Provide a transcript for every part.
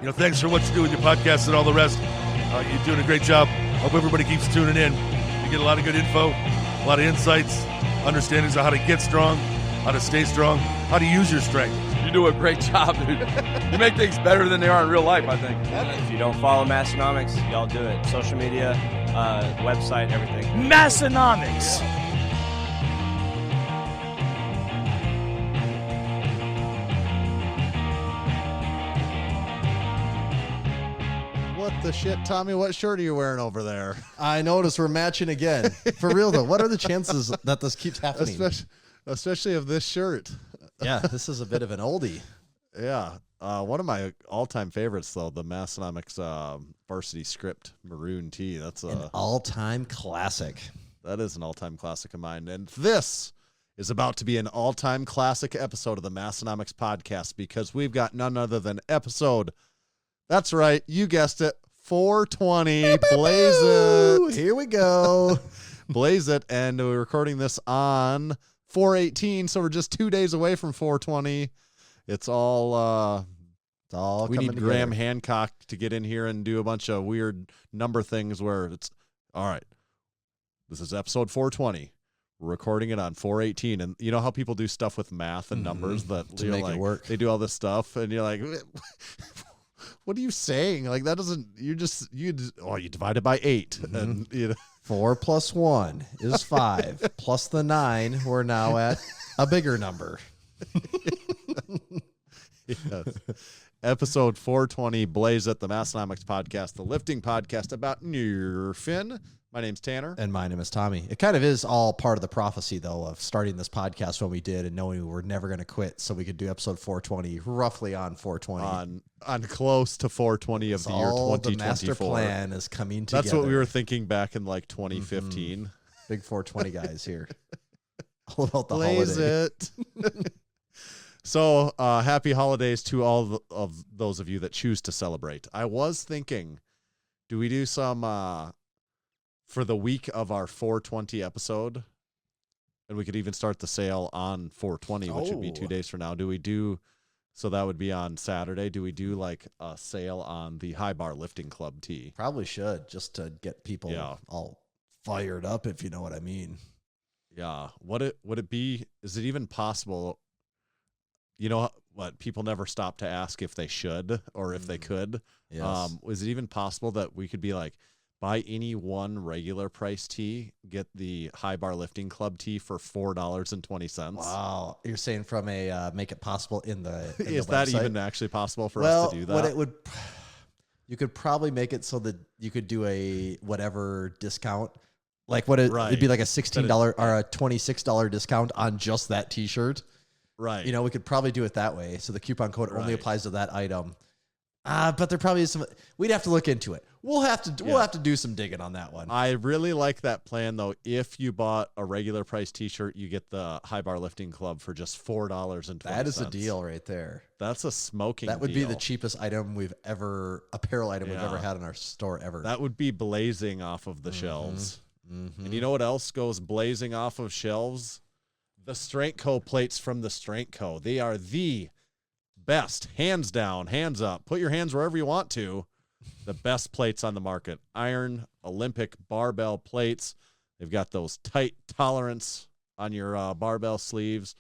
Thanks for what you do with your podcast and all the rest. You're doing a great job. Hope everybody keeps tuning in. You get a lot of good info, a lot of insights, understandings of how to get strong, how to stay strong, how to use your strength. You do a great job, dude. You make things better than they are in real life, I think. If you don't follow Massenomics, y'all do it. Social media, website, everything. Massenomics. What the shit, Tommy? What shirt are you wearing over there? I notice we're matching again. For real, though, what are the chances that this keeps happening? Especially of this shirt. Yeah, this is a bit of an oldie. Yeah. One of my all-time favorites, though, the Massenomics varsity script maroon tee. That's an all-time classic. That is an all-time classic of mine. And this is about to be an all-time classic episode of the Massenomics podcast because we've got none other than episode... That's right. You guessed it. 420. Blaze it. Here we go. Blaze it. And we're recording this on 418. So we're just 2 days away from 420. It's all we need together. Graham Hancock to get in here and do a bunch of weird number things where it's all right. This is episode 420. We're recording it on 418. And you know how people do stuff with math and numbers that to make it work. They do all this stuff and you're like, what are you saying? Like that doesn't. You divide it by 8, and 4 plus 1 is 5 plus the 9. We're now at a bigger number. Yes. Episode 420, Blaze It, the Massenomics podcast, the lifting podcast about Nerfin. My name's Tanner. And my name is Tommy. It kind of is all part of the prophecy, though, of starting this podcast when we did and knowing we were never going to quit so we could do episode 420, roughly on 420. On close to 420 of the year 2024. The master plan is coming together. That's what we were thinking back in like 2015. Big 420 guys here. All about the Blaze holiday. It. So, happy holidays to all of those of you that choose to celebrate. I was thinking, do we do some... for the week of our 420 episode, and we could even start the sale on 420, which would be 2 days from now. So that would be on Saturday. Do we do like a sale on the High Bar Lifting Club tee? Probably should, just to get people all fired up, if you know what I mean. Yeah. Would it be, is it even possible, you know what, people never stop to ask if they should or if they could. Yes. Is it even possible that we could be like, buy any one regular price tee, get the High Bar Lifting Club tee for $4.20. Wow. You're saying from a make it possible in the Is the that website? even actually possible for us to do that? You could probably make it so that you could do a whatever discount. Like it'd be like a $16 or a $26 discount on just that t-shirt. Right. You know, we could probably do it that way. So the coupon code only applies to that item. But there probably is some. We'd have to look into it. We'll have to do some digging on that one. I really like that plan though. If you bought a regular price T-shirt, you get the High Bar Lifting Club for just $4.20. That is a deal right there. That's a smoking. That would deal. be the cheapest apparel item we've ever had in our store ever. That would be blazing off of the shelves. Mm-hmm. And you know what else goes blazing off of shelves? The Strength Co. plates from the Strength Co. They are the best, hands down, hands up. Put your hands wherever you want to. The best plates on the market. Iron Olympic barbell plates. They've got those tight tolerance on your barbell sleeves.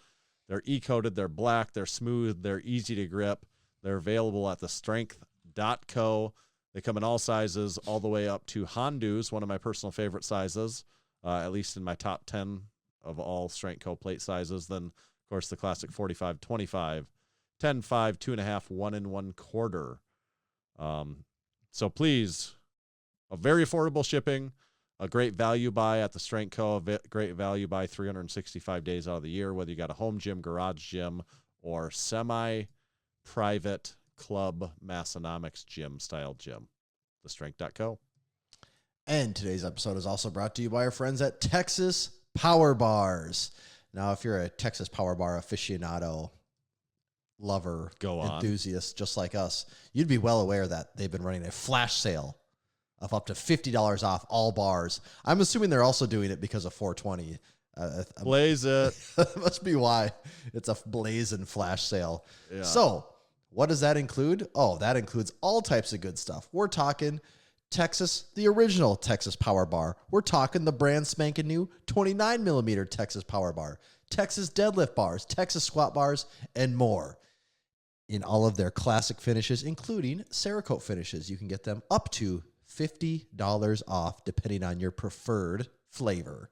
They're E-coated. They're black. They're smooth. They're easy to grip. They're available at thestrength.co. They come in all sizes, all the way up to Hondu's, one of my personal favorite sizes, at least in my top 10 of all Strength Co. plate sizes. Then, of course, the classic 45, 25, 10, 5, 2.5, 1 1/4. So please, a very affordable shipping, a great value buy at the Strength Co. A great value buy 365 days out of the year, whether you got a home gym, garage gym, or semi-private club Massenomics gym style gym. Thestrength.co. And today's episode is also brought to you by our friends at Texas Power Bars. Now, if you're a Texas Power Bar aficionado, lover, enthusiast, just like us, you'd be well aware that they've been running a flash sale of up to $50 off all bars. I'm assuming they're also doing it because of 420. Blaze it. That must be why it's a blazing flash sale. Yeah. So What does that include? Oh, that includes all types of good stuff. We're talking Texas, the original Texas Power Bar. We're talking the brand spanking new 29 millimeter Texas Power Bar, Texas deadlift bars, Texas squat bars, and more. In all of their classic finishes, including Cerakote finishes. You can get them up to $50 off, depending on your preferred flavor.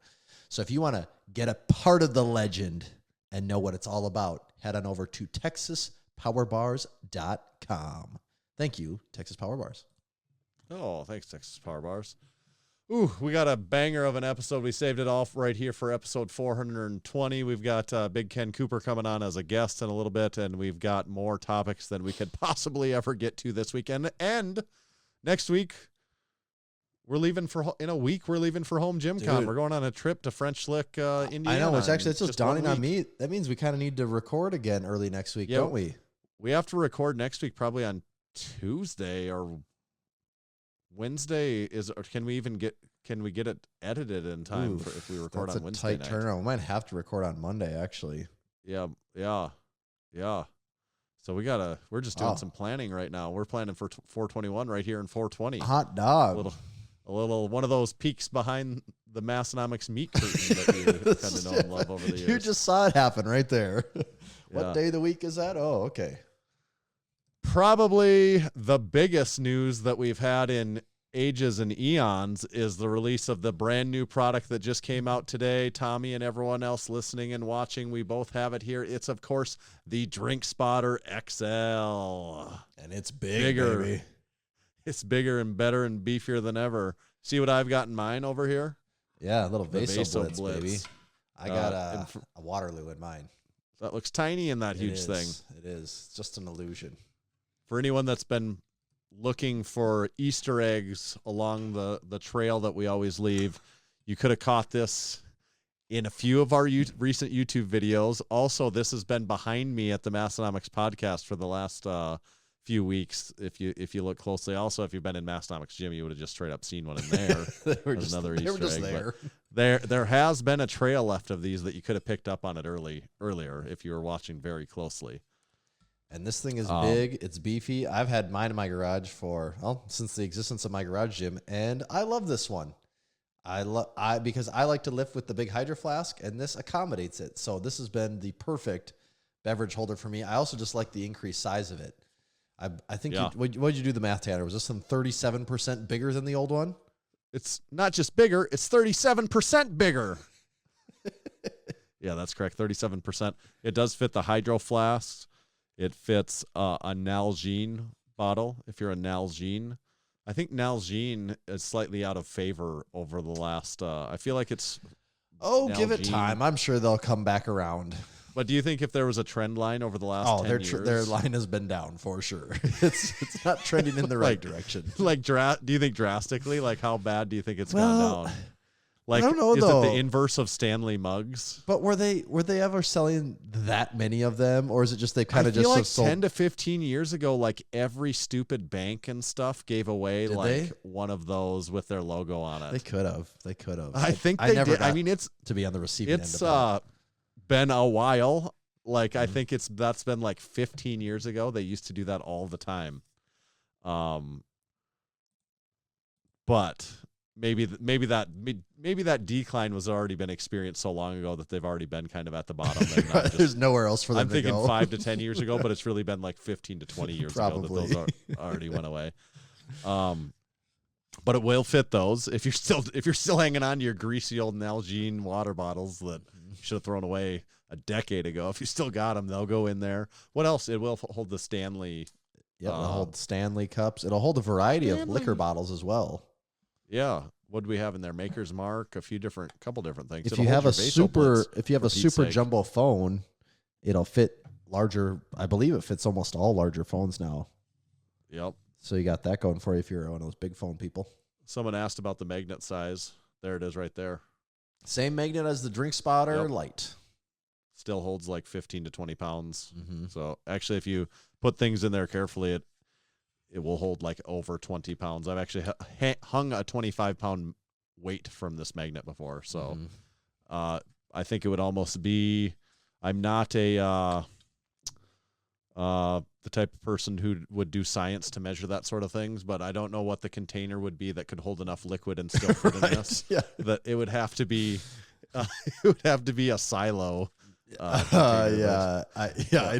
So if you want to get a part of the legend and know what it's all about, head on over to TexasPowerBars.com. Thank you, Texas Power Bars. Oh, thanks, Texas Power Bars. Ooh, we got a banger of an episode. We saved it all right here for episode 420. We've got Big Ken Cooper coming on as a guest in a little bit, and we've got more topics than we could possibly ever get to this weekend. And next week, we're leaving for home gym con. We're going on a trip to French Lick, Indiana. I know, which actually it's just dawning on me. That means we kind of need to record again early next week, don't we? We have to record next week probably on Tuesday or Wednesday. Can we get it edited in time if we record on Wednesday night? That's a tight turnaround. We might have to record on Monday, actually. Yeah. So we're just doing some planning right now. We're planning for 421 right here in 420. Hot dog. A little one of those peeks behind the Massenomics meat curtain that you kind of know and love over the years. You just saw it happen right there. What day of the week is that? Oh, okay. Probably the biggest news that we've had in ages and eons is the release of the brand new product that just came out today. Tommy and everyone else listening and watching, we both have it here. It's, of course, the Drink Spotter XL. And it's bigger. Baby. It's bigger and better and beefier than ever. See what I've got in mine over here? Yeah, a little Vaso Blitz, baby. I got a Waterloo in mine. That looks tiny in that huge thing. It is. It's just an illusion. For anyone that's been looking for Easter eggs along the trail that we always leave, you could have caught this in a few of our recent YouTube videos. Also, this has been behind me at the Massenomics podcast for the last few weeks. If you look closely, also if you've been in Massenomics gym, you would have just straight up seen one in there. Another Easter egg. There has been a trail left of these that you could have picked up on it earlier if you were watching very closely. And this thing is big. It's beefy. I've had mine in my garage since the existence of my garage gym, and I love this one. Because I like to lift with the big Hydro Flask, and this accommodates it. So this has been the perfect beverage holder for me. I also just like the increased size of it. I think what did you do the math, Tanner? Was this some 37% bigger than the old one? It's not just bigger; it's 37% bigger. Yeah, that's correct. 37%. It does fit the Hydro Flasks. It fits a Nalgene bottle. If you're a Nalgene, I think Nalgene is slightly out of favor over the last. I feel like it's. Oh, Nalgene. Give it time. I'm sure they'll come back around. But do you think if there was a trend line over the last 10 years? Their line has been down for sure. It's not trending in the right direction. Do you think drastically? Like, how bad do you think it's gone down? Like, I don't know, is though. it the inverse of Stanley mugs? But were they ever selling that many of them, or is it just they kind of just feel like sold? 10 to 15 years ago, like every stupid bank and stuff gave away one of those with their logo on it. They could have. I think they did. I mean, it's to be on the receiving end of It's been a while. Like I think that's been like 15 years ago. They used to do that all the time. But maybe that decline was already been experienced so long ago that they've already been kind of at the bottom. There's nowhere else for them I'm to thinking go. 5 to 10 years ago, but it's really been like 15 to 20 years ago that those already went away. But it will fit those if you're still hanging on to your greasy old Nalgene water bottles that you should have thrown away a decade ago. If you still got them, they'll go in there. What else? It will hold the Stanley. Yeah, it'll hold Stanley cups. It'll hold a variety of liquor bottles as well. Yeah. What do we have in there? Maker's Mark, couple different things. If you have a super jumbo phone, it'll fit larger. I believe it fits almost all larger phones now. Yep. So you got that going for you if you're one of those big phone people. Someone asked about the magnet size. There it is right there. Same magnet as the Drink Spotter Light. Still holds like 15 to 20 pounds. Mm-hmm. So actually, if you put things in there carefully, it will hold like over 20 pounds. I've actually hung a 25-pound weight from this magnet before. So I think it would almost be, I'm not a the type of person who would do science to measure that sort of things, but I don't know what the container would be that could hold enough liquid and still fit in this. Yeah. That it would have to be a silo. I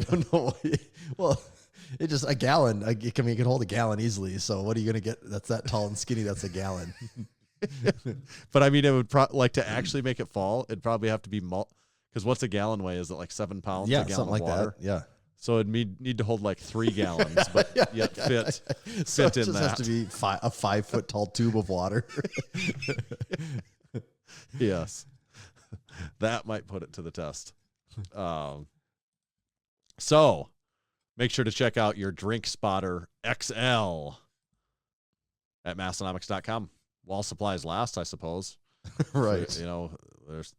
don't know. Well, it just a gallon. I mean, it can hold a gallon easily. So what are you going to get? That's that tall and skinny. That's a gallon. But I mean, it would like to actually make it fall. It'd probably have to be because what's a gallon weigh? Is it like 7 pounds? Yeah, a gallon something like of water? that. Yeah. So it'd need to hold like 3 gallons, but yet fit So it in just that. has to be a 5 foot tall tube of water. Yes, that might put it to the test. So make sure to check out your Drink Spotter XL at Massenomics.com. While supplies last, I suppose. Right. So, there's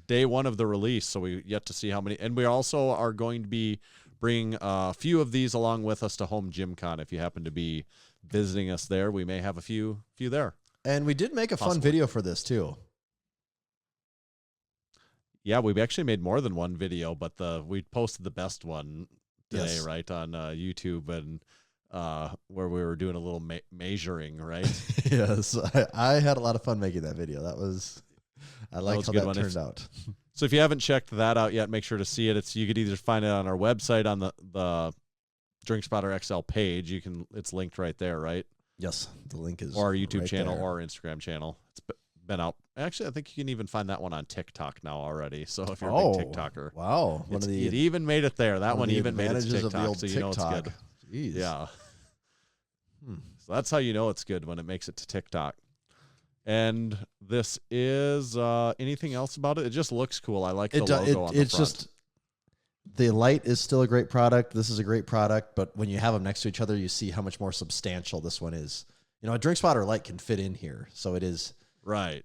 day 1 of the release, so we yet to see how many. And we also are going to be bringing a few of these along with us to Home Gym Con. If you happen to be visiting us there, we may have a few there. And we did make a fun video for this too. Yeah, we actually made more than one video, but we posted the best one today, Yes. right, on YouTube, and where we were doing a little measuring, right? Yes. I had a lot of fun making that video. I like how that turned out. So if you haven't checked that out yet, make sure to see it. You could either find it on our website on the Drink Spotter XL page. It's linked right there, right? Yes, the link is or our YouTube right channel there. or our Instagram channel. It's been out. Actually, I think you can even find that one on TikTok now already. So if you're a big TikToker, wow, it even made it there. That one even made it to advantages of the TikTok, old so you know it's good. Jeez. Yeah. So that's how you know it's good, when it makes it to TikTok. And this is anything else about it? It just looks cool. I like the logo on the it's front. just the light is still a great product. This is a great product, but when you have them next to each other, you see how much more substantial this one is. A Drink Spotter light can fit in here, so it is right.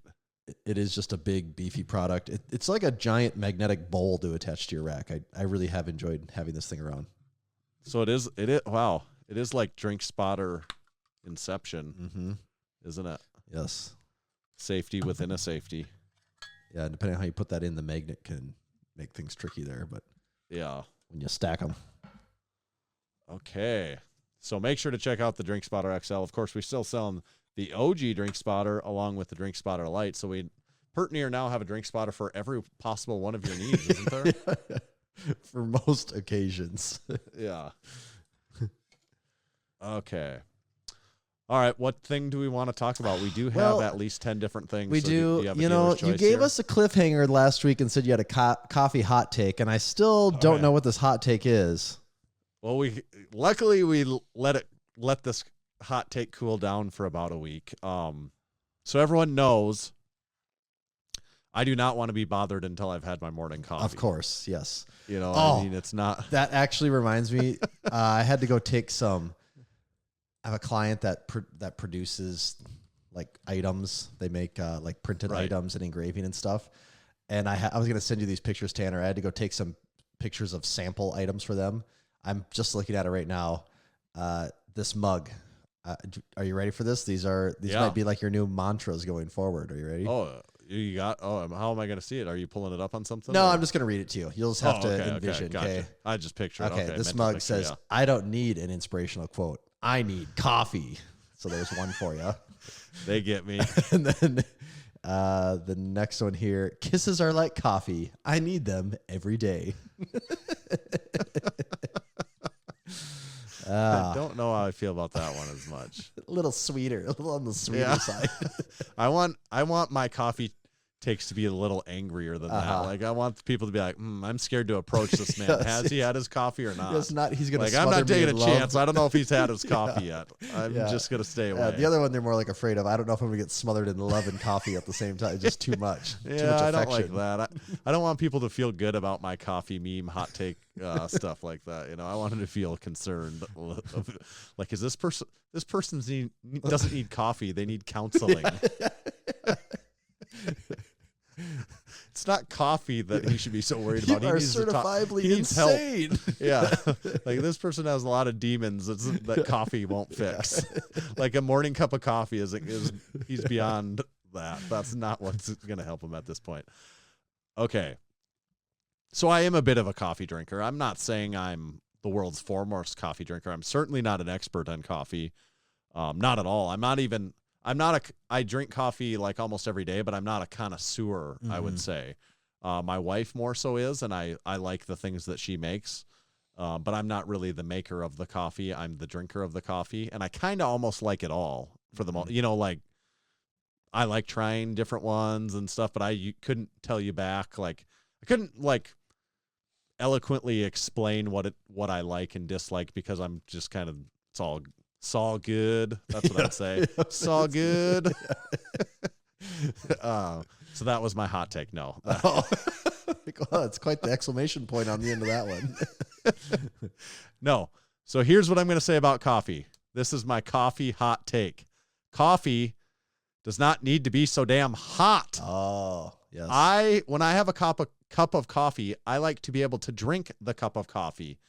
It is just a big, beefy product. It's like a giant magnetic bowl to attach to your rack. I really have enjoyed having this thing around. So it is. Wow. It is like Drink Spotter Inception, isn't it? Yes. Safety within a safety. Yeah, and depending on how you put that in, the magnet can make things tricky there. But yeah, when you stack them. Okay. So make sure to check out the Drink Spotter XL. Of course, we're still selling the OG Drink Spotter along with the Drink Spotter Lite. So we pert near now have a Drink Spotter for every possible one of your needs, isn't there? For most occasions. Yeah. Okay. All right. What thing do we want to talk about? We do have at least 10 different things. We so do. you have a You dealer's choice gave here? us a cliffhanger last week and said you had a coffee hot take, and I still don't know what this hot take is. Well, luckily we let this hot take cool down for about a week. So everyone knows I do not want to be bothered until I've had my morning coffee. Of course, yes. I mean, it's not. That actually reminds me, I had to go take some. I have a client that produces like items. They make like printed items and engraving and stuff. And I was going to send you these pictures, Tanner. I had to go take some pictures of sample items for them. I'm just looking at it right now. This mug. Are you ready for this? These might be like your new mantras going forward. Are you ready? How am I going to see it? Are you pulling it up on something? No, I'm just going to read it to you. You'll just have to envision. Okay, gotcha. I just picture it. Okay, this mug says, I don't need an inspirational quote. I need coffee. So there's one for you. They get me. And then the next one here, kisses are like coffee. I need them every day. I don't know how I feel about that one as much. A little sweeter, a little on the sweeter side. I want my coffee takes to be a little angrier than that. Like I want people to be like, I'm scared to approach this man. Yes. Has he had his coffee or not? It's not. He's gonna. Like I'm not taking a love. chance. I don't know if he's had his coffee yet. I'm just gonna stay away. The other one they're more like afraid of. I don't know if I'm gonna get smothered in love and coffee at the same time. It's just too much. Yeah, too much I affection. don't like that. I don't want people to feel good about my coffee meme, hot take stuff like that. I want them to feel concerned. Like, is this person doesn't need coffee? They need counseling. It's not coffee that he should be so worried about. You are certifiably insane. Help. Yeah. Like this person has a lot of demons that coffee won't fix. Like a morning cup of coffee he's beyond that. That's not what's going to help him at this point. Okay. So I am a bit of a coffee drinker. I'm not saying I'm the world's foremost coffee drinker. I'm certainly not an expert on coffee. Not at all. I drink coffee like almost every day, but I'm not a connoisseur, I would say. My wife more so is, and I like the things that she makes. But I'm not really the maker of the coffee. I'm the drinker of the coffee, and I kind of almost like it all for the most. Like I like trying different ones and stuff, but I couldn't tell you back. Like I couldn't like eloquently explain what I like and dislike because I'm just kind of it's all good. That's what I'd say. It's all good. So that was my hot take. No. Well, it's quite the exclamation point on the end of that one. No. So here's what I'm going to say about coffee. This is my coffee hot take. Coffee does not need to be so damn hot. Oh, yes. When I have a cup of coffee, I like to be able to drink the cup of coffee.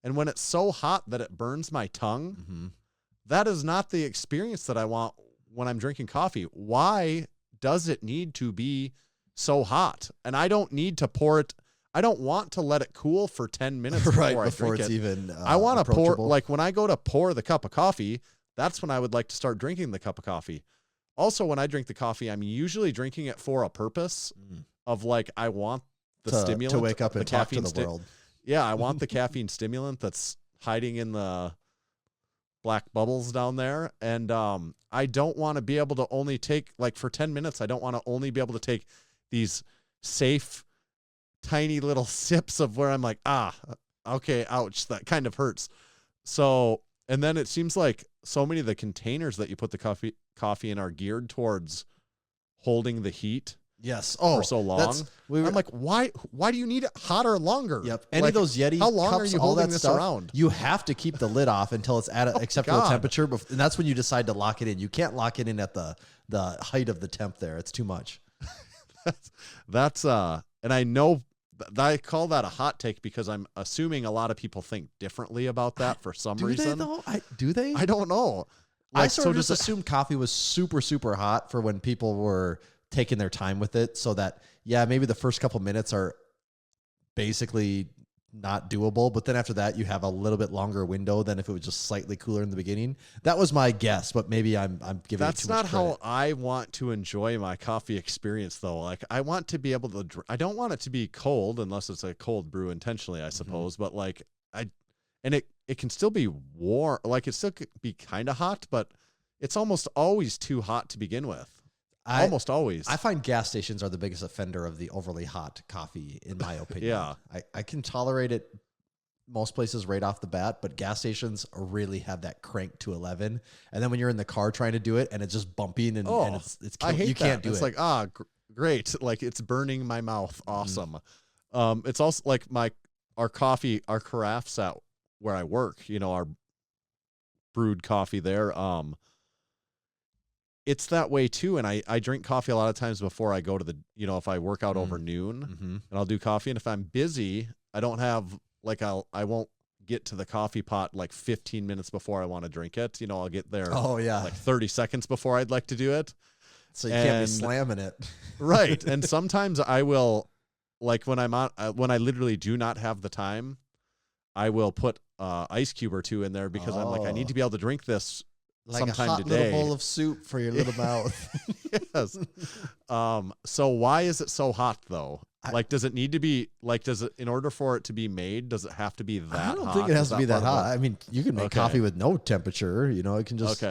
And when it's so hot that it burns my tongue, that is not the experience that I want when I'm drinking coffee. Why does it need to be so hot? And I don't need to pour it. I don't want to let it cool for 10 minutes before I drink it's it. Even I want to pour, like when I go to pour the cup of coffee, that's when I would like to start drinking the cup of coffee. Also, when I drink the coffee, I'm usually drinking it for a purpose of like, I want the stimulant to wake up and talk to the world. Yeah, I want the caffeine stimulant that's hiding in the black bubbles down there. And I don't want to be able to only take, like for 10 minutes, I don't want to only be able to take these safe, tiny little sips of where I'm like, okay, ouch, that kind of hurts. So, and then it seems like so many of the containers that you put the coffee in are geared towards holding the heat. Yes. For so long. I'm like, why do you need it hotter longer? Yep. Any of those Yeti how long cups, are you all holding that this stuff, around? You have to keep the lid off until it's at an acceptable temperature. And that's when you decide to lock it in. You can't lock it in at the height of the temp there. It's too much. That's and I know I call that a hot take because I'm assuming a lot of people think differently about that for some reason. Do they? I don't know. I sort of just assumed coffee was super, super hot for when people were taking their time with it, so that, yeah, maybe the first couple minutes are basically not doable, but then after that you have a little bit longer window than if it was just slightly cooler in the beginning. That was my guess, but maybe I'm giving it too much credit. That's not how I want to enjoy my coffee experience, though. Like, I want to be able to I don't want it to be cold unless it's a cold brew intentionally, I suppose, but like it can still be warm, like it still could be kind of hot, but it's almost always too hot to begin with. Almost always. I find gas stations are the biggest offender of the overly hot coffee, in my opinion. Yeah. I can tolerate it most places right off the bat, but gas stations really have that crank to 11. And then when you're in the car trying to do it and it's just bumping and it's I hate you can't do it. It's like, great. Like, it's burning my mouth. Awesome. It's also like our carafes at where I work, our brewed coffee there. It's that way too. And I drink coffee a lot of times before I go to if I work out over noon and I'll do coffee. And if I'm busy, I don't have I won't get to the coffee pot like 15 minutes before I want to drink it. I'll get there. Oh yeah. Like 30 seconds before I'd like to do it. So you can't be slamming it. Right. And sometimes I will, like when I literally do not have the time, I will put ice cube or two in there because I'm like, I need to be able to drink this like sometime a hot today. little bowl of soup for your little mouth. Yes. So why is it so hot though? Does it need to be in order for it to be made, does it have to be that hot? I don't think it has to be that hot. I mean, you can make coffee with no temperature, it can just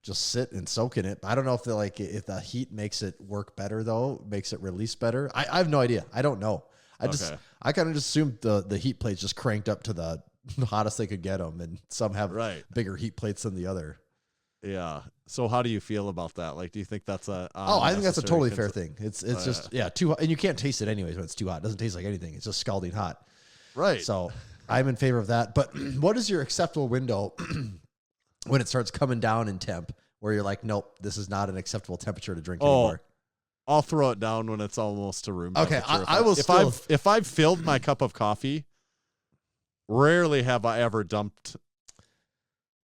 just sit and soak in it. I don't know if if the heat makes it work better though, makes it release better. I have no idea. I don't know. I kind of just assumed the heat plates just cranked up to the hottest they could get them, and some have bigger heat plates than the other. Yeah. So how do you feel about that? Like, do you think that's I think that's a totally fair thing. It's just too hot, and you can't taste it anyways when it's too hot. It doesn't taste like anything. It's just scalding hot. Right. So I'm in favor of that. But what is your acceptable window when it starts coming down in temp, where you're like, nope, this is not an acceptable temperature to drink anymore? I'll throw it down when it's almost to room temperature. Okay, I will. If I've filled my cup of coffee, rarely have I ever dumped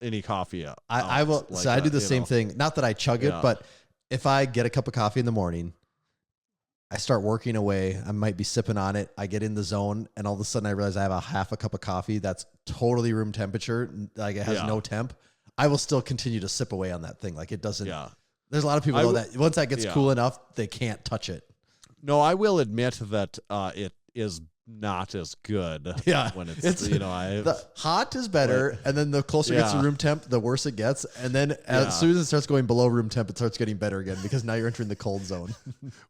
any coffee out. I will. So I do the same thing. Not that I chug it, but if I get a cup of coffee in the morning, I start working away. I might be sipping on it. I get in the zone, and all of a sudden I realize I have a half a cup of coffee that's totally room temperature, like it has no temp. I will still continue to sip away on that thing. Like it doesn't. Yeah. There's a lot of people though that once that gets cool enough, they can't touch it. No, I will admit that it is not as good. Yeah, when it's the hot is better, and then the closer it gets to room temp, the worse it gets, and then as soon as it starts going below room temp, it starts getting better again because now you're entering the cold zone.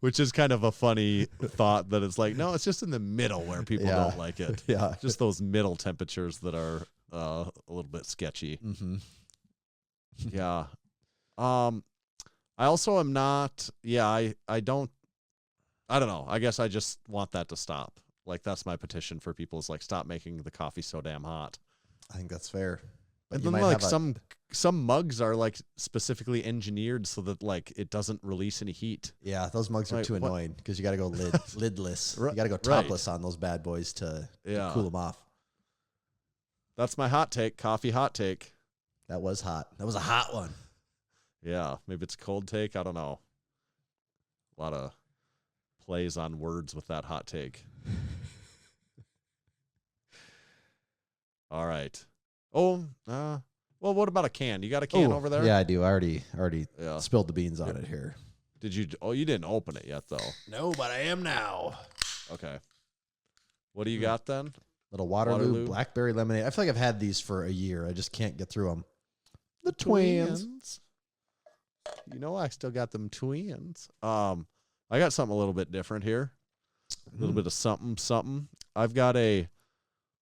Which is kind of a funny thought that it's like, no, it's just in the middle where people don't like it. Yeah, just those middle temperatures that are a little bit sketchy. Mm-hmm. Yeah. I also am not. Yeah, I don't know. I guess I just want that to stop. Like, that's my petition for people is like, stop making the coffee so damn hot. I think that's fair. But and then like some mugs are like specifically engineered so that like it doesn't release any heat. Yeah, those mugs are too annoying because you got to go lidless. You got to go topless on those bad boys to cool them off. That's my hot take. Coffee hot take. That was hot. That was a hot one. Yeah, maybe it's a cold take. I don't know. A lot of plays on words with that hot take. All right. Oh, well, what about a can? You got a can over there? Yeah, I do. I already spilled the beans on it here. Did you? Oh, you didn't open it yet, though. No, but I am now. Okay. What do you got then? Little Waterloo blackberry lemonade. I feel like I've had these for a year. I just can't get through them. The twins. You know, I still got them twins. I got something a little bit different here. A little bit of something. I've got a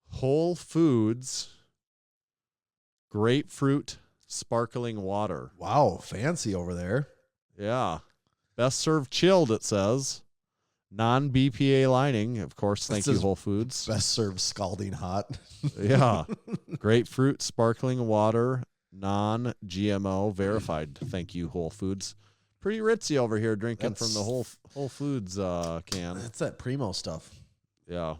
Whole Foods grapefruit sparkling water. Wow, fancy over there. Yeah. Best served chilled, it says. Non-BPA lining, of course. Thank you, Whole Foods. Best served scalding hot. Yeah. Grapefruit sparkling water, non-GMO, verified. Thank you, Whole Foods. Pretty ritzy over here drinking from the Whole Foods can. That's that primo stuff. Yeah.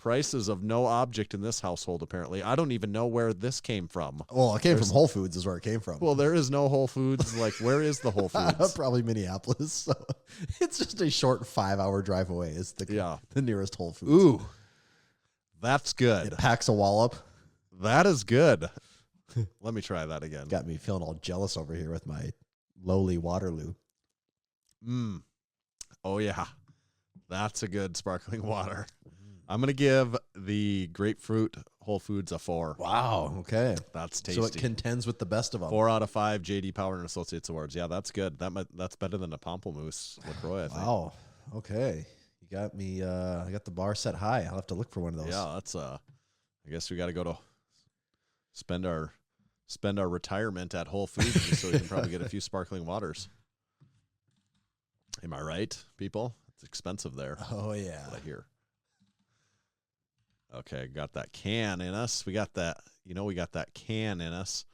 Prices of no object in this household, apparently. I don't even know where this came from. Well, it came from Whole Foods is where it came from. Well, there is no Whole Foods. Like, where is the Whole Foods? Probably Minneapolis. So it's just a short 5-hour drive away is the nearest Whole Foods. Ooh, that's good. It packs a wallop. That is good. Let me try that again. Got me feeling all jealous over here with my lowly Waterloo. Oh, yeah. That's a good sparkling water. I'm going to give the grapefruit Whole Foods a 4. Wow. Okay. That's tasty. So it contends with the best of them. 4 out of 5 J.D. Power and Associates Awards. Yeah, that's good. That's better than a Pamplemousse LaCroix, I think. Wow. Okay. You got me. I got the bar set high. I'll have to look for one of those. Yeah, that's I guess we got to go to spend our retirement at Whole Foods so we can probably get a few sparkling waters. Am I right, people? It's expensive there. Oh, yeah. That's what I hear. Okay, got that can in us. We got that. We got that can in us.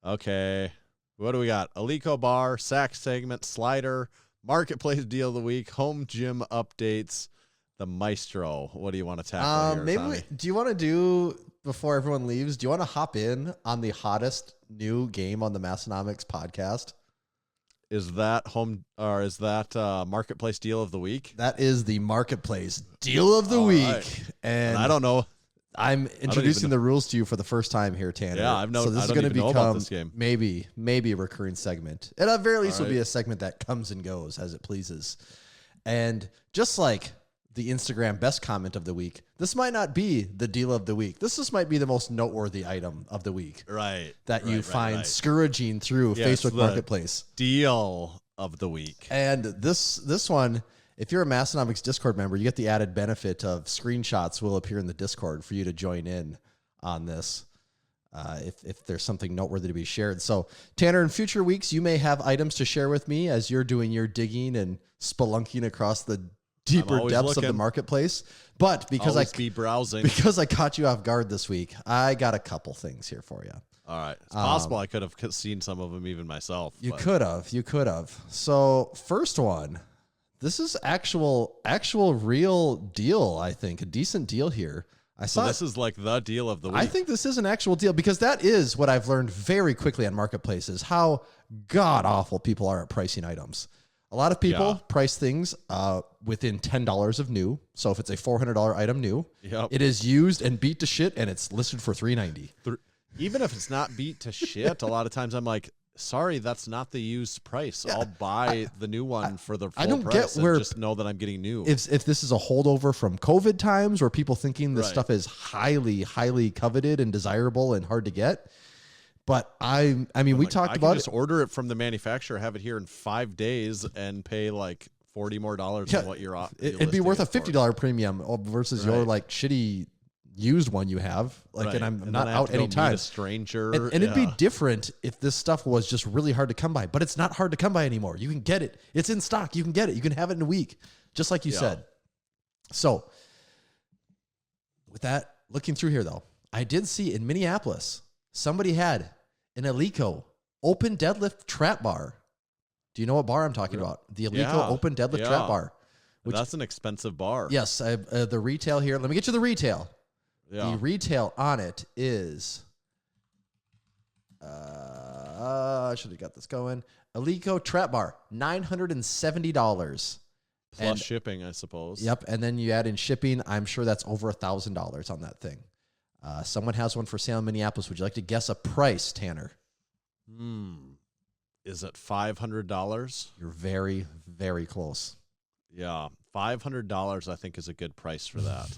Okay. What do we got? Alico bar, sack segment, slider, marketplace deal of the week, home gym updates, the Maestro. What do you want to tackle here, Tommy? Do you want to do, before everyone leaves, do you want to hop in on the hottest new game on the Massenomics podcast? Is that marketplace deal of the week? That is the marketplace deal of the week. Right. And I don't know. I'm introducing the rules to you for the first time here, Tanner. Yeah, so this is going to become maybe a recurring segment. And at very least will be a segment that comes and goes as it pleases. And just like the Instagram best comment of the week, this might not be the deal of the week. This just might be the most noteworthy item of the week. Right. That you find scourging through Facebook Marketplace. Deal of the week. And this one, if you're a Massenomics Discord member, you get the added benefit of screenshots will appear in the Discord for you to join in on this if there's something noteworthy to be shared. So, Tanner, in future weeks, you may have items to share with me as you're doing your digging and spelunking across the deeper depths of the marketplace. But because I caught you off guard this week, I got a couple things here for you. All right. It's possible I could have seen some of them even myself. You could have. So first one, this is actual real deal, I think. A decent deal here. This is like the deal of the week. I think this is an actual deal because that is what I've learned very quickly on marketplaces, how god-awful people are at pricing items. A lot of people price things within $10 of new. So if it's a $400 item new, it is used and beat to shit, and it's listed for $390. Even if it's not beat to shit, a lot of times I'm like, sorry, that's not the used price. I'll buy the new one for the full price. And just know that I'm getting new. If this is a holdover from COVID times, where people thinking this stuff is highly, highly coveted and desirable and hard to get. But I mean, we talked about just order it from the manufacturer, have it here in 5 days, and pay like $40 more than what you're off. It'd be worth a $50 premium versus your like shitty used one you have. Like, and I'm not out anytime. A stranger, and it'd be different if this stuff was just really hard to come by. But it's not hard to come by anymore. You can get it. It's in stock. You can get it. You can have it in a week, just like you said. So, with that, looking through here though, I did see in Minneapolis somebody had an Eleiko open deadlift trap bar. Do you know what bar I'm talking about? The Eleiko open deadlift trap bar. That's an expensive bar. Yes, the retail here. Let me get you the retail. Yeah. The retail on it is, I should have got this going. Eleiko trap bar, $970. Plus shipping, I suppose. Yep, and then you add in shipping. I'm sure that's over $1,000 on that thing. Someone has one for sale in Minneapolis. Would you like to guess a price, Tanner? Is it $500? You're very, very close. Yeah, $500 I think is a good price for that.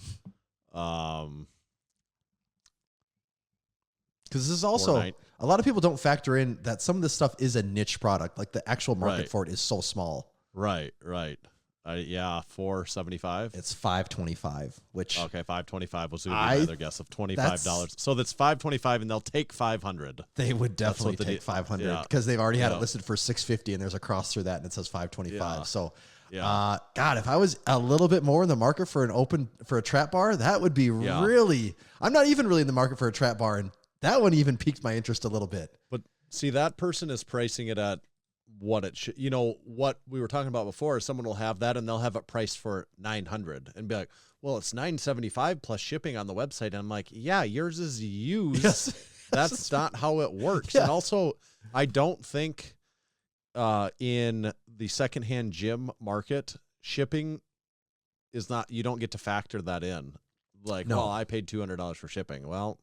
Because this is also, a lot of people don't factor in that some of this stuff is a niche product. Like the actual market for it is so small. Right. $475. It's $525. Which $525 was my other guess of $25. So that's $525, and they'll take $500. They would definitely take $500 because they've already had it listed for $650, and there's a cross through that, and it says $525. Yeah. So, God, if I was a little bit more in the market for a trap bar, that would be really. I'm not even really in the market for a trap bar, and that one even piqued my interest a little bit. But see, that person is pricing it at what it should. You know what we were talking about before is someone will have that and they'll have it priced for $900 and be like, well, it's $975 plus shipping on the website. And I'm like, yeah, yours is used. Yes. That's not how it works. Yeah. And also, I don't think in the secondhand gym market, shipping is not. You don't get to factor that in. Like, well, I paid $200 for shipping. Well,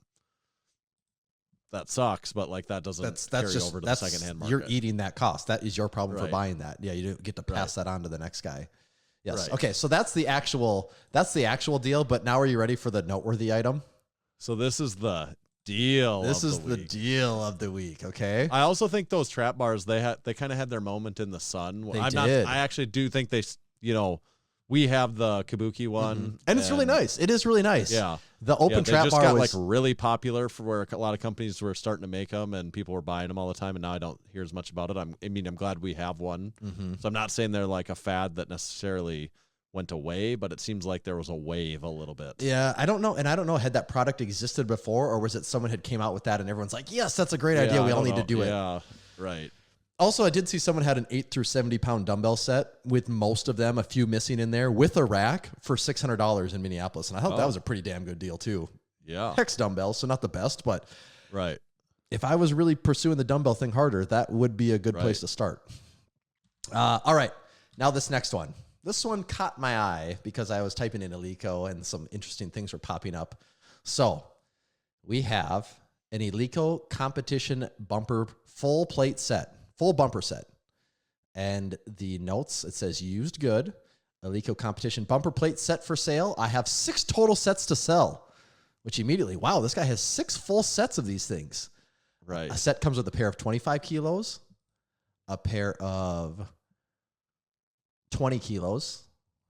that sucks, but like that doesn't carry over to the secondhand market. You're eating that cost. That is your problem for buying that. Yeah, you don't get to pass that on to the next guy. Yes. Right. Okay, so that's the actual deal. But now, are you ready for the noteworthy item? So this is the deal. This is the deal of the week. Okay. I also think those trap bars they kind of had their moment in the sun. They did. I actually do think they. We have the Kabuki one, and it's really nice. It is really nice. Yeah, the open trap bar got like really popular for where a lot of companies were starting to make them, and people were buying them all the time. And now I don't hear as much about it. I'm glad we have one. So I'm not saying they're like a fad that necessarily went away, but it seems like there was a wave a little bit. Yeah, I don't know, and I don't know had that product existed before, or was it someone had came out with that, and everyone's like, yes, that's a great idea. We all need to do it. Yeah, right. Also, I did see someone had an 8 through 70 pound dumbbell set with most of them, a few missing in there, with a rack for $600 in Minneapolis. And I thought that was a pretty damn good deal, too. Yeah. Hex dumbbells, so not the best, but right. If I was really pursuing the dumbbell thing harder, that would be a good place to start. All right. Now, this next one. This one caught my eye because I was typing in Eleiko and some interesting things were popping up. So, we have an Eleiko competition bumper full plate set. Full bumper set. And the notes, it says used good. Eleiko competition bumper plate set for sale. I have 6 total sets to sell, which immediately, wow, this guy has 6 full sets of these things. Right. A set comes with a pair of 25 kilos, a pair of 20 kilos,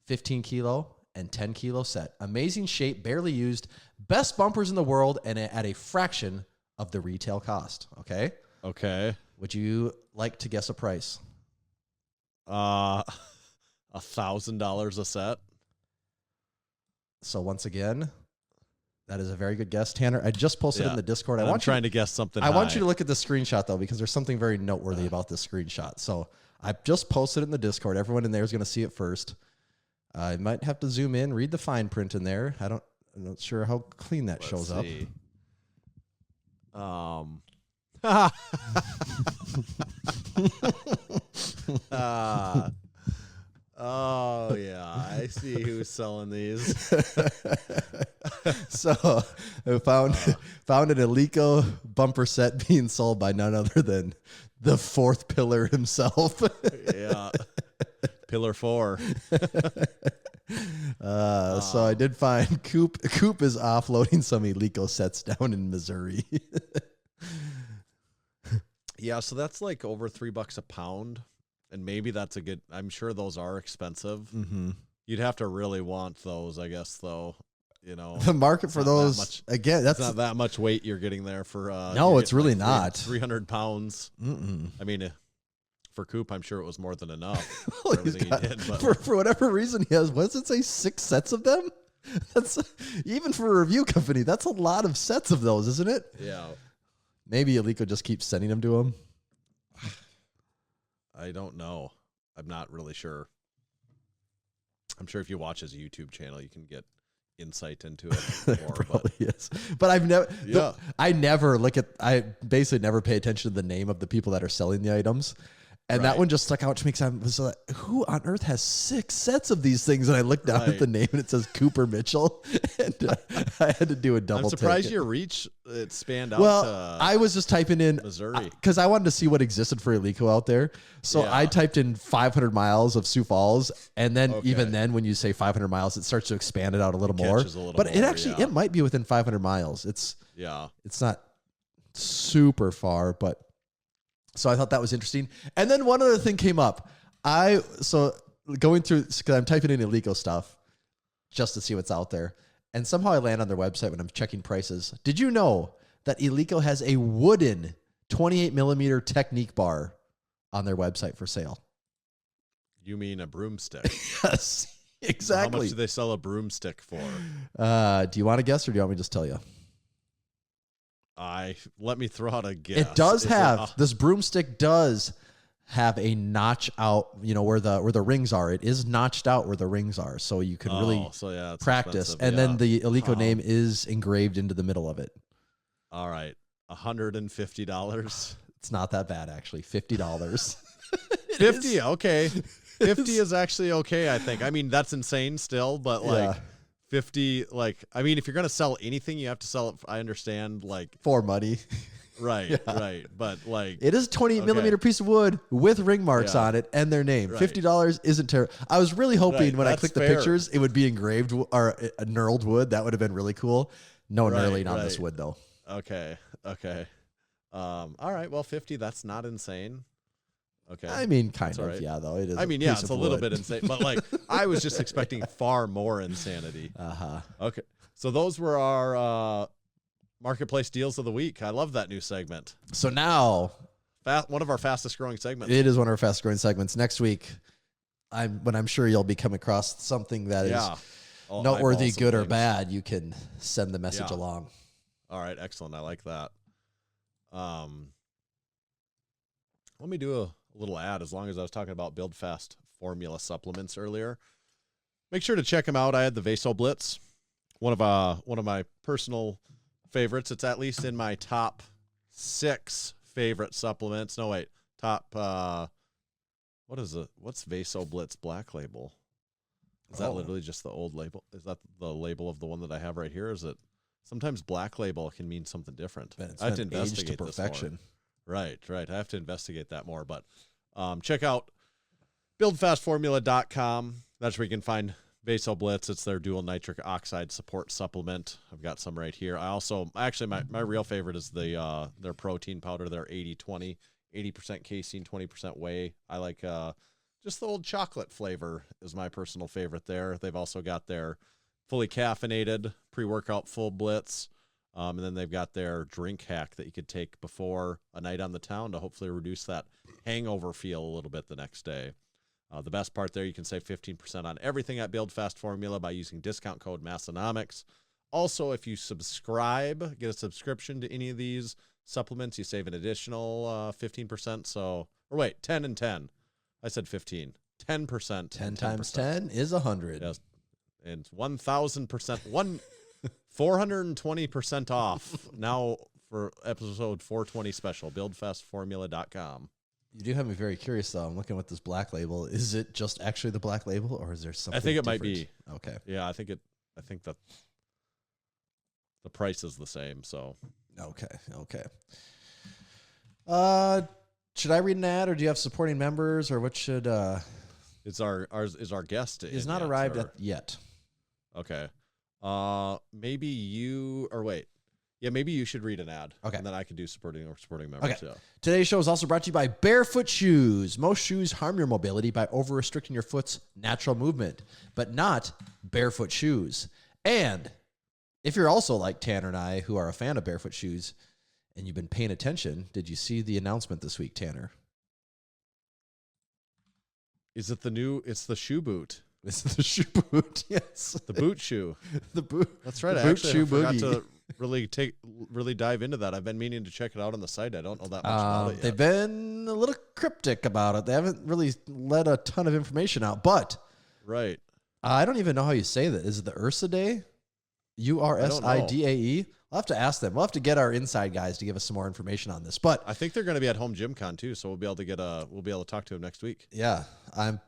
15 kilo, and 10 kilo set. Amazing shape, barely used, best bumpers in the world, and at a fraction of the retail cost. Okay? Okay. Would you like to guess a price? $1,000 a set. So once again, that is a very good guess, Tanner. I just posted it in the Discord. I'm trying to guess something. I want you to look at the screenshot though, because there's something very noteworthy about this screenshot. So I just posted it in the Discord. Everyone in there is going to see it first. I might have to zoom in, read the fine print in there. I'm not sure how clean that shows up. selling these. So I found an Eleiko bumper set being sold by none other than the fourth pillar himself. Yeah. Pillar 4. So I did find Coop is offloading some Eleiko sets down in Missouri. Yeah, so that's like over $3 a pound. And maybe that's a good, I'm sure those are expensive. Mm-hmm. You'd have to really want those, I guess, though. You know, the market for those, again, that's not that much weight you're getting there for. No, it's really not. 300 pounds. Mm-mm. I mean, for Coop, I'm sure it was more than enough. Well, for everything he did, but for whatever reason, he has, what does it say, 6 sets of them? That's even for a review company. That's a lot of sets of those, isn't it? Yeah. Maybe Eleiko just keeps sending them to him. I don't know. I'm not really sure. I'm sure if you watch his YouTube channel, you can get insight into it more. Probably is. But I've never. Yeah. I basically never pay attention to the name of the people that are selling the items. And that one just stuck out to me because I was like, who on earth has 6 sets of these things? And I looked down at the name and it says Cooper Mitchell. And I had to do a double take. I'm surprised your reach, it spanned out to I was just typing in Missouri. Because I wanted to see what existed for Eleiko out there. So I typed in 500 miles of Sioux Falls. And then even then, when you say 500 miles, it starts to expand it out a little more. It actually, it might be within 500 miles. It's not super far, but. So I thought that was interesting. And then one other thing came up. So going through, because I'm typing in Eleiko stuff just to see what's out there. And somehow I land on their website when I'm checking prices. Did you know that Eleiko has a wooden 28 millimeter Technique bar on their website for sale? You mean a broomstick? Yes, exactly. How much do they sell a broomstick for? Do you want to guess or do you want me to just tell you? Let me throw out a guess. It does this broomstick does have a notch out, where the rings are. It is notched out where the rings are, so you can really practice. And then the Eleiko name is engraved into the middle of it. All right, $150. It's not that bad, actually. $50. 50, okay. 50 is actually okay, I think. I mean, that's insane still, but like. 50, if you're going to sell anything, you have to sell it, I understand, for money. Right, right. But, it is a 28 millimeter piece of wood with ring marks on it and their name. $50 isn't terrible. I was really hoping when I clicked the pictures, it would be engraved or a knurled wood. That would have been really cool. No knurling on this wood, though. Okay. All right, well, 50, that's not insane. Okay. I mean, kind of, though. It is. I mean, it's a little bit insane, but I was just expecting far more insanity. Okay. So those were our marketplace deals of the week. I love that new segment. So now, one of our fastest growing segments. It is one of our fastest growing segments. Next week, I'm sure you'll be coming across something that is noteworthy, good or bad. You can send the message along. All right, excellent. I like that. Let me do a little ad, as long as I was talking about Build Fast formula supplements earlier. Make sure to check them out. I had the Vaso Blitz, one of my personal favorites. It's at least in my top 6 favorite supplements. No, wait, top. What's Vaso Blitz Black Label? Is that literally just the old label? Is that the label of the one that I have right here? Is it? Sometimes Black Label can mean something different. I have to investigate this more. Right. I have to investigate that more, but check out buildfastformula.com. That's where you can find Vaso Blitz. It's their dual nitric oxide support supplement. I've got some right here. I also, my real favorite is their protein powder, their 80-20, 80% casein, 20% whey. I like just the old chocolate flavor is my personal favorite there. They've also got their fully caffeinated pre-workout full blitz. And then they've got their drink hack that you could take before a night on the town to hopefully reduce that hangover feel a little bit the next day. The best part there, you can save 15% on everything at Build Fast Formula by using discount code Massenomics. Also, if you subscribe, get a subscription to any of these supplements, you save an additional 15%. So, or wait, 10 and 10. I said 15. 10%. 10 times 10 is 100. Yes. And 1,000%. 420% off now for episode 420 special, buildfastformula.com. You do have me very curious, though. I'm looking at this black label. Is it just actually the black label, or is there something? I think it different? might be. Okay. Yeah, I think that the price is the same. So Okay. Should I read an ad, or do you have supporting members, or what should? Is our guest Is not arrived yet. Okay. Maybe you or wait. Yeah, maybe you should read an ad. Okay. And then I can do supporting members. Okay. Yeah. Today's show is also brought to you by Bearfoot Shoes. Most shoes harm your mobility by over-restricting your foot's natural movement, but not Barefoot Shoes. And if you're also like Tanner and I, who are a fan of Barefoot Shoes, and you've been paying attention, did you see the announcement this week, Tanner? Is it it's the shoe boot? It's the shoe boot, yes. The boot shoe. The boot. That's right. The I boot actually shoe forgot boogie. to really dive into that. I've been meaning to check it out on the site. I don't know that much about it yet. They've been a little cryptic about it. They haven't really let a ton of information out, but Right. I don't even know how you say that. Is it the Ursa Day? URSIDAE? We'll have to ask them. We'll have to get our inside guys to give us some more information on this. But I think they're going to be at Home Gym Con too, so we'll be able to talk to them next week. yeah,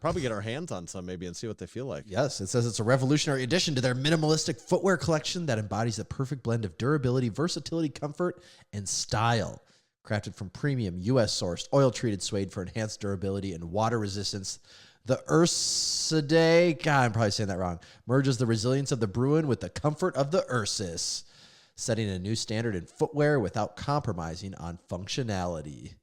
Probably get our hands on some maybe and see what they feel like. yes, it says it's a revolutionary addition to their minimalistic footwear collection that embodies the perfect blend of durability, versatility, comfort, and style. Crafted from premium U.S.-sourced, oil-treated suede for enhanced durability and water resistance, the Ursidae, God, I'm probably saying that wrong, merges the resilience of the Bruin with the comfort of the Ursus, setting a new standard in footwear without compromising on functionality.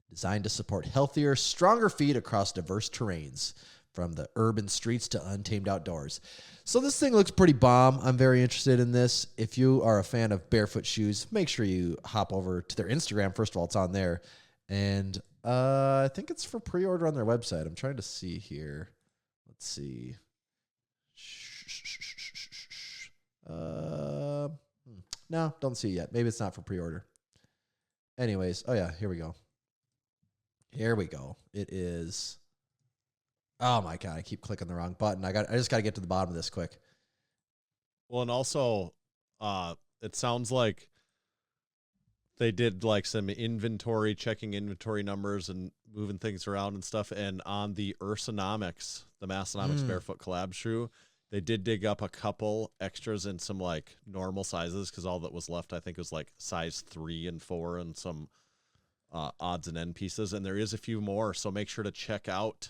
Designed to support healthier, stronger feet across diverse terrains, from the urban streets to untamed outdoors. So this thing looks pretty bomb. I'm very interested in this. If you are a fan of Barefoot Shoes, make sure you hop over to their Instagram. First of all, it's on there. And I think it's for pre-order on their website. I'm trying to see here. Let's see. No, don't see it yet. Maybe it's not for pre-order. Anyways, oh yeah, here we go. Here we go. It is. Oh my God, I keep clicking the wrong button. I just got to get to the bottom of this quick. Well, and also, it sounds like they did like some checking inventory numbers and moving things around and stuff. And on the Massenomics Barefoot collab shoe, they did dig up a couple extras in some like normal sizes because all that was left, I think, was like size 3 and 4 and some odds and end pieces. And there is a few more, so make sure to check out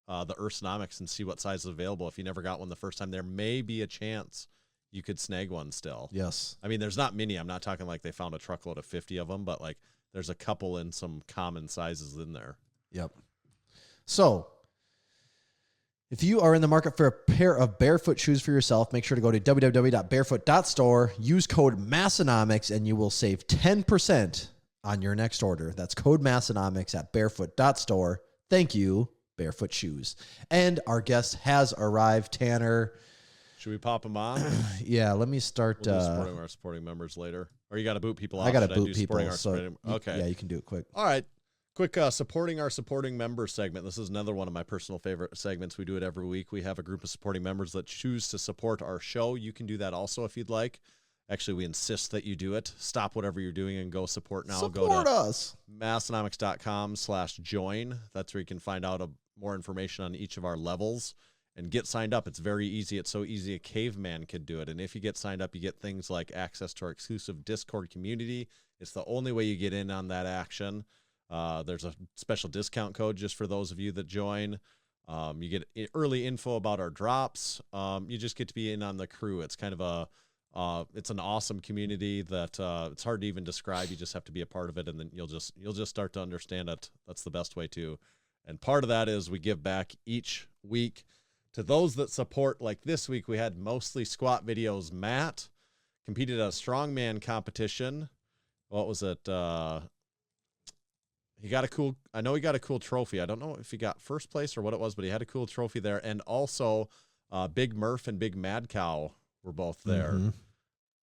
the Massenomics and see what size is available. If you never got one the first time, there may be a chance you could snag one still. Yes. I mean, there's not many. I'm not talking like they found a truckload of 50 of them, but like there's a couple in some common sizes in there. Yep. So, if you are in the market for a pair of Barefoot shoes for yourself, make sure to go to www.barefoot.store, use code Massenomics, and you will save 10% on your next order. That's code Massenomics at barefoot.store. Thank you, Barefoot Shoes. And our guest has arrived, Tanner. Should we pop them on? Yeah, let me start. We'll do supporting our supporting members later. Or you got to boot people off? I got to boot people. Okay. Yeah, you can do it quick. All right. Quick supporting our supporting members segment. This is another one of my personal favorite segments. We do it every week. We have a group of supporting members that choose to support our show. You can do that also if you'd like. Actually, we insist that you do it. Stop whatever you're doing and go support now. Support us. Massenomics.com/join. That's where you can find out more information on each of our levels and get signed up. It's very easy. It's so easy a caveman could do it. And if you get signed up, you get things like access to our exclusive Discord community. It's the only way you get in on that action. There's a special discount code just for those of you that join. You get early info about our drops. You just get to be in on the crew. It's kind of it's an awesome community that it's hard to even describe. You just have to be a part of it, and then you'll just start to understand it. That's the best way to. And part of that is we give back each week to those that support. Like this week, we had mostly squat videos. Matt competed at a strongman competition. What was it? He got a cool trophy. I don't know if he got first place or what it was, but he had a cool trophy there. And also Big Murph and Big Mad Cow were both there.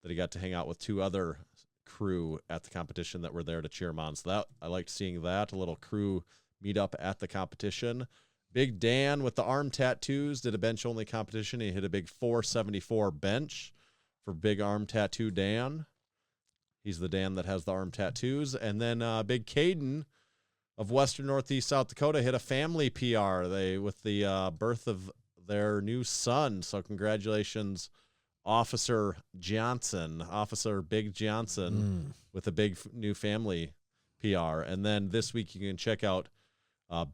That he got to hang out with two other crew at the competition that were there to cheer him on. So that I liked seeing that, a little crew meet up at the competition. Big Dan with the arm tattoos did a bench only competition. He hit a big 474 bench for Big Arm Tattoo Dan. He's the Dan that has the arm tattoos. And then Big Caden of Western Northeast South Dakota hit a family PR. They with the birth of their new son. So congratulations, Officer Big Johnson, with a big new family PR. And then this week you can check out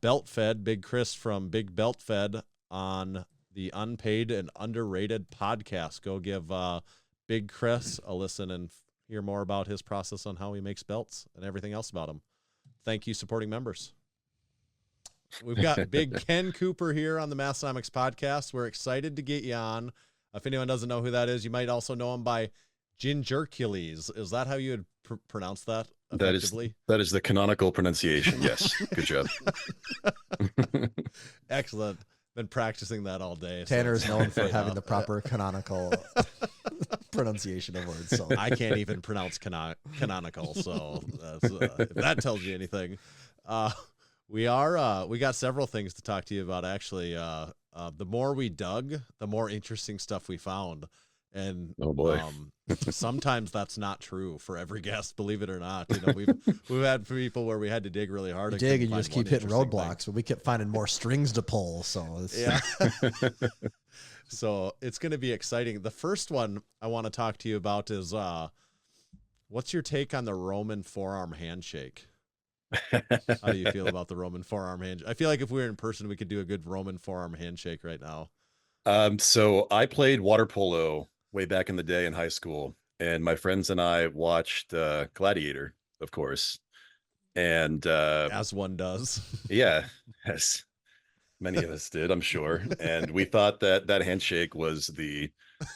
Belt Fed, Big Chris from Big Belt Fed on the Unpaid and Underrated podcast. Go give Big Chris a listen and hear more about his process on how he makes belts and everything else about him. Thank you, supporting members. We've got Big Ken Cooper here on the Massenomics podcast. We're excited to get you on. If anyone doesn't know who that is, you might also know him by Gingercules. Is that how you would pronounce that effectively? That is the canonical pronunciation. Yes. Good job. Excellent. Been practicing that all day. Tanner is known for having the proper canonical pronunciation of words. So I can't even pronounce canonical. So if that tells you anything, we got several things to talk to you about. Actually, the more we dug, the more interesting stuff we found. And oh boy, sometimes that's not true for every guest, believe it or not. You know, we've had people where we had to dig really hard. You dig and you just keep hitting roadblocks, but we kept finding more strings to pull. So yeah. So it's going to be exciting. The first one I want to talk to you about is what's your take on the Roman forearm handshake? How do you feel about the Roman forearm handshake? I feel like if we were in person, we could do a good Roman forearm handshake right now. So I played water polo way back in the day in high school, and my friends and I watched Gladiator, of course. And as one does. Yeah, as many of us did, I'm sure. And we thought that handshake was the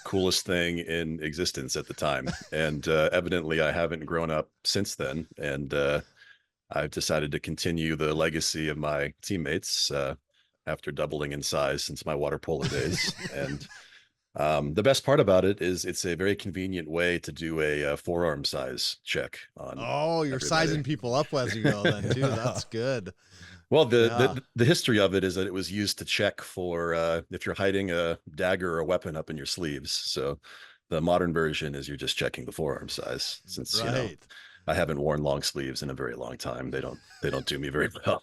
coolest thing in existence at the time. And evidently I haven't grown up since then. And I've decided to continue the legacy of my teammates after doubling in size since my water polo days. And the best part about it is it's a very convenient way to do a forearm size check on. Oh, you're everybody. Sizing people up as you go then too. That's good. Well, the history of it is that it was used to check for if you're hiding a dagger or a weapon up in your sleeves. So the modern version is you're just checking the forearm size, since you know I haven't worn long sleeves in a very long time. They don't do me very well.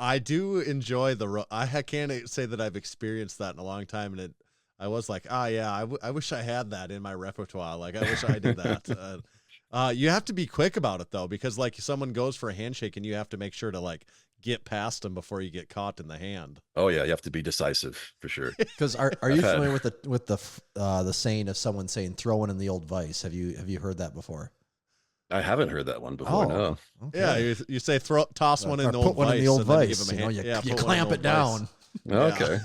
I do enjoy I can't say that I've experienced that in a long time, and I was like, I wish I had that in my repertoire. Like, I wish I did that. You have to be quick about it though, because like someone goes for a handshake and you have to make sure to like get past them before you get caught in the hand. Oh yeah, you have to be decisive for sure. Because are you familiar with the saying of someone saying "throw one in the old vice"? Have you heard that before? I haven't heard that one before. No. Okay. Yeah, you say toss one in the old vice. Put one in the old vice. Give them a hand. You clamp it down. Okay. Yeah.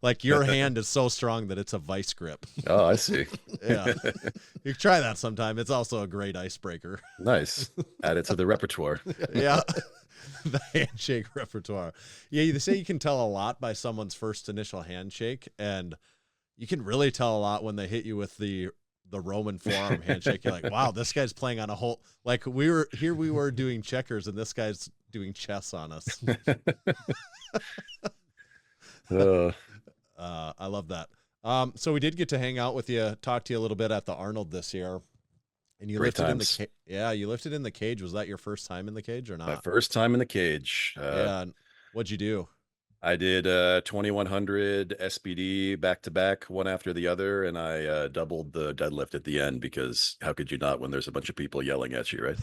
Like your hand is so strong that it's a vice grip. Oh, I see. Yeah. You try that sometime. It's also a great icebreaker. Nice. Add it to the repertoire. Yeah. The handshake repertoire. Yeah, they say you can tell a lot by someone's first initial handshake, and you can really tell a lot when they hit you with the Roman forearm handshake. You're like, wow, this guy's playing on a whole, like we were doing checkers and this guy's doing chess on us. I love that. So we did get to hang out with you, talk to you a little bit at the Arnold this year, and you lifted in the cage. Was that your first time in the cage or not? My first time in the cage. Yeah. What'd you do? I did 2100 SBD back to back, one after the other, and I doubled the deadlift at the end, because how could you not when there's a bunch of people yelling at you, right?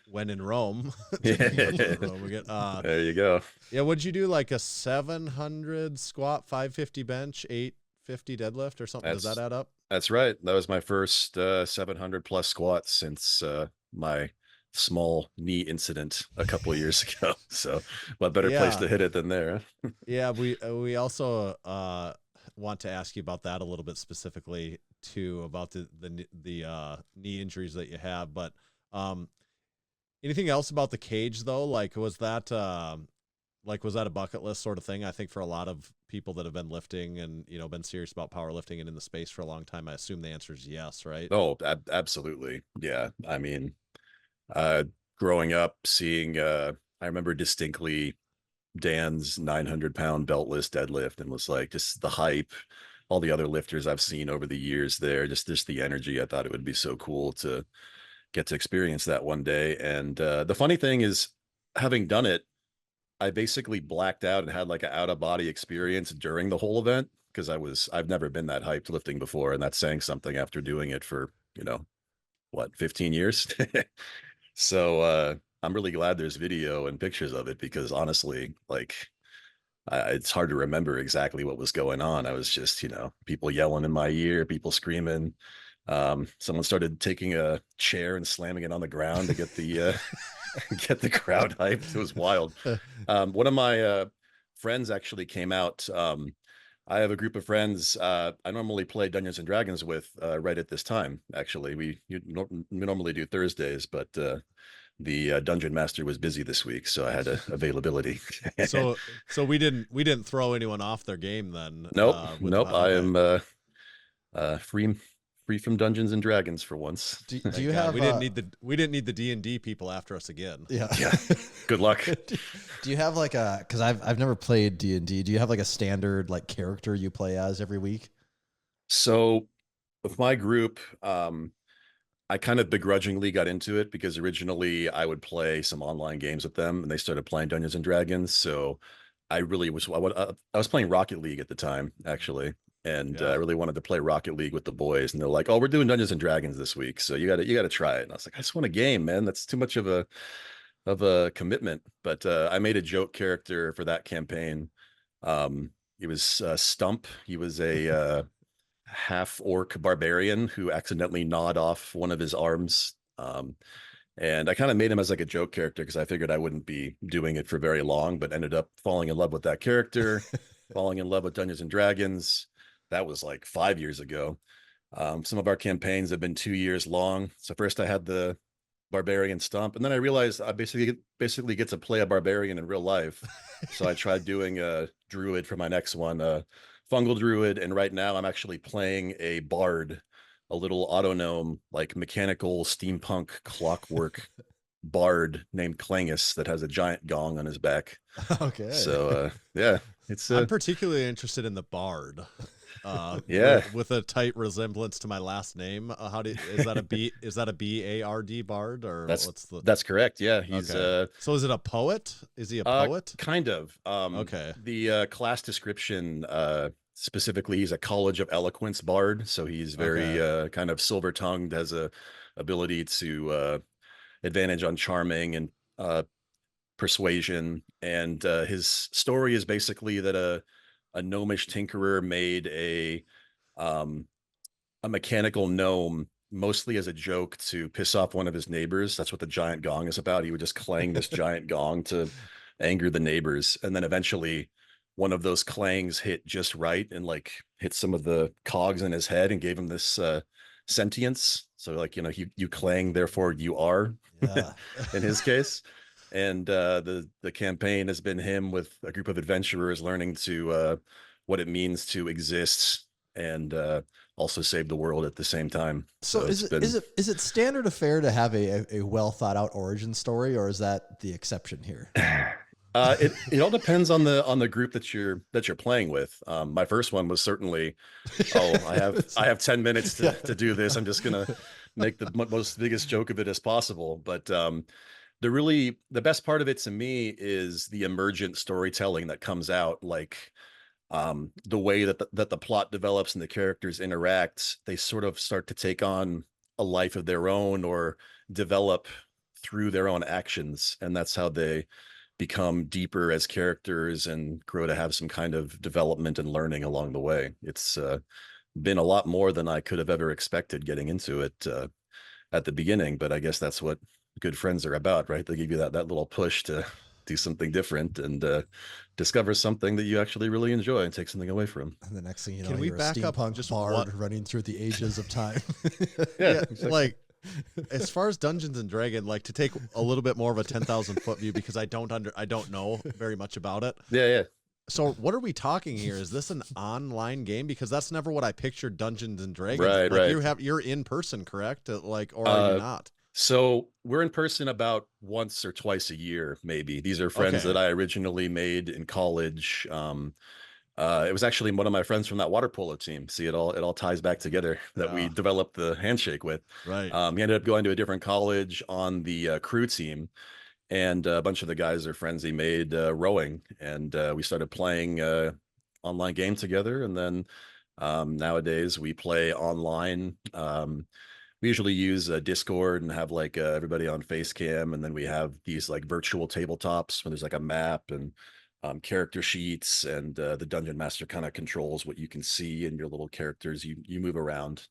When in Rome. There you go. Yeah, what'd you do? Like a 700 squat, 550 bench, 850 deadlift or something? Does that add up? That's right. That was my first 700 plus squats since my small knee incident a couple of years ago. So what better place to hit it than there? Huh? Yeah, we also want to ask you about that a little bit specifically too, about the knee injuries that you have. But anything else about the cage though? Like was that a bucket list sort of thing? I think for a lot of people that have been lifting and been serious about powerlifting and in the space for a long time, I assume the answer is yes, right? Oh, absolutely. Yeah. I mean, growing up, seeing, I remember distinctly Dan's 900-pound beltless deadlift, and was like, just the hype, all the other lifters I've seen over the years there, just the energy. I thought it would be so cool to get to experience that one day. And the funny thing is, having done it, I basically blacked out and had like an out of body experience during the whole event, because I've never been that hyped lifting before, and that's saying something after doing it for, 15 years. So I'm really glad there's video and pictures of it, because honestly, like, it's hard to remember exactly what was going on. I was just, people yelling in my ear, people screaming. Someone started taking a chair and slamming it on the ground to get the get the crowd hyped. It was wild. One of my friends actually came out. I have a group of friends I normally play Dungeons and Dragons with right at this time. Actually, we normally do Thursdays, but the dungeon master was busy this week, so I had availability. So we didn't throw anyone off their game then. Nope. I am free from Dungeons and Dragons for once. Do you have? We didn't need the D&D people after us again. Yeah. Good luck. Do you have like because I've never played D&D. Do you have like a standard like character you play as every week? So with my group, I kind of begrudgingly got into it, because originally I would play some online games with them, and they started playing Dungeons and Dragons. So I was playing Rocket League at the time, actually. And I really wanted to play Rocket League with the boys, and they're like, "Oh, we're doing Dungeons and Dragons this week, so you got to try it." And I was like, "I just want a game, man. That's too much of a commitment." But I made a joke character for that campaign. It was Stump. He was a half orc barbarian who accidentally gnawed off one of his arms. And I kind of made him as like a joke character, because I figured I wouldn't be doing it for very long, but ended up falling in love with that character, falling in love with Dungeons and Dragons. That was like 5 years ago. Some of our campaigns have been 2 years long. So first I had the barbarian Stump, and then I realized I basically get to play a barbarian in real life. So I tried doing a druid for my next one, fungal druid. And right now I'm actually playing a bard, a little autonome, like mechanical steampunk clockwork bard named Clangus that has a giant gong on his back. Okay. So yeah, I'm particularly interested in the bard. With a tight resemblance to my last name. Is that a B-A-R-D bard, or that's correct? Yeah, he's okay. So is it a poet? Is he a poet? Kind of. Okay. The class description specifically, he's a College of Eloquence bard, so he's very kind of silver tongued, has a ability to advantage on charming and persuasion. And his story is basically that a gnomish tinkerer made a mechanical gnome, mostly as a joke to piss off one of his neighbors. That's what the giant gong is about. He would just clang this giant gong to anger the neighbors, and then eventually one of those clangs hit just right and like hit some of the cogs in his head and gave him this sentience. So like, you clang, therefore you are. In his case. And the campaign has been him with a group of adventurers learning to what it means to exist and also save the world at the same time. So is it standard affair to have a well thought out origin story, or is that the exception here? It all depends on the group that you're playing with. My first one was certainly, I have 10 minutes to do this. I'm just gonna make the most biggest joke of it as possible. But the best part of it to me is the emergent storytelling that comes out, like the way that the plot develops and the characters interact. They sort of start to take on a life of their own or develop through their own actions, and that's how they become deeper as characters and grow to have some kind of development and learning along the way. It's been a lot more than I could have ever expected getting into it at the beginning, but I guess that's what good friends are about, right? They give you that little push to do something different and discover something that you actually really enjoy and take something away from. And the next thing you know, Can we you're back a up steampunk just bard running through the ages of time. Yeah, exactly. Like as far as Dungeons and Dragons, like to take a little bit more of a 10,000 foot view, because I don't know very much about it. Yeah. So what are we talking here? Is this an online game? Because that's never what I pictured Dungeons and Dragons. Right, like right. You're in person, correct? Like, or are you not? So we're in person about once or twice a year, maybe. These are friends that I originally made in college. It was actually one of my friends from that water polo team. See, it all ties back together that we developed the handshake with. Right. He ended up going to a different college on the crew team, and a bunch of the guys are friends he made rowing, and we started playing online game together. And then nowadays we play online. We usually use Discord and have like everybody on Facecam, and then we have these like virtual tabletops where there's like a map and character sheets, and the dungeon master kind of controls what you can see in your little characters. You move around,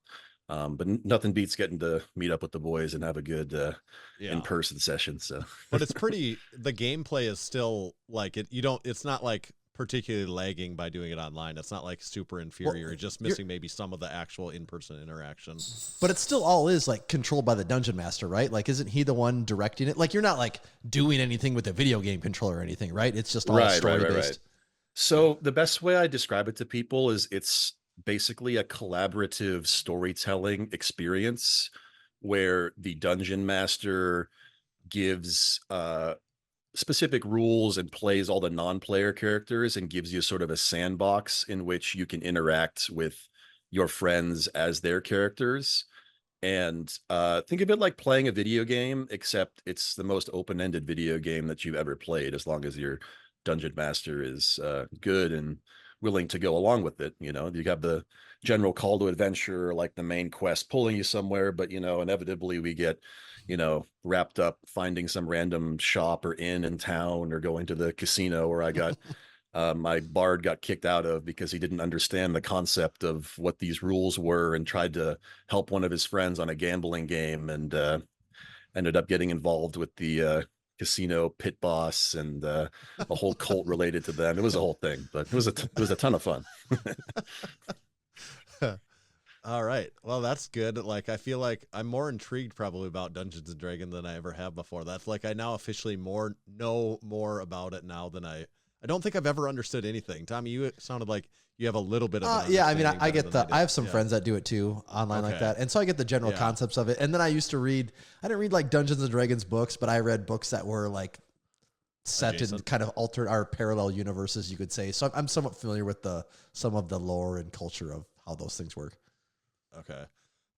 but nothing beats getting to meet up with the boys and have a good in-person session. So, but it's pretty. The gameplay is still like it. You don't. It's not like particularly lagging by doing it online. It's not like super inferior. You're just missing maybe some of the actual in-person interaction. But it still all is like controlled by the dungeon master, right? Like, isn't he the one directing it? Like, you're not like doing anything with the video game controller or anything, right? It's just all story based. So the best way I describe it to people is it's basically a collaborative storytelling experience where the dungeon master gives specific rules and plays all the non-player characters and gives you sort of a sandbox in which you can interact with your friends as their characters. And think of it like playing a video game, except it's the most open-ended video game that you've ever played, as long as your dungeon master is good and willing to go along with it. You know, you have the general call to adventure, like the main quest pulling you somewhere, but you know, inevitably we get, you know, wrapped up finding some random shop or inn in town, or going to the casino where I got my bard got kicked out of because he didn't understand the concept of what these rules were and tried to help one of his friends on a gambling game, and ended up getting involved with the casino pit boss and a whole cult related to them. It was a whole thing, but it was a ton of fun. All right. Well, that's good. Like, I feel like I'm more intrigued probably about Dungeons and Dragons than I ever have before. That's like, I now officially know more about it now than I don't think I've ever understood anything. Tommy, you sounded like you have a little bit of yeah. I mean, I get I have some friends that do it too online like that. And so I get the general concepts of it. And then I used to I didn't read like Dungeons and Dragons books, but I read books that were like set in kind of altered our parallel universes, you could say. So I'm somewhat familiar with some of the lore and culture of how those things work. Okay.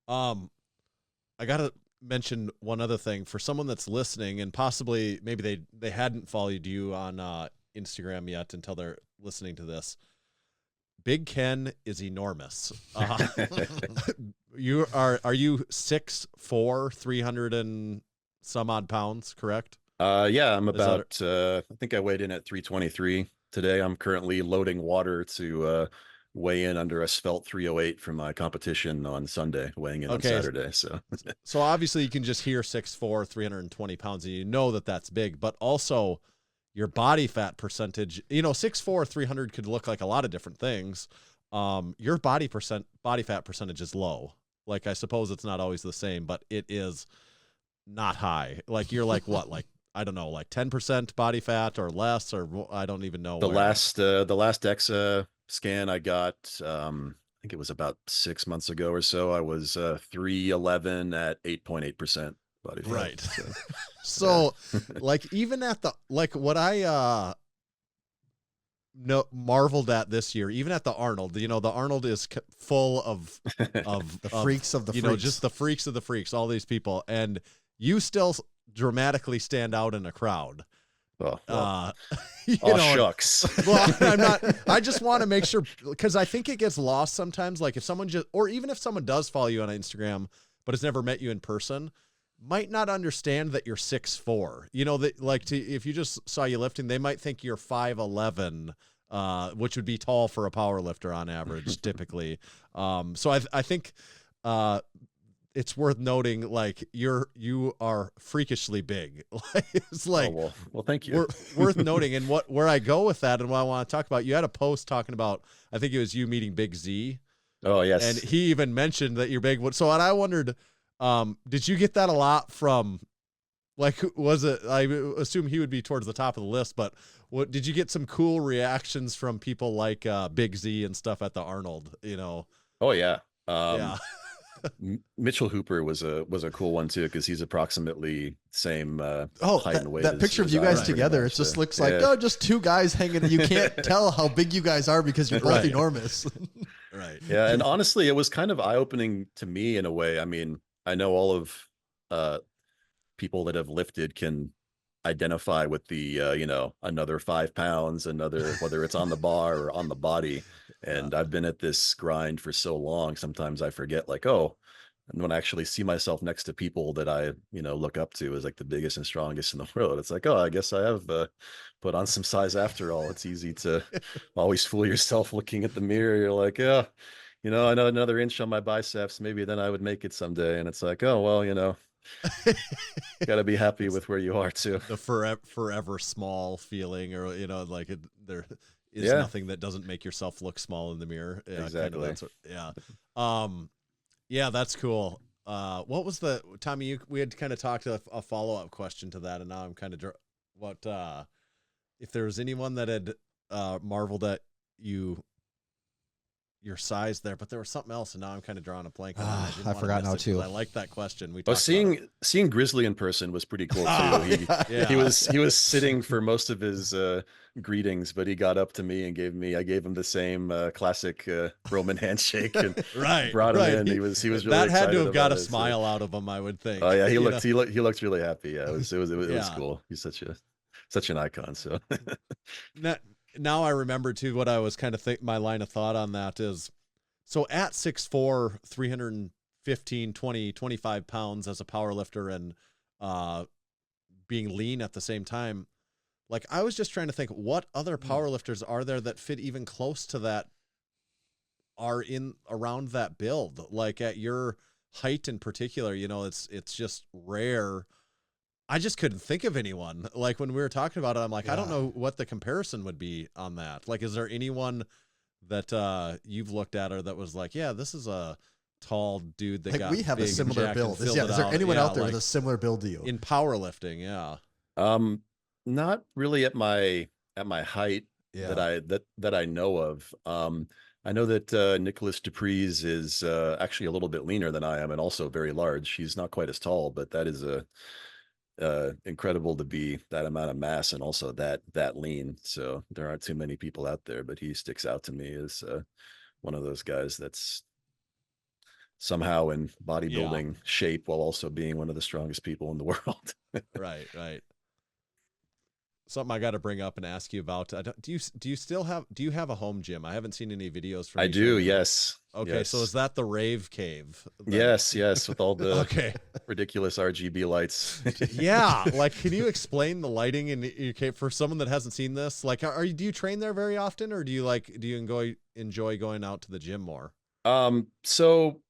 I got to mention one other thing for someone that's listening, and possibly maybe they hadn't followed you on Instagram yet until they're listening to this. Big Ken is enormous. You are you 6'4", 300 and some odd pounds, correct? Yeah, I'm about I think I weighed in at 323 today. I'm currently loading water to weigh in under a svelte 308 from my competition on Sunday, weighing in on Saturday. So obviously you can just hear 6'4", 320 pounds, and you know that that's big, but also your body fat percentage, you know, 6'4", 300 could look like a lot of different things. Your body fat percentage is low. Like, I suppose it's not always the same, but it is not high. Like, you're like what, like, I don't know, like 10% body fat or less, or I don't even know. The last DEXA scan I got, I think it was about 6 months ago or so, I was 311 at 8.8% body fat. Right. So like, even at what I marveled at this year, even at the Arnold, you know, the Arnold is full of the freaks of the freaks. You know, just the freaks of the freaks, all these people, and you still dramatically stand out in a crowd. Oh, well. Shucks. Well, I just want to make sure, because I think it gets lost sometimes. Like, if someone or even if someone does follow you on Instagram, but has never met you in person, might not understand that you're 6'4". You know, that like if you just saw you lifting, they might think you're 5'11", which would be tall for a power lifter on average, typically. So I think it's worth noting, like, you are freakishly big. It's like, well, thank you. Worth noting. And where I go with that, and what I want to talk about, you had a post talking about, I think it was you meeting Big Z. Oh, yes. And he even mentioned that you're big. So I wondered, did you get that a lot from, like, was it, I assume he would be towards the top of the list, but what did you get some cool reactions from people like Big Z and stuff at the Arnold, you know? Oh, yeah. Yeah. Mitchell Hooper was a cool one too, because he's approximately same Oh, height and weight. that picture of you guys together, it just looks like, oh, just two guys hanging. You can't tell how big you guys are because you're both enormous. Right. Yeah, and honestly, it was kind of eye-opening to me in a way. I mean, I know all of people that have lifted can identify with the another 5 pounds, another, whether it's on the bar or on the body. And I've been at this grind for so long, sometimes I forget, like, oh, and when I actually see myself next to people that I look up to as like the biggest and strongest in the world, it's like, oh, I guess I have put on some size after all. It's easy to always fool yourself looking at the mirror. You're like, yeah, I know another inch on my biceps, maybe then I would make it someday. And it's like, oh, well, got to be happy with where you are too. The forever small feeling, or like there is nothing that doesn't make yourself look small in the mirror. Yeah, exactly. Yeah, that's cool. What was the Tommy? We had kind of talked a follow-up question to that, and now I'm kind of if there was anyone that had marveled at your size there, but there was something else, and now I'm kind of drawing a blank. I forgot now too. I like that question. Seeing Grizzly in person was pretty cool too. He was sitting for most of his greetings, but he got up to me and I gave him the same classic Roman handshake and brought him in. He was really that had to have got a it, smile out of him, I would think. Oh yeah, he looked really happy. Yeah, it was cool. He's such an icon. So now I remember too what I was kind of my line of thought on that is, so at 6'4", 315, 25 pounds as a power lifter and being lean at the same time, like I was just trying to think what other power lifters are there that fit even close to that, are in around that build, like at your height in particular. It's just rare. I just couldn't think of anyone. Like when we were talking about it, I'm like, I don't know what the comparison would be on that. Like, is there anyone that you've looked at or that was like, yeah, this is a tall dude that got we have a big similar build. Is there anyone out there with a similar build to you in powerlifting? Yeah. Not really at my height that I know of. I know that Nicholas Dupree's is actually a little bit leaner than I am, and also very large. He's not quite as tall, but that is incredible to be that amount of mass and also that lean. So there aren't too many people out there, but he sticks out to me as one of those guys that's somehow in bodybuilding shape while also being one of the strongest people in the world. Right. Something I got to bring up and ask you about. Do you have a home gym? I haven't seen any videos from you. I do. Yes. Okay. Yes. So is that the rave cave? Yes. With all the ridiculous RGB lights. Yeah. Like, can you explain the lighting in your cave for someone that hasn't seen this? Like, do you train there very often, or do you enjoy going out to the gym more? So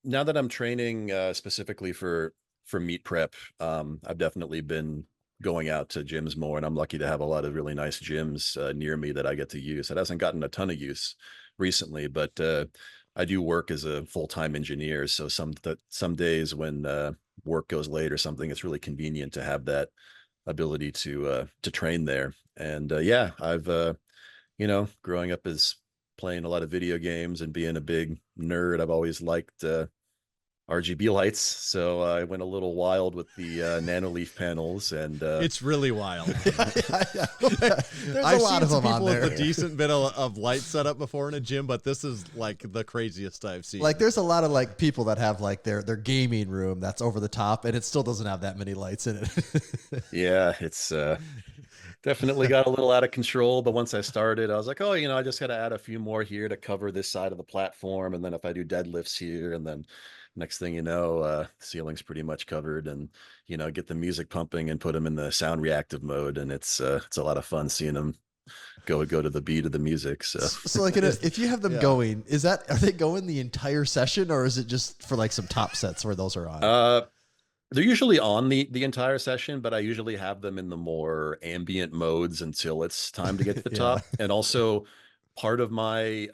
now that I'm training specifically for meet prep, I've definitely been going out to gyms more, and I'm lucky to have a lot of really nice gyms near me that I get to use. It hasn't gotten a ton of use recently, but I do work as a full-time engineer. So some days when work goes late or something, it's really convenient to have that ability to train there. And I've growing up as playing a lot of video games and being a big nerd, I've always liked RGB lights, so I went a little wild with the nanoleaf panels, and it's really wild. There's a lot of them on there. With a decent bit of light setup before in a gym, but this is like the craziest I've seen. Like, there's a lot of like people that have like their gaming room that's over the top, and it still doesn't have that many lights in it. Yeah, it's definitely got a little out of control. But once I started, I was like, oh, I just got to add a few more here to cover this side of the platform, and then if I do deadlifts here, and then next thing you know, the ceiling's pretty much covered, and get the music pumping and put them in the sound reactive mode, and it's a lot of fun seeing them go to the beat of the music. So like if you have them going, are they going the entire session, or is it just for like some top sets where those are on? They're usually on the entire session, but I usually have them in the more ambient modes until it's time to get to the top. And also part of my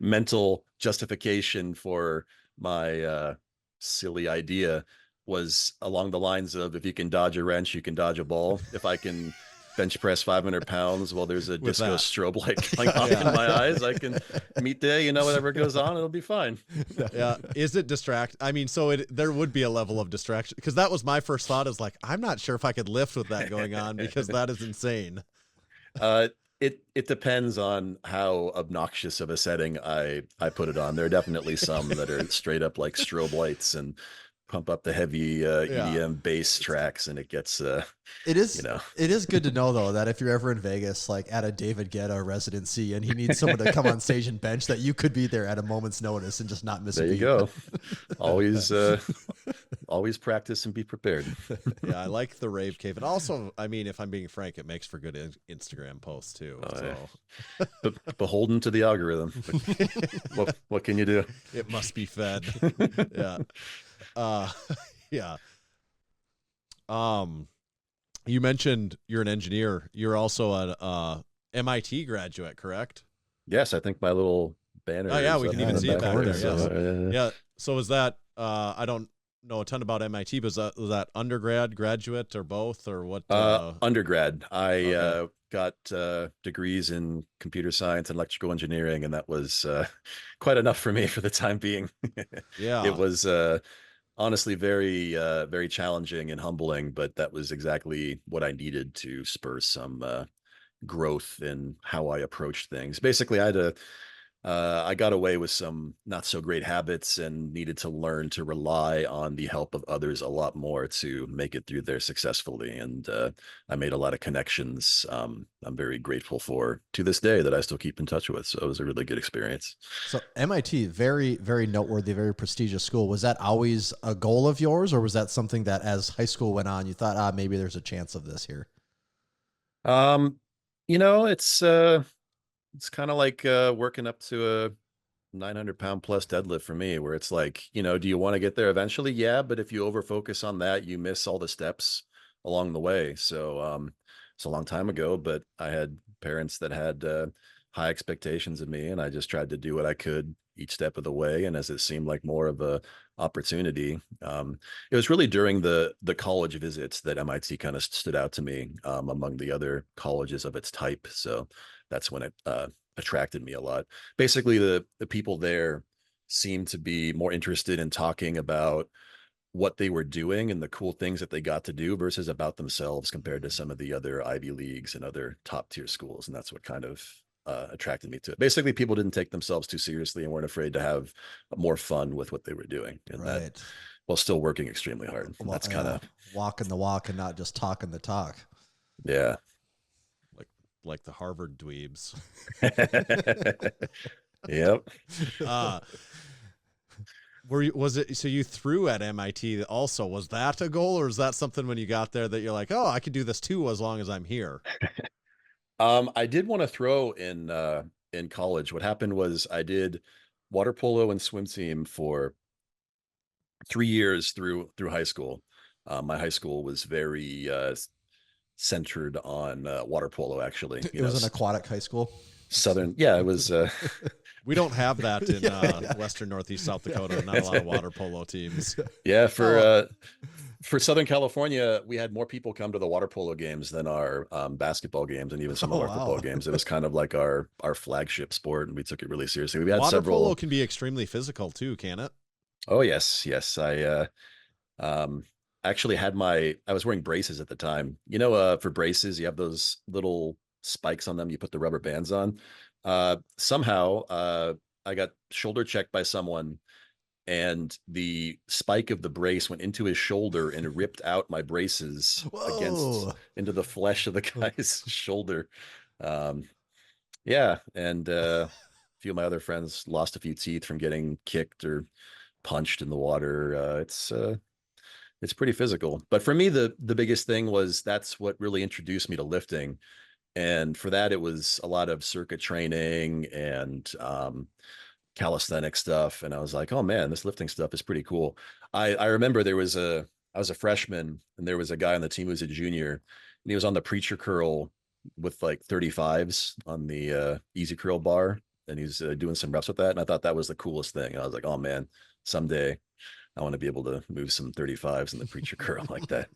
mental justification for my silly idea was along the lines of, if you can dodge a wrench, you can dodge a ball. If I can bench press 500 pounds while there's a disco that. strobe light going off in my eyes. I can meet day, whatever goes on, it'll be fine. Yeah. Is it distract? I mean, so there would be a level of distraction, because that was my first thought, is like, I'm not sure if I could lift with that going on, because that is insane. It depends on how obnoxious of a setting I put it on. There are definitely some that are straight up like strobe lights and pump up the heavy EDM bass tracks, and it gets it is good to know though that if you're ever in Vegas, like at a David Guetta residency, and he needs someone to come on stage and bench, that you could be there at a moment's notice and just not miss a beat. There you go. Always practice and be prepared. Yeah, I like the rave cave. And also, I mean, if I'm being frank, it makes for good Instagram posts too. Beholden to the algorithm. What can you do? It must be fed. Yeah. Yeah. You mentioned you're an engineer. You're also an MIT graduate, correct? Yes, I think my little banner. Oh yeah, we can even see it back there. So, yeah. So is that I don't know a ton about MIT, but was that undergrad, graduate, or both, or what? Undergrad. I got degrees in computer science and electrical engineering, and that was quite enough for me for the time being. Yeah. It was honestly very very challenging and humbling, but that was exactly what I needed to spur some growth in how I approached things. Basically, I got away with some not so great habits and needed to learn to rely on the help of others a lot more to make it through there successfully. And I made a lot of connections I'm very grateful for to this day that I still keep in touch with. So it was a really good experience. So MIT, very, very noteworthy, very prestigious school. Was that always a goal of yours, or was that something that as high school went on, you thought, maybe there's a chance of this here? It's kind of like working up to a 900-pound plus deadlift for me, where it's like, do you want to get there eventually? Yeah, but if you over focus on that, you miss all the steps along the way. So it's a long time ago, but I had parents that had high expectations of me, and I just tried to do what I could each step of the way. And as it seemed like more of a opportunity, it was really during the college visits that MIT kind of stood out to me among the other colleges of its type. So that's when it attracted me a lot. Basically, the people there seemed to be more interested in talking about what they were doing and the cool things that they got to do versus about themselves, compared to some of the other Ivy Leagues and other top tier schools. And that's what kind of attracted me to it. Basically, people didn't take themselves too seriously and weren't afraid to have more fun with what they were doing, and that while still working extremely hard. And that's kind of walking the walk and not just talking the talk. Yeah. Like the Harvard dweebs. Yep. So you threw at MIT also? Was that a goal, or is that something when you got there that you're like, oh, I could do this too as long as I'm here? I did want to throw in college. What happened was I did water polo and swim team for 3 years through high school. My high school was very centered on water polo, actually. It was an aquatic high school. Southern. Yeah, it was. We don't have that in Western Northeast South Dakota. Not a lot of water polo teams. Yeah, for Southern California, we had more people come to the water polo games than our basketball games, and even some of our football games. It was kind of like our flagship sport, and we took it really seriously. We had water several. Polo can be extremely physical too, can it? Oh yes. I actually had I was wearing braces at the time. For braces, you have those little spikes on them. You put the rubber bands on. Somehow, I got shoulder checked by someone, and the spike of the brace went into his shoulder and ripped out my braces into the flesh of the guy's shoulder. Yeah. And a few of my other friends lost a few teeth from getting kicked or punched in the water. It's pretty physical. But for me, the biggest thing was that's what really introduced me to lifting. And for that, it was a lot of circuit training and calisthenic stuff. And I was like, oh man, this lifting stuff is pretty cool. I remember I was a freshman, and there was a guy on the team who was a junior, and he was on the preacher curl with like 35s on the easy curl bar. And he's doing some reps with that. And I thought that was the coolest thing. And I was like, oh man, someday I want to be able to move some 35s in the preacher curl like that.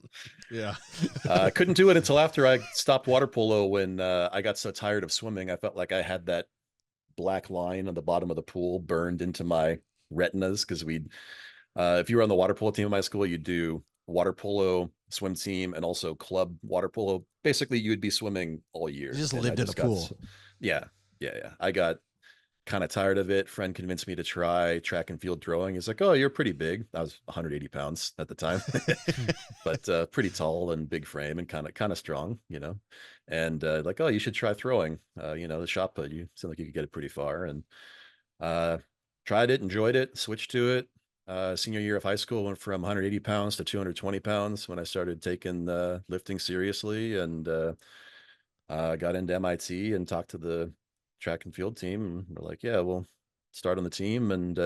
Yeah. I couldn't do it until after I stopped water polo when I got so tired of swimming. I felt like I had that black line on the bottom of the pool burned into my retinas because if you were on the water polo team in my school, you'd do water polo, swim team, and also club water polo. Basically, you would be swimming all year. You just And lived in a pool. Yeah. I got kind of tired of it. Friend convinced me to try track and field throwing. He's like, "Oh, you're pretty big." I was 180 pounds at the time, but pretty tall and big frame and kind of strong, And like, "Oh, you should try throwing. The shot put. You seem like you could get it pretty far." And tried it, enjoyed it, switched to it. Senior year of high school, went from 180 pounds to 220 pounds when I started taking lifting seriously, and got into MIT and talked to the track and field team. And we're like, "Yeah, we'll start on the team," and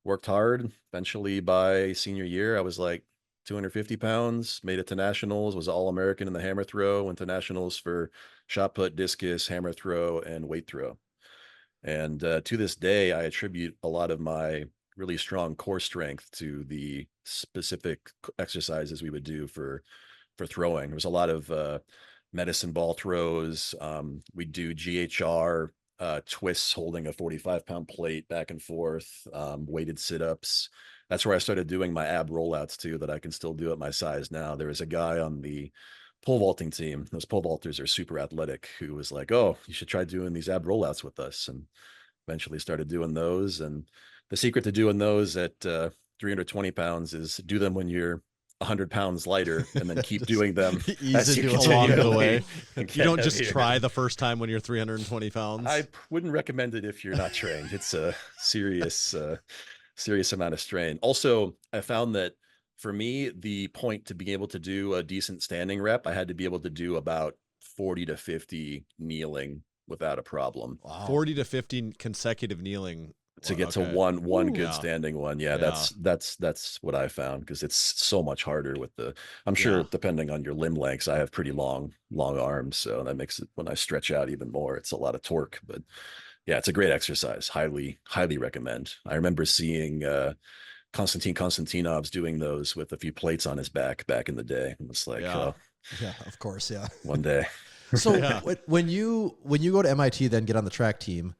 worked hard. Eventually, by senior year, I was like 250 pounds, made it to nationals, was All-American in the hammer throw, went to nationals for shot put, discus, hammer throw, and weight throw. And to this day, I attribute a lot of my really strong core strength to the specific exercises we would do for throwing. There was a lot of medicine ball throws. We do GHR twists holding a 45-pound plate back and forth, weighted sit-ups. That's where I started doing my ab rollouts too, that I can still do at my size now. There was a guy on the pole vaulting team. Those pole vaulters are super athletic, who was like, "Oh, you should try doing these ab rollouts with us." And eventually started doing those. And the secret to doing those at 320 pounds is do them when you're 100 pounds lighter, and then keep doing them ease into Along the way. You get don't just heavier. try the first time when you're 320 pounds. I wouldn't recommend it if you're not trained. It's a serious amount of strain. Also, I found that for me, the point to being able to do a decent standing rep, I had to be able to do about 40 to 50 kneeling without a problem. Wow. 40 to 50 consecutive kneeling To get okay. to one good Yeah. standing one. Yeah, Yeah. that's what I found, because it's so much harder with I'm sure Yeah. depending on your limb lengths, I have pretty long arms, so that makes it, when I stretch out even more, it's a lot of torque. But yeah, it's a great exercise. Highly recommend. I remember seeing Konstantin Konstantinov's doing those with a few plates on his back in the day. It was like, Yeah. oh, Yeah, of course. Yeah. one day. So Yeah. when you go to MIT, then get on the track team,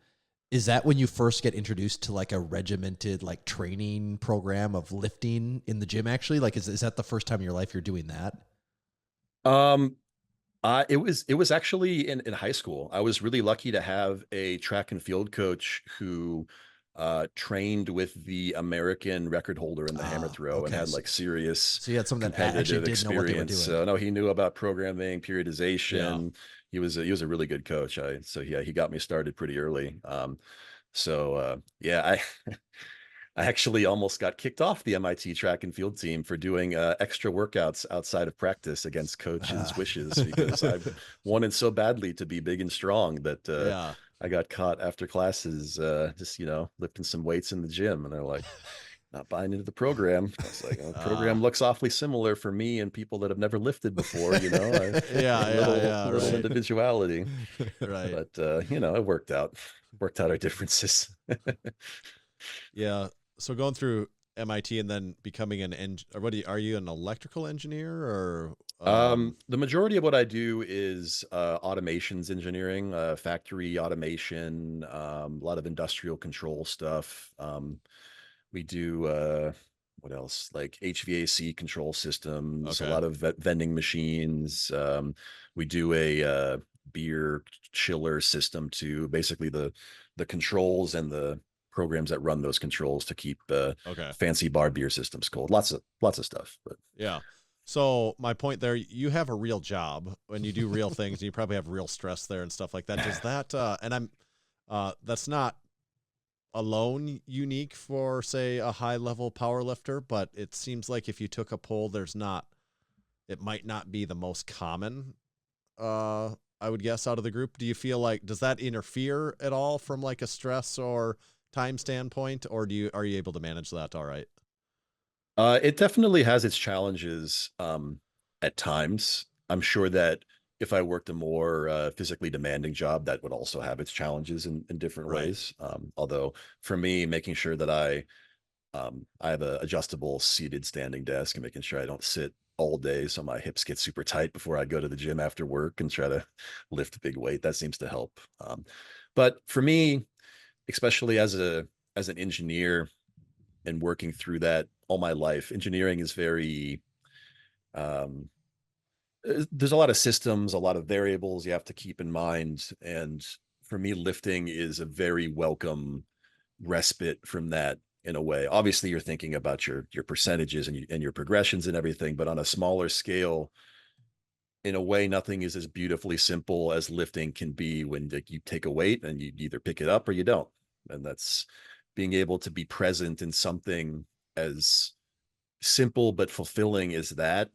is that when you first get introduced to like a regimented like training program of lifting in the gym? Actually, like is that the first time in your life you're doing that? It was actually in high school. I was really lucky to have a track and field coach who trained with the American record holder in the hammer throw, and okay. had like serious So you had someone that actually competitive did know what they were experience. doing. So no, he knew about programming, periodization. He was a really good coach. He got me started pretty early. I I actually almost got kicked off the MIT track and field team for doing extra workouts outside of practice against coaches' wishes, because I wanted so badly to be big and strong that Yeah. I got caught after classes just lifting some weights in the gym, and they're like, "Not buying into the program." I was like, "The program looks awfully similar for me and people that have never lifted before, Yeah, little right. individuality." Right. But it worked out our differences. Yeah. So going through MIT and then becoming are you an electrical engineer or The majority of what I do is automations engineering, factory automation, a lot of industrial control stuff. We do what else? Like HVAC control systems, Okay. a lot of vending machines. We do a beer chiller system too. Basically, the controls and the programs that run those controls to keep okay. fancy bar beer systems cold. Lots of stuff. But Yeah. So my point there, you have a real job and you do real things, and you probably have real stress there and stuff like that. Does that that's not alone unique for, say, a high level power lifter, but it seems like if you took a poll, it might not be the most common, I would guess, out of the group. Do you feel like, does that interfere at all from like a stress or time standpoint, or are you able to manage that all right? It definitely has its challenges at times. I'm sure that if I worked a more physically demanding job, that would also have its challenges in different Right. ways. Although for me, making sure that I I have a adjustable seated standing desk and making sure I don't sit all day so my hips get super tight before I go to the gym after work and try to lift big weight. That seems to help. But for me, especially as an engineer and working through that all my life, engineering is very there's a lot of systems, a lot of variables you have to keep in mind. And for me, lifting is a very welcome respite from that in a way. Obviously, you're thinking about your percentages and your progressions and everything, but on a smaller scale, in a way, nothing is as beautifully simple as lifting can be when you take a weight and you either pick it up or you don't. And that's being able to be present in something as simple but fulfilling as that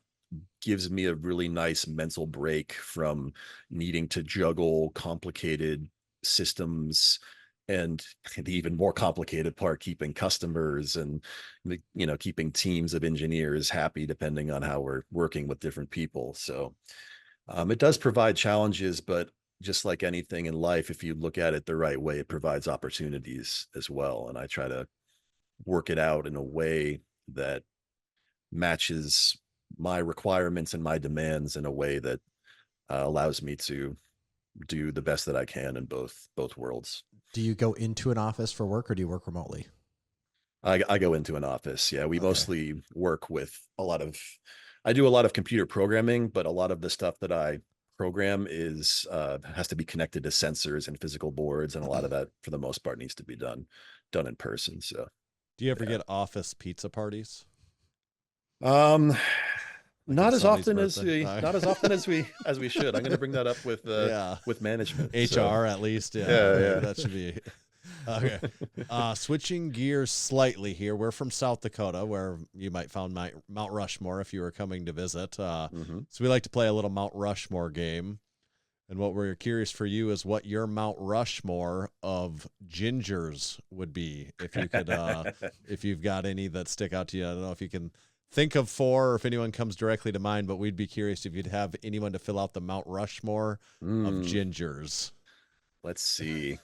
gives me a really nice mental break from needing to juggle complicated systems and the even more complicated part, keeping customers and, keeping teams of engineers happy depending on how we're working with different people. So it does provide challenges, but just like anything in life, if you look at it the right way, it provides opportunities as well. And I try to work it out in a way that matches my requirements and my demands in a way that allows me to do the best that I can in both worlds. Do you go into an office for work or do you work remotely? I go into an office. Yeah, we mostly work with I do a lot of computer programming, but a lot of the stuff that I program has to be connected to sensors and physical boards, and a lot of that for the most part needs to be done in person. So do you ever get office pizza parties? Not as often as we should. I'm going to bring that up with management, HR so. At least. Yeah. That should be okay. Switching gears slightly here. We're from South Dakota, where you might find Mount Rushmore if you were coming to visit. So we like to play a little Mount Rushmore game. And what we're curious for you is what your Mount Rushmore of gingers would be, if you could, if you've got any that stick out to you. I don't know if you can think of 4 or if anyone comes directly to mind, but we'd be curious if you'd have anyone to fill out the Mount Rushmore of gingers. Let's see.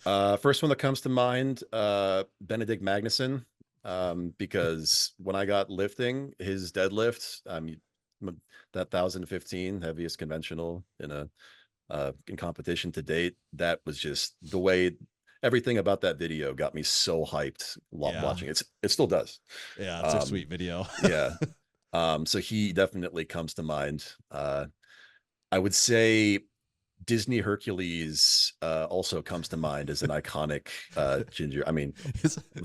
First one that comes to mind, Benedict Magnuson, because when I got lifting, his deadlift, that 1,015 heaviest conventional in competition to date, that was just the way. Everything about that video got me so hyped watching it. It still does. Yeah, it's a sweet video. Yeah. So he definitely comes to mind. I would say Disney Hercules also comes to mind as an iconic ginger. I mean,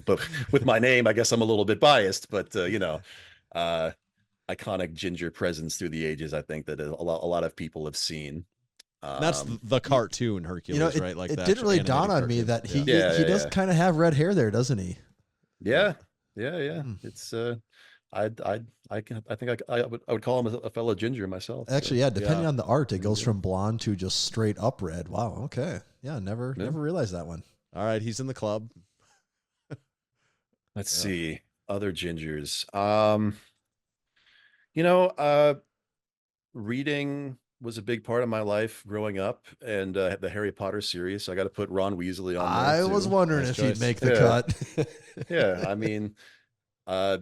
but with my name, I guess I'm a little bit biased, but iconic ginger presence through the ages. I think that a lot of people have seen. That's the cartoon Hercules, right? Like it that didn't really dawn on me that he does kind of have red hair there, doesn't he? Yeah. It's I think I would call him a fellow ginger myself. Actually, yeah. Depending on the art, it goes from blonde to just straight up red. Wow. Okay. Yeah. Never realized that one. All right, he's in the club. Let's see other gingers. Reading was a big part of my life growing up, and the Harry Potter series. So I got to put Ron Weasley on there. I was wondering if he'd make the cut. Yeah, I mean, I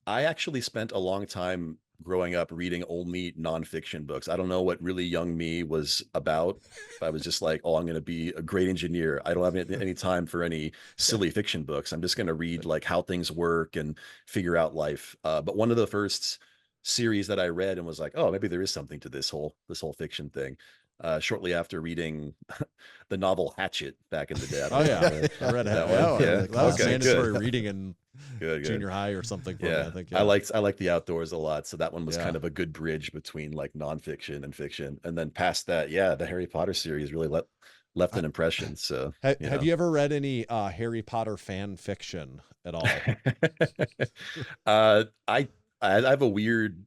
actually spent a long time growing up reading only nonfiction books. I don't know what really young me was about. I was just like, oh, I'm going to be a great engineer. I don't have any time for any silly fiction books. I'm just going to read like how things work and figure out life. But one of the first series that I read and was like, oh, maybe there is something to this whole fiction thing. Shortly after reading the novel Hatchet back in the day. I read that one. That was mandatory reading in junior high or something. For me, I think. Yeah. I like the outdoors a lot, so that one was kind of a good bridge between like nonfiction and fiction. And then past that, the Harry Potter series really left an impression. So have you ever read any Harry Potter fan fiction at all? I have a weird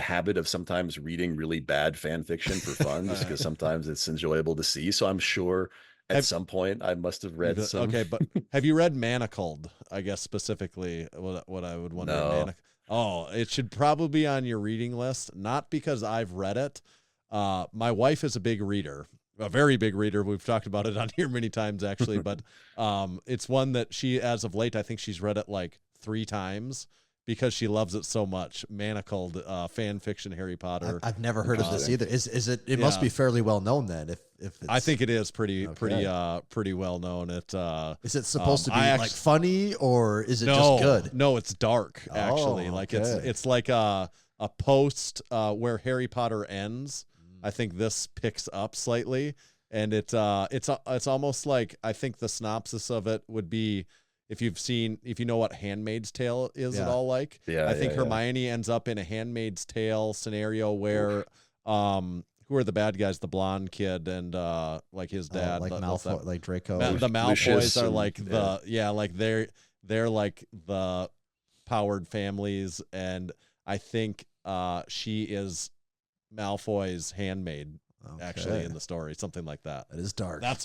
habit of sometimes reading really bad fan fiction for fun, just because sometimes it's enjoyable to see. So I'm sure at some point I must have read some. Okay, but have you read Manacled? I guess specifically what I would wonder. No. Oh, it should probably be on your reading list. Not because I've read it. My wife is a big reader. a very big reader. We've talked about it on here many times actually, but it's one that she, as of late, I think she's read it like 3 times because she loves it so much. Manacled fan fiction Harry Potter. I've never heard of this either. Is it? It must be fairly well known then. If it's, I think it is pretty well known. It is it supposed to be like funny, or is it just good? No, it's dark actually. Like it's like a post where Harry Potter ends. I think this picks up slightly, and it's almost like, I think the synopsis of it would be, if you know what Handmaid's Tale is at all, like, I think Hermione ends up in a Handmaid's Tale scenario where who are the bad guys? The blonde kid and like his dad, like Malfoy, like Draco. The Malfoys Lucius are like they're like the powered families, and I think she is Malfoy's handmaid, actually, in the story, something like that. It is dark. That's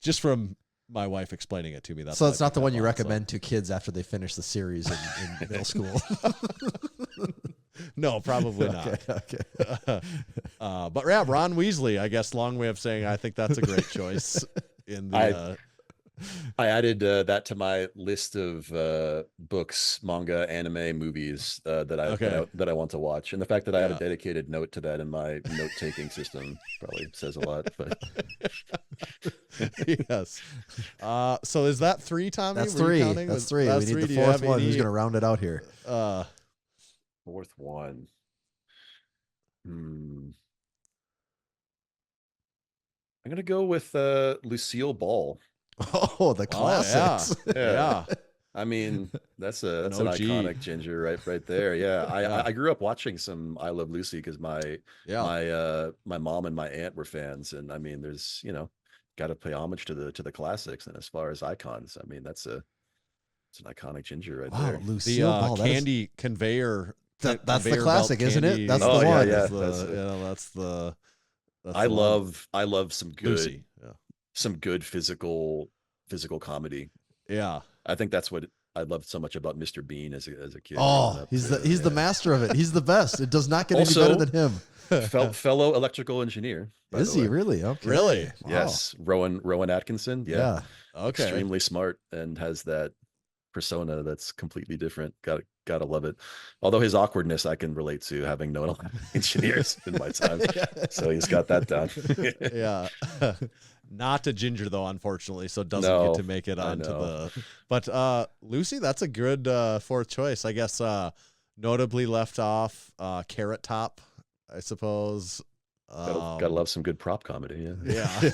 just from my wife explaining it to me. That's so it's not the one you recommend to kids after they finish the series in middle school. No, probably not. Okay. But yeah, Ron Weasley, I guess, long way of saying I think that's a great choice. In the I added that to my list of books, manga, anime, movies that I want to watch, and the fact that I had a dedicated note to that in my note-taking system probably says a lot. But yes. So is that 3, Tommy? That's 3. That's 3. We need the 4th one. Who's going to round it out here? 4th one. I'm gonna go with Lucille Ball. Oh, the classics. Yeah. I mean, that's an iconic Ginger right there. Yeah. I grew up watching some I Love Lucy because my mom and my aunt were fans, and I mean, there's got to pay homage to the classics. And as far as icons, I mean, it's an iconic Ginger right there. Lucille Ball, candy conveyor. That's the classic, isn't it? That's the one. That's the. I love some good Lucy. Some good physical comedy. Yeah, I think that's what I loved so much about Mr. Bean as a kid. Oh, he's the master of it. He's the best. It does not get any better than him. Fellow electrical engineer. Is he really? Okay. Really? Wow. Yes. Rowan Atkinson. Yeah. Okay. Extremely smart and has that persona that's completely different. Gotta love it. Although his awkwardness I can relate to, having known a lot of engineers in my time. So he's got that down. Yeah. Not a Ginger though, unfortunately, so it doesn't get to make it onto the. But Lucy, that's a good 4th choice, I guess. Notably left off Carrot Top, I suppose. Gotta love some good prop comedy. Yeah.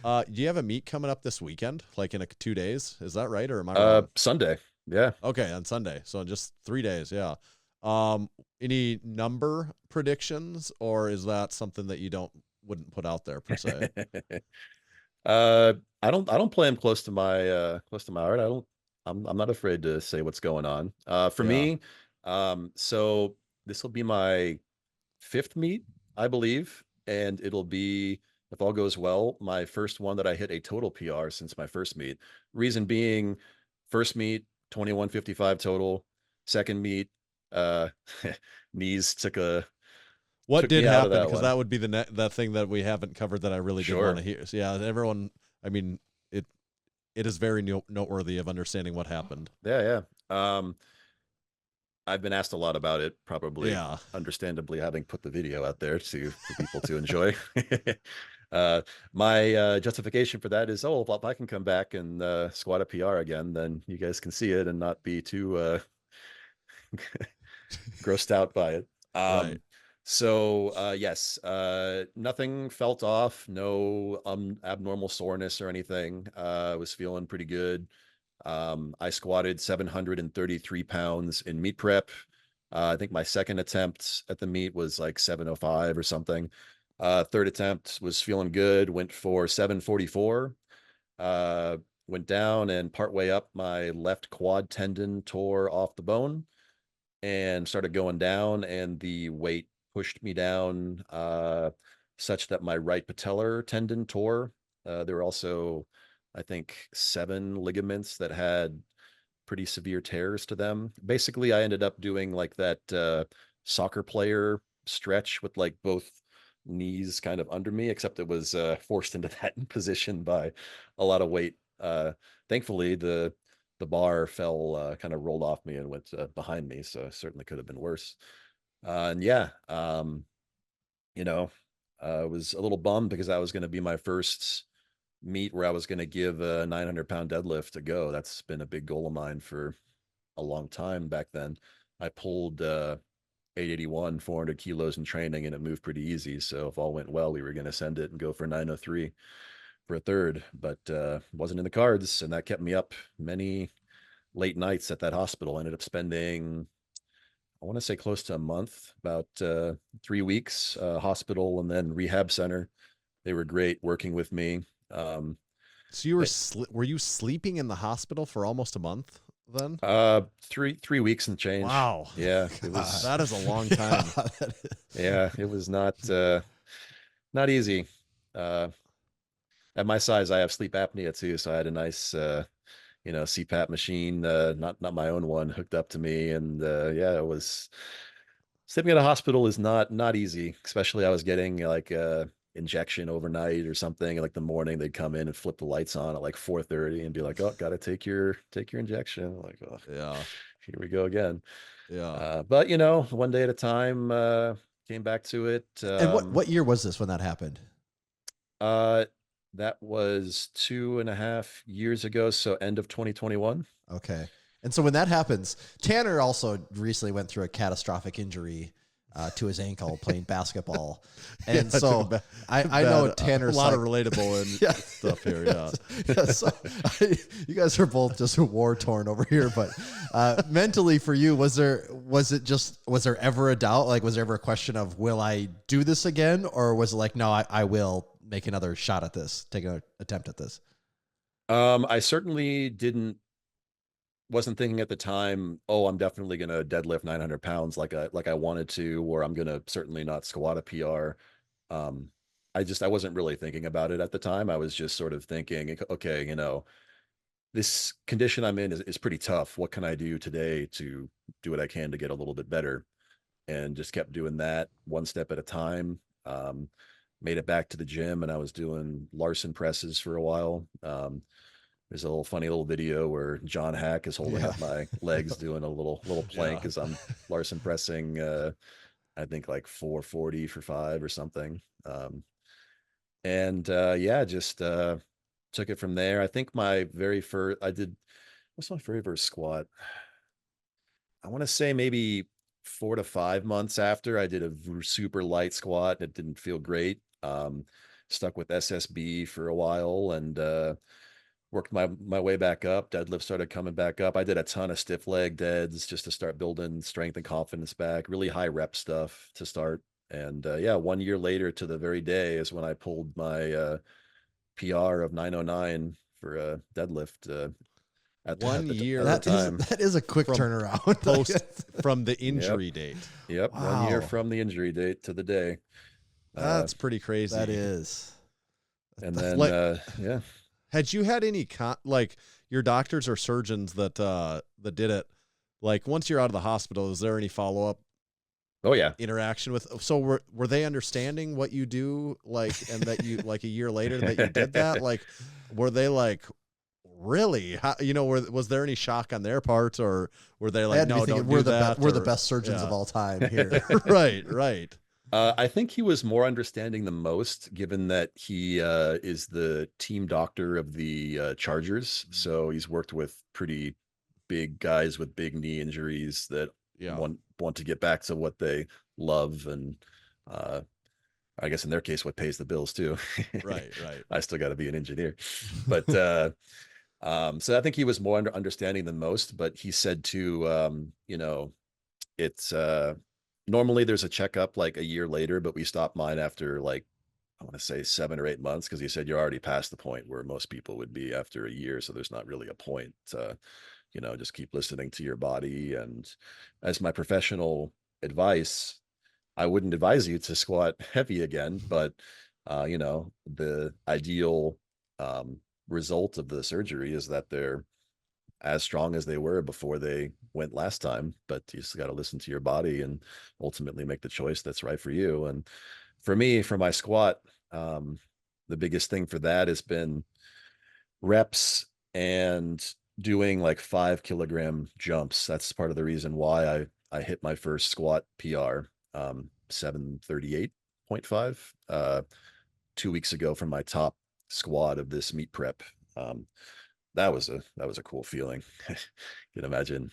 Do you have a meet coming up this weekend, like in 2 days? Is that right, or am I wrong? Sunday. Yeah. Okay, on Sunday. So in just 3 days. Yeah. Any number predictions, or is that something that you wouldn't put out there per se? I don't play them close to my heart. I'm not afraid to say what's going on. For me, so this will be my 5th meet, I believe, and it'll be, if all goes well, my first one that I hit a total PR since my first meet. Reason being, first meet 21:55 total. Second meet, knees took what did happen, because that would be the thing that we haven't covered that I really did want to hear. So yeah, everyone, I mean, it is very noteworthy of understanding what happened. Yeah. I've been asked a lot about it, probably understandably, having put the video out there for people to enjoy. My justification for that is, if I can come back and squat a PR again, then you guys can see it and not be too grossed out by it. Right. So yes, nothing felt off, no abnormal soreness or anything. I was feeling pretty good. I squatted 733 pounds in meet prep. I think my second attempt at the meet was like 705 or something. Third attempt was feeling good, went for 744. Went down, and partway up, my left quad tendon tore off the bone and started going down, and the weight pushed me down such that my right patellar tendon tore. There were also, I think, 7 ligaments that had pretty severe tears to them. Basically, I ended up doing like that soccer player stretch with like both knees kind of under me, except it was forced into that position by a lot of weight. Thankfully, the bar fell, kind of rolled off me and went behind me, so it certainly could have been worse. And yeah, you know, I was a little bummed because that was going to be my first meet where I was going to give a 900-pound deadlift a go. That's been a big goal of mine for a long time back then. I pulled 881, 400 kilos in training, and it moved pretty easy. So if all went well, we were going to send it and go for 903 for a third, but wasn't in the cards. And that kept me up many late nights at that hospital. I ended up spending, I want to say close to a month, about 3 weeks, hospital and then rehab center. They were great working with me. So you were were you sleeping in the hospital for almost a month then? 3 weeks and change. Wow. Yeah, it was. That is a long time. Yeah, it was not easy. At my size, I have sleep apnea too, so I had a nice CPAP machine, not my own one, hooked up to me, and yeah, it was sleeping at a hospital is not easy. Especially I was getting like a injection overnight or something. Like the morning they'd come in and flip the lights on at like 4:30 and be like, "Oh, gotta take your injection." I'm like, oh, Yeah. here we go again. Yeah. But one day at a time. Came back to it. And what year was this when that happened? That was 2.5 years ago, so end of 2021. Okay. And so when that happens, Tanner also recently went through a catastrophic injury to his ankle playing basketball. And Yeah, so I know Tanner's a lot like, of relatable and Yeah. stuff here. Yeah. Yeah, so you guys are both just war torn over here, but mentally for you, was there ever a doubt? Like, was there ever a question of, will I do this again? Or was it like, no, I will make another shot at this, take an attempt at this? I certainly wasn't thinking at the time, oh, I'm definitely going to deadlift 900 pounds like I wanted to, or I'm going to certainly not squat a PR. I wasn't really thinking about it at the time. I was just sort of thinking, okay, this condition I'm in is pretty tough. What can I do today to do what I can to get a little bit better? And just kept doing that one step at a time. Made it back to the gym, and I was doing Larson presses for a while. There's a funny little video where John Hack is holding up my legs, doing a little plank as I'm Larson pressing. I think like 440 for 5 or something. Just took it from there. I think what's my very first squat? I want to say maybe 4 to 5 months after I did a super light squat, and it didn't feel great. Stuck with SSB for a while, and worked my way back up. Deadlift started coming back up. I did a ton of stiff leg deads just to start building strength and confidence back. Really high rep stuff to start. And 1 year later to the very day is when I pulled my PR of 909 for a deadlift. At 1 year. That is a quick turnaround. From the injury date. Yep. Wow. 1 year from the injury date to the day. That's pretty crazy. That is. And then, yeah. Had you had any like your doctors or surgeons that did it? Like once you're out of the hospital, is there any follow up? Oh yeah. Interaction with. So were they understanding what you do? Like, and that you like a year later that you did that? Like, were they like, really? How, was there any shock on their part, or were they like, no, don't do that? We're the best surgeons of all time here. Right. I think he was more understanding than most, given that he is the team doctor of the Chargers. So he's worked with pretty big guys with big knee injuries that want to get back to what they love, and I guess in their case, what pays the bills too. Right. I still got to be an engineer, but so I think he was more understanding than most. But he said too, it's normally there's a checkup like a year later, but we stopped mine after like, I want to say 7 or 8 months, because he said you're already past the point where most people would be after a year. So there's not really a point. Just keep listening to your body. And as my professional advice, I wouldn't advise you to squat heavy again, but the ideal result of the surgery is that they're as strong as they were before they went last time. But you just got to listen to your body and ultimately make the choice that's right for you. And for me, for my squat, the biggest thing for that has been reps and doing like 5 kilogram jumps. That's part of the reason why I hit my first squat PR, 738.5, 2 weeks ago from my top squat of this meet prep. That was a cool feeling. You can imagine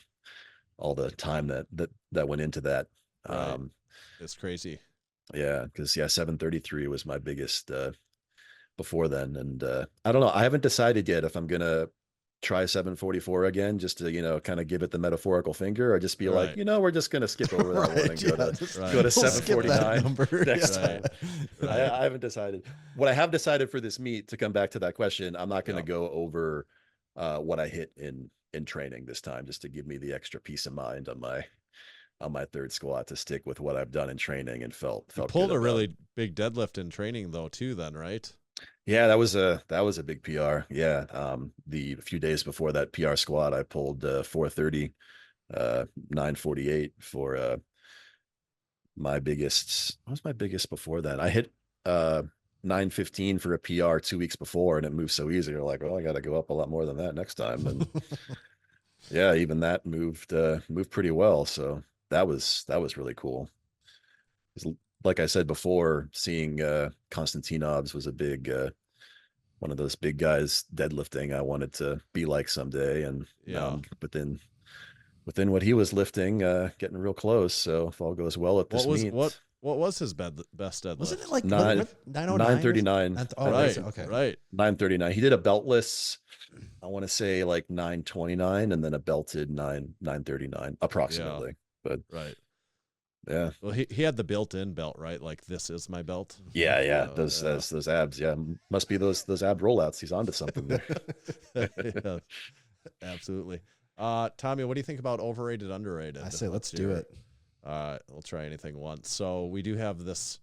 all the time that went into that. Right. It's crazy. Yeah, because 733 was my biggest before then. And I don't know. I haven't decided yet if I'm gonna try 744 again, just to, kind of give it the metaphorical finger, or just be like, we're just gonna skip over that one and go to 749 next time. I haven't decided. What I have decided for this meet, to come back to that question, I'm not gonna go over what I hit in training this time, just to give me the extra peace of mind on my third squat, to stick with what I've done in training and felt you pulled a really big deadlift in training though too then, right? Yeah, that was a big PR. Yeah. The few days before that PR squat, I pulled 430, 948 for my biggest. What was my biggest before that? I hit 915 for a PR 2 weeks before, and it moved so easy. You're like, well, I got to go up a lot more than that next time. And yeah, even that moved pretty well. So that was really cool. Like I said before, seeing Konstantinovs was a big one of those big guys deadlifting I wanted to be like someday. And within what he was lifting, getting real close. So if all goes well at this meet. What was his best deadlift? Wasn't it like 939? Oh, right. Okay. Right. 939. He did a beltless, I want to say like 929, and then a belted 939 approximately. But right. Yeah. Well, he had the built-in belt, right? Like, this is my belt. Yeah. Those abs. Yeah. Must be those ab rollouts. He's onto something there. Yeah, absolutely. Tommy, what do you think about overrated, underrated? I say let's do it. We'll try anything once. So we do have this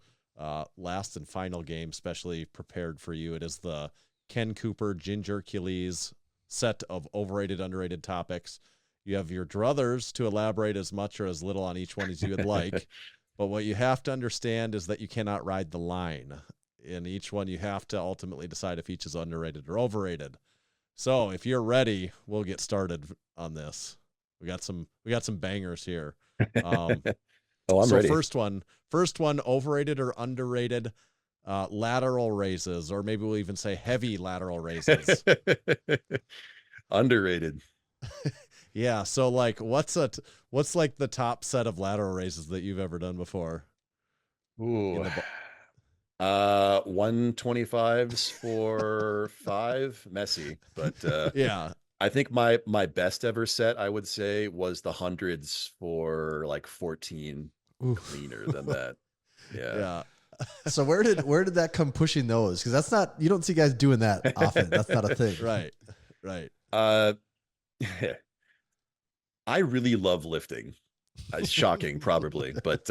last and final game specially prepared for you. It is the Ken Cooper Gingercules set of overrated, underrated topics. You have your druthers to elaborate as much or as little on each one as you would like. But what you have to understand is that you cannot ride the line. In each one, you have to ultimately decide if each is underrated or overrated. So if you're ready, we'll get started on this. We got some bangers here. I'm so ready. First one, overrated or underrated lateral raises, or maybe we'll even say heavy lateral raises. Underrated. Yeah. So like, what's like the top set of lateral raises that you've ever done before? Ooh. 125s for 5, messy, but yeah. I think my best ever set, I would say, was the hundreds for like 14. Cleaner than that. Yeah. So where did that come pushing those? Because that's not, you don't see guys doing that often. That's not a thing. Right. I really love lifting. It's shocking, probably, but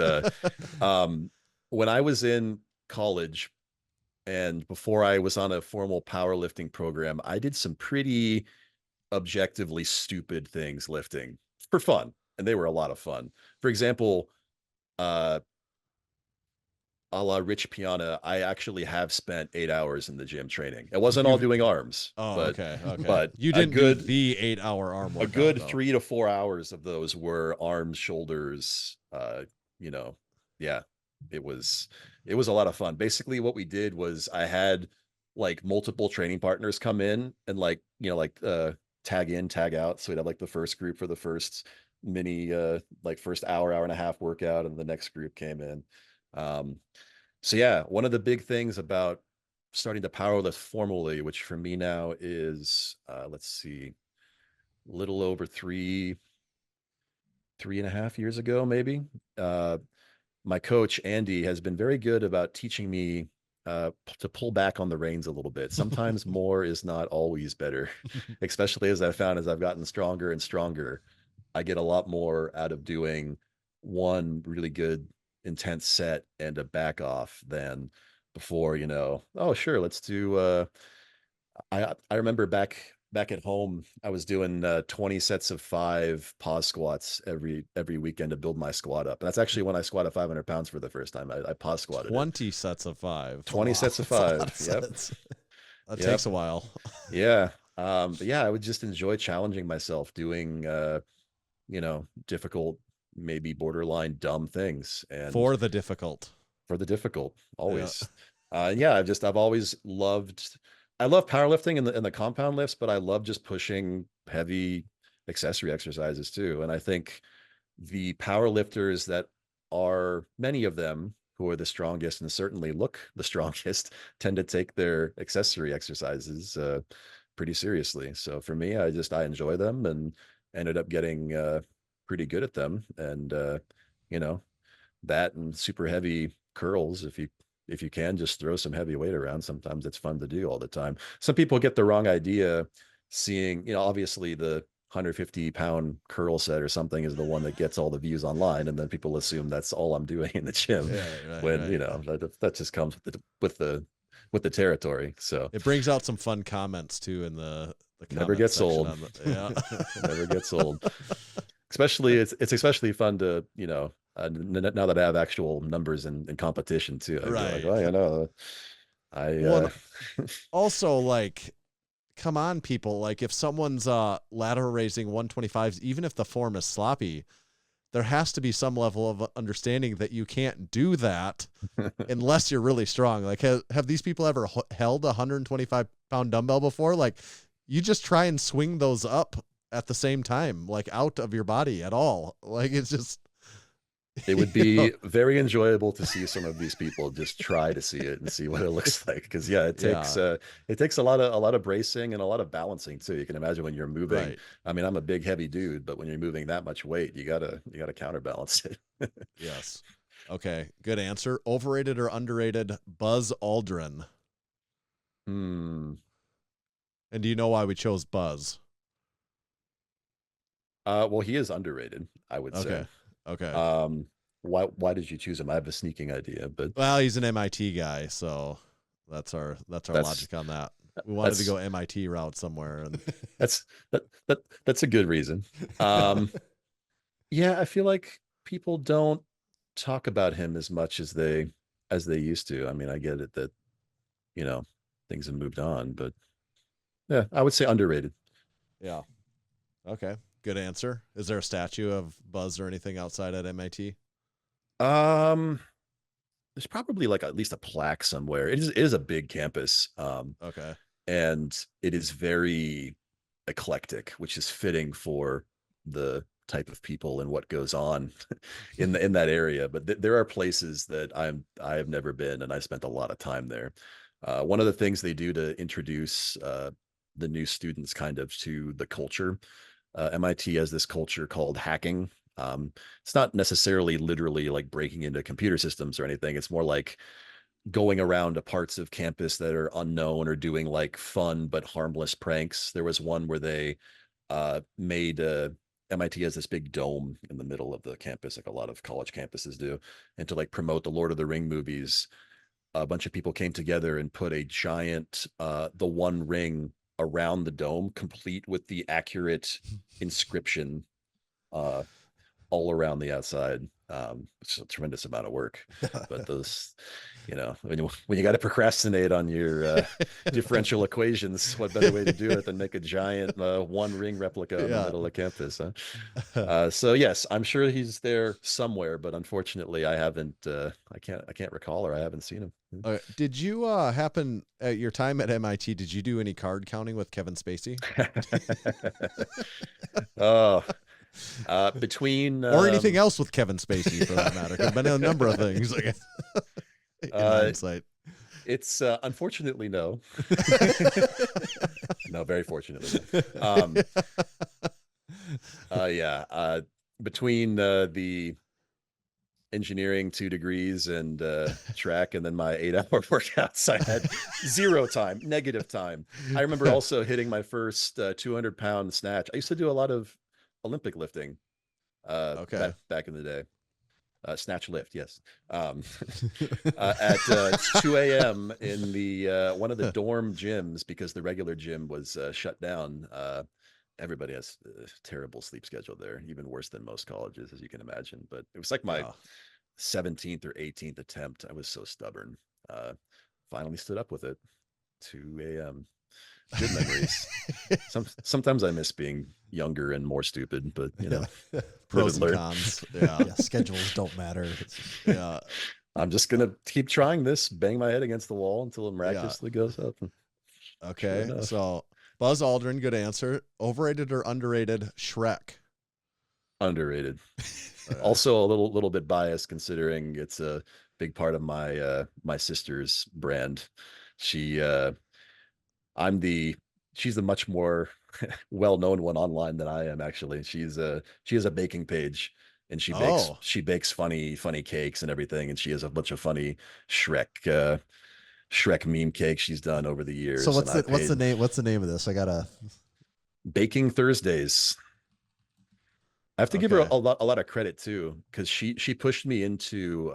when I was in college and before I was on a formal powerlifting program, I did some pretty objectively stupid things lifting for fun, and they were a lot of fun. For example, a la Rich Piana, I actually have spent 8 hours in the gym training. It wasn't all doing arms. Okay. But you didn't do the 8-hour arm workout. A good 3 to 4 hours of those were arms, shoulders. Yeah, it was a lot of fun. Basically, what we did was I had like multiple training partners come in and tag in, tag out. So we'd have like the first group for the first mini, first hour and a half workout, and the next group came in. So yeah, one of the big things about starting to powerlift formally, which for me now is, let's see, a little over 3.5 years ago, maybe, my coach, Andy, has been very good about teaching me to pull back on the reins a little bit. Sometimes more is not always better, especially as I've found as I've gotten stronger and stronger. I get a lot more out of doing one really good intense set and a back off than before. Oh sure, let's do I remember back back at home, I was doing 20 sets of 5 pause squats every weekend to build my squat up. And that's actually when I squatted 500 pounds for the first time. I pause squatted 20 sets of 5. 20 sets of 5. Yep. That Yep. takes a while. Yeah. But yeah, I would just enjoy challenging myself doing, difficult, maybe borderline dumb things. And For the difficult. Always. Yeah, I've always I love powerlifting and the compound lifts, but I love just pushing heavy accessory exercises too. And I think the power lifters that are, many of them who are the strongest and certainly look the strongest, tend to take their accessory exercises pretty seriously. So for me, I enjoy them and ended up getting pretty good at them. And that and super heavy curls, if you can just throw some heavy weight around, sometimes it's fun to do all the time. Some people get the wrong idea seeing, obviously the 150-pound curl set or something is the one that gets all the views online, and then people assume that's all I'm doing in the gym. That just comes with the territory. So it brings out some fun comments too in the never gets old. Never gets old. Especially it's especially fun to now that I have actual numbers in competition too. Right. Also, like, come on, people. Like, if someone's lateral raising 125s, even if the form is sloppy, there has to be some level of understanding that you can't do that unless you're really strong. Like, have these people ever held a 125-pound dumbbell before? Like, you just try and swing those up at the same time, like out of your body at all. Like, it's just... It would be very enjoyable to see some of these people just try to see it and see what it looks like. Because it takes a lot of bracing and a lot of balancing too. You can imagine when you're moving. Right. I mean, I'm a big, heavy dude, but when you're moving that much weight, you gotta counterbalance it. Yes. Okay. Good answer. Overrated or underrated? Buzz Aldrin. And do you know why we chose Buzz? Well, he is underrated, I would say. Okay. Why did you choose him? I have a sneaking idea, but he's an MIT guy, so that's our logic on that. We wanted to go MIT route somewhere, and that's a good reason. Yeah, I feel like people don't talk about him as much as they used to. I mean, I get it that things have moved on, but yeah, I would say underrated. Yeah. Okay. Good answer. Is there a statue of Buzz or anything outside at MIT? There's probably like at least a plaque somewhere. It is a big campus. Okay. And it is very eclectic, which is fitting for the type of people and what goes on in that area. But there are places that I have never been, and I spent a lot of time there. One of the things they do to introduce the new students kind of to the culture. MIT has this culture called hacking. It's not necessarily literally like breaking into computer systems or anything. It's more like going around to parts of campus that are unknown or doing like fun but harmless pranks. There was one where they made MIT has this big dome in the middle of the campus, like a lot of college campuses do. And to like promote the Lord of the Ring movies, a bunch of people came together and put a giant The One Ring around the dome, complete with the accurate inscription all around the outside. It's a tremendous amount of work, but those, when you got to procrastinate on your differential equations, what better way to do it than make a giant One Ring replica in the middle of campus? Huh? So yes, I'm sure he's there somewhere, but unfortunately, I haven't. I can't recall, or I haven't seen him. Did you happen at your time at MIT? Did you do any card counting with Kevin Spacey? Oh. Between or anything else with Kevin Spacey for that matter. There've been a number of things. In hindsight, it's unfortunately no. No, very fortunately. Between the engineering 2 degrees and track, and then my 8-hour workouts, I had negative time. I remember also hitting my first 200-pound snatch. I used to do a lot of Olympic lifting back in the day. snatch lift, yes. At 2 a.m. in the one of the dorm gyms, because the regular gym was shut down. Everybody has a terrible sleep schedule there, even worse than most colleges, as you can imagine. But it was like my 17th or 18th attempt. I was so stubborn. Finally stood up with it. 2 a.m. Good memories. Sometimes I miss being younger and more stupid, but you know, pros and cons. Yeah. Schedules don't matter. Yeah. I'm just gonna keep trying this, bang my head against the wall until it miraculously goes up. Okay, Sure so Buzz Aldrin, good answer. Overrated or underrated Shrek? Underrated. Also a little bit biased, considering it's a big part of my my sister's brand. She's the much more well-known one online than I am, actually. She has a baking page, and she bakes funny cakes and everything, and she has a bunch of funny Shrek meme cakes she's done over the years. So what's the name of this? I gotta Baking Thursdays. I have to give her a lot of credit too, because she pushed me into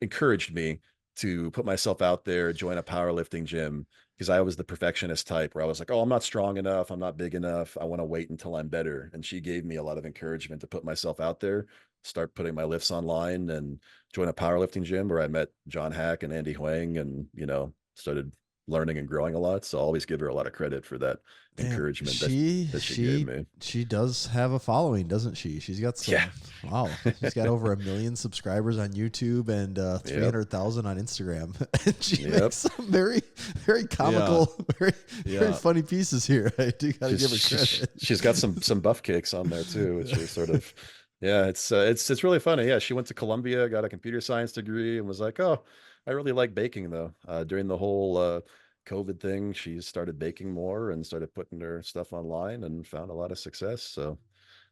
encouraged me to put myself out there, join a powerlifting gym, because I was the perfectionist type where I was like, oh, I'm not strong enough, I'm not big enough, I want to wait until I'm better. And she gave me a lot of encouragement to put myself out there, start putting my lifts online, and join a powerlifting gym where I met John Hack and Andy Huang, and you know, started learning and growing a lot. So I always give her a lot of credit for that encouragement that she gave me. She does have a following, doesn't she? She's got some, wow. She's got over 1 million subscribers on YouTube and 300,000 on Instagram. And she makes some very, very comical, very funny pieces here. I do gotta give her credit. She's got some buff cakes on there too, which is sort of it's really funny. Yeah, she went to Columbia, got a computer science degree, and was like, oh, I really like baking though. During the whole COVID thing, she started baking more and started putting her stuff online and found a lot of success. So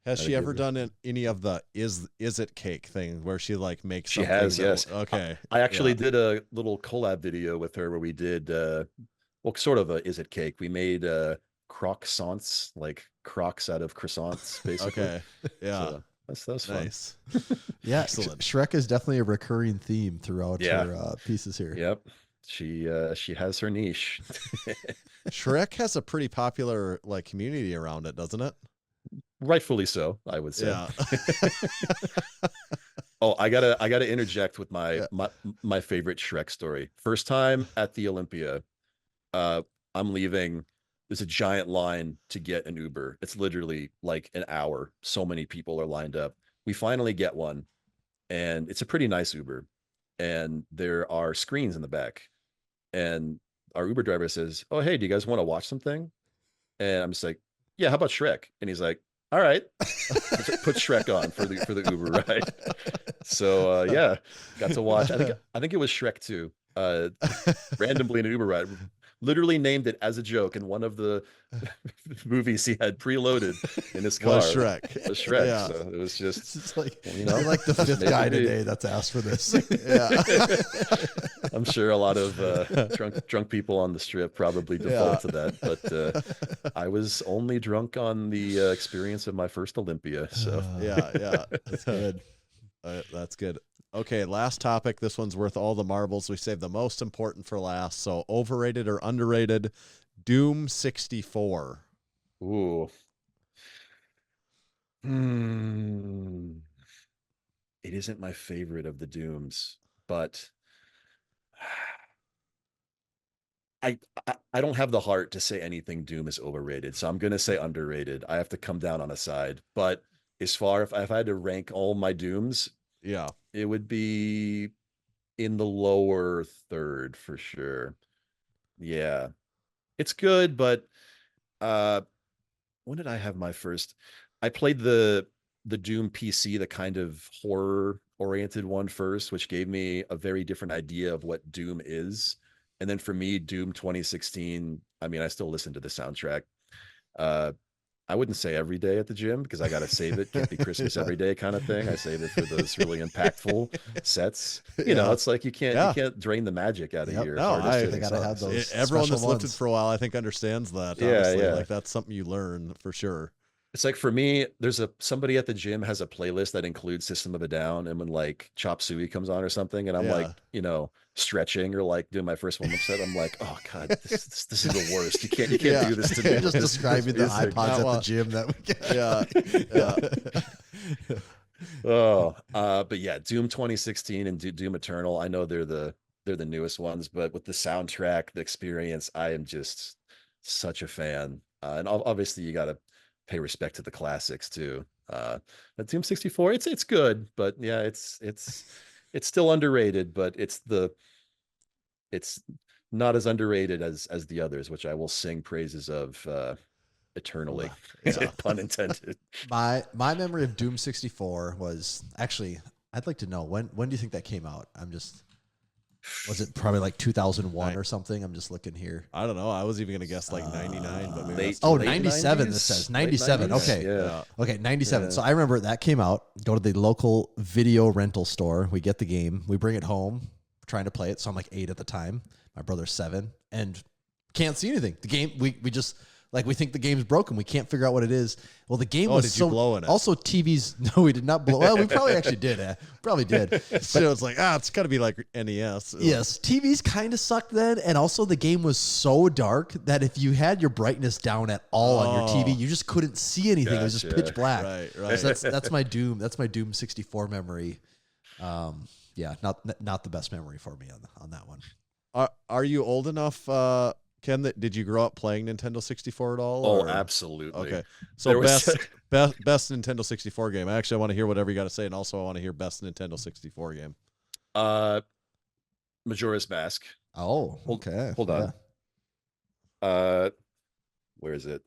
has she ever done any of the is it cake thing where she like makes she has yes okay I actually did a little collab video with her where we did sort of a is it cake. We made croissants, like crocs out of croissants, basically. Okay. Yeah. So that's fun. Nice. Yeah, excellent. Shrek is definitely a recurring theme throughout her pieces here. Yep. She has her niche. Shrek has a pretty popular like community around it, doesn't it? Rightfully so, I would say. Yeah. Oh, I gotta interject with my favorite Shrek story. First time at the Olympia, I'm leaving. There's a giant line to get an Uber. It's literally like an hour. So many people are lined up. We finally get one, and it's a pretty nice Uber. And there are screens in the back. And our Uber driver says, oh, hey, do you guys want to watch something? And I'm just like, yeah, how about Shrek? And he's like, all right, put Shrek on for the Uber ride. So got to watch. I think it was Shrek 2. Randomly in an Uber ride. Literally named it as a joke in one of the movies he had preloaded in his car. Was Shrek. It was Shrek. Yeah. So it was just, it's like, you know, you're like the fifth guy today that's asked for this. I'm sure a lot of drunk people on the strip probably default to that, but I was only drunk on the experience of my first Olympia. So yeah, that's good. That's good. Okay, last topic. This one's worth all the marbles. We saved the most important for last. So, overrated or underrated? Doom 64. Ooh. It isn't my favorite of the Dooms, but I don't have the heart to say anything Doom is overrated, so I'm gonna say underrated. I have to come down on a side, but as far if I had to rank all my Dooms, yeah, it would be in the lower third for sure. Yeah, it's good, but when did I have my first? I played the Doom PC, the kind of horror oriented one first, which gave me a very different idea of what Doom is. And then for me, Doom 2016, I mean, I still listen to the soundtrack. I wouldn't say every day at the gym because I got to save it. Can't be Christmas every day kind of thing. I save it for those really impactful sets. You know, it's like you can't drain the magic out of your they gotta have those. Everyone that's lifted for a while, I think, understands that. Honestly. Like that's something you learn for sure. It's like for me, there's somebody at the gym has a playlist that includes System of a Down, and when like Chop Suey comes on or something, and I'm like, stretching or like doing my first warm-up set, I'm like, oh god, this is the worst. You can't do this to me. Just describing the iPods at the gym that we get. But yeah, Doom 2016 and Doom Eternal. I know they're the newest ones, but with the soundtrack, the experience, I am just such a fan. And obviously, you got to pay respect to the classics too. But Doom 64, it's good, but yeah, it's still underrated, but it's not as underrated as the others, which I will sing praises of eternally. Pun intended. My memory of Doom 64 was actually, I'd like to know when do you think that came out? Was it probably like 2001 or something? I'm just looking here. I don't know. I was even going to guess like 99, but maybe late, oh, late 97 90s? this says. 97. 90s? Okay. Yeah. Okay, 97. Yeah. So I remember that came out. Go to the local video rental store. We get the game. We bring it home. We're trying to play it. So I'm like 8 at the time. My brother's 7. And can't see anything. The game, we just... Like, we think the game's broken. We can't figure out what it is. Well, the game was did you blow in it? Also, TVs... No, we did not blow... Well, we probably actually did. Probably did. So it's like, it's got to be like NES. Yes. TVs kind of sucked then. And also, the game was so dark that if you had your brightness down at all on your TV, you just couldn't see anything. It was just pitch black. Right. So that's my Doom. That's my Doom 64 memory. Yeah, not the best memory for me on that one. Are you old enough... Ken, did you grow up playing Nintendo 64 at all? Oh, absolutely. Okay. So best Nintendo 64 game. Actually, I want to hear whatever you got to say, and also I want to hear best Nintendo 64 game. Majora's Mask. Oh, okay. Hold on. Yeah. Where is it?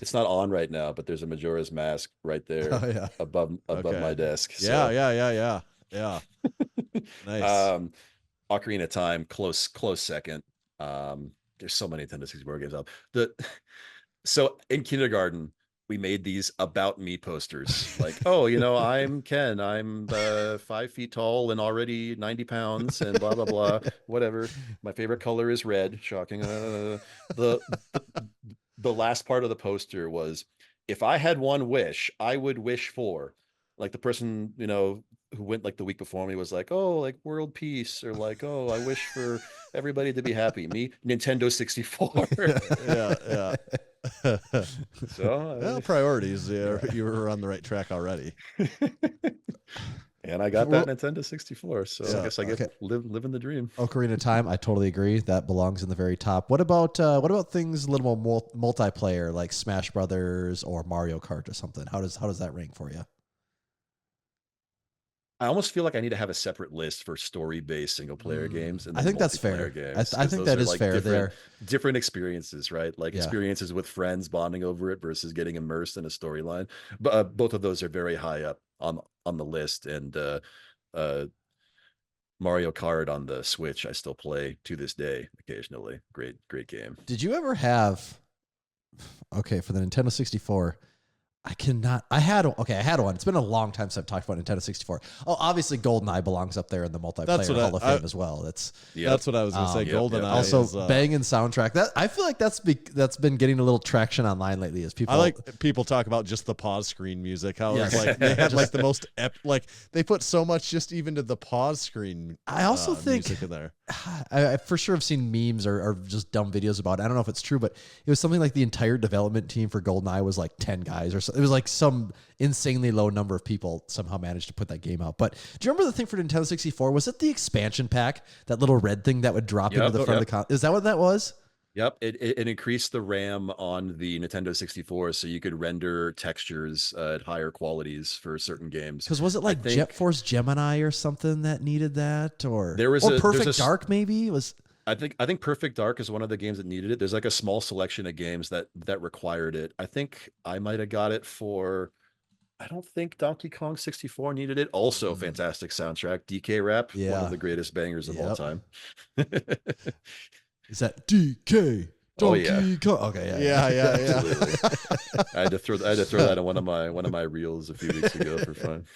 It's not on right now, but there's a Majora's Mask right there above my desk. So. Yeah. Nice. Ocarina of Time, close second. There's so many Nintendo 64 games out. So in kindergarten, we made these about me posters. Like, I'm Ken. I'm 5 feet tall and already 90 pounds and blah, blah, blah, whatever. My favorite color is red. Shocking. The last part of the poster was, if I had one wish, I would wish for, like, the person, who went like the week before me was like, oh, like world peace, or like, oh, I wish for everybody to be happy. Me, Nintendo 64. Yeah. So priorities. Yeah, you were on the right track already. And I got that Nintendo 64, so I guess I get living the dream. Ocarina of Time, I totally agree. That belongs in the very top. What about things a little more multiplayer, like Smash Brothers or Mario Kart or something? How does that rank for you? I almost feel like I need to have a separate list for story-based single-player games. And I think that's fair. Games, I think that is like fair. Different experiences, right? Like experiences with friends bonding over it versus getting immersed in a storyline. But both of those are very high up on the list. And Mario Kart on the Switch, I still play to this day occasionally. Great game. Did you ever have? Okay, for the Nintendo 64. I had one. It's been a long time since I've talked about Nintendo 64. Oh, obviously GoldenEye belongs up there in the multiplayer Hall of Fame as well. That's what I was going to say. GoldenEye. Also, banging soundtrack. That I feel like that's been getting a little traction online lately. As people, I like people talk about just the pause screen music. How it's like they had like the most like they put so much just even to the pause screen. I also think music in there. I for sure have seen memes or just dumb videos about it. I don't know if it's true, but it was something like the entire development team for GoldenEye was like 10 guys or so. It was like some insanely low number of people somehow managed to put that game out. But do you remember the thing for Nintendo 64? Was it the expansion pack? That little red thing that would drop into the front of the console? Is that what that was? Yep, it increased the RAM on the Nintendo 64 so you could render textures at higher qualities for certain games. Because was it like Jet Force Gemini or something that needed that? Or Perfect Dark maybe? I think Perfect Dark is one of the games that needed it. There's like a small selection of games that required it. I think I might have got it for... I don't think Donkey Kong 64 needed it. Also, fantastic soundtrack. DK Rap, one of the greatest bangers of all time. Is that DK? Donkey Kong? Okay, yeah. Absolutely. I had to throw that on one of my reels a few weeks ago for fun.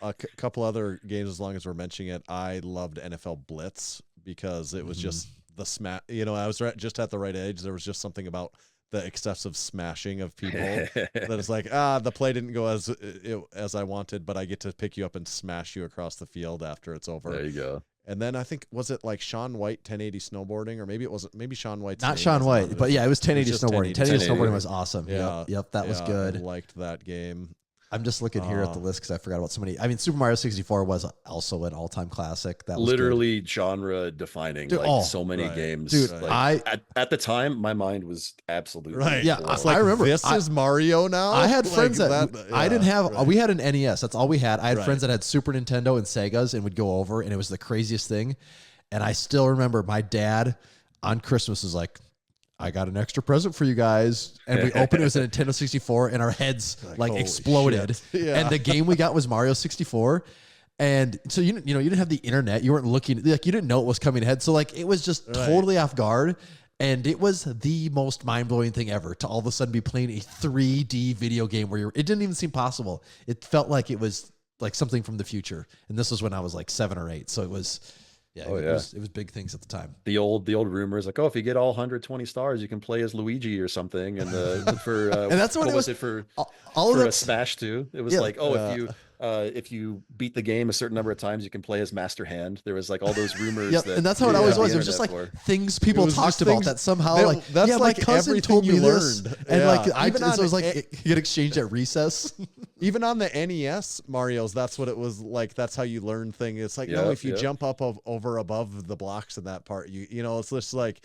A couple other games, as long as we're mentioning it, I loved NFL Blitz because it was just the smash. I was just at the right age. There was just something about the excessive smashing of people. That it's like, the play didn't go as I wanted, but I get to pick you up and smash you across the field after it's over. There you go. And then I think, was it like Shaun White 1080 snowboarding, or maybe it wasn't, maybe Shaun White's Not name Shaun wasn't on White, it. but yeah, it was 1080 just snowboarding. 1080 1080 snowboarding was awesome. Yeah. Yep, that was Yeah, good. I liked that game. I'm just looking here at the list because I forgot about so many. I mean, Super Mario 64 was also an all-time classic. That was Literally genre defining, Dude, like so many right. games. Dude, like, at the time, my mind was absolutely Right. Yeah, blown. It's like, I remember. this is Mario now? I had Like friends that, I didn't have. right. We had an NES. That's all we had. I had Right. friends that had Super Nintendo and Segas and would go over, and it was the craziest thing. And I still remember my dad on Christmas was like, I got an extra present for you guys. And we opened it was a Nintendo 64 and our heads like holy exploded. shit. Yeah. And the game we got was Mario 64. And so you didn't have the internet. You weren't looking, like you didn't know what was coming ahead. So like it was just totally off guard. And it was the most mind-blowing thing ever to all of a sudden be playing a 3D video game where it didn't even seem possible. It felt like it was like something from the future. And this was when I was like 7 or 8. So it was it was big things at the time. The old rumors like, oh, if you get all 120 stars, you can play as Luigi or something. And for And that's what it was. it for All of for a that. Smash 2? It was Yeah. like, oh, if you beat the game a certain number of times, you can play as Master Hand. There was like all those rumors. Yep, and that's how it always was. It was just like things people was talked just about things- that somehow that- like that's yeah, like my cousin everything told me you this, learned. and Yeah. like Even so on it was like it get exchanged at recess. Even on the NES Marios, that's what it was like. That's how you learn things. It's like, no, Yep, if you yep. jump up over above the blocks in that part, you know, it's just like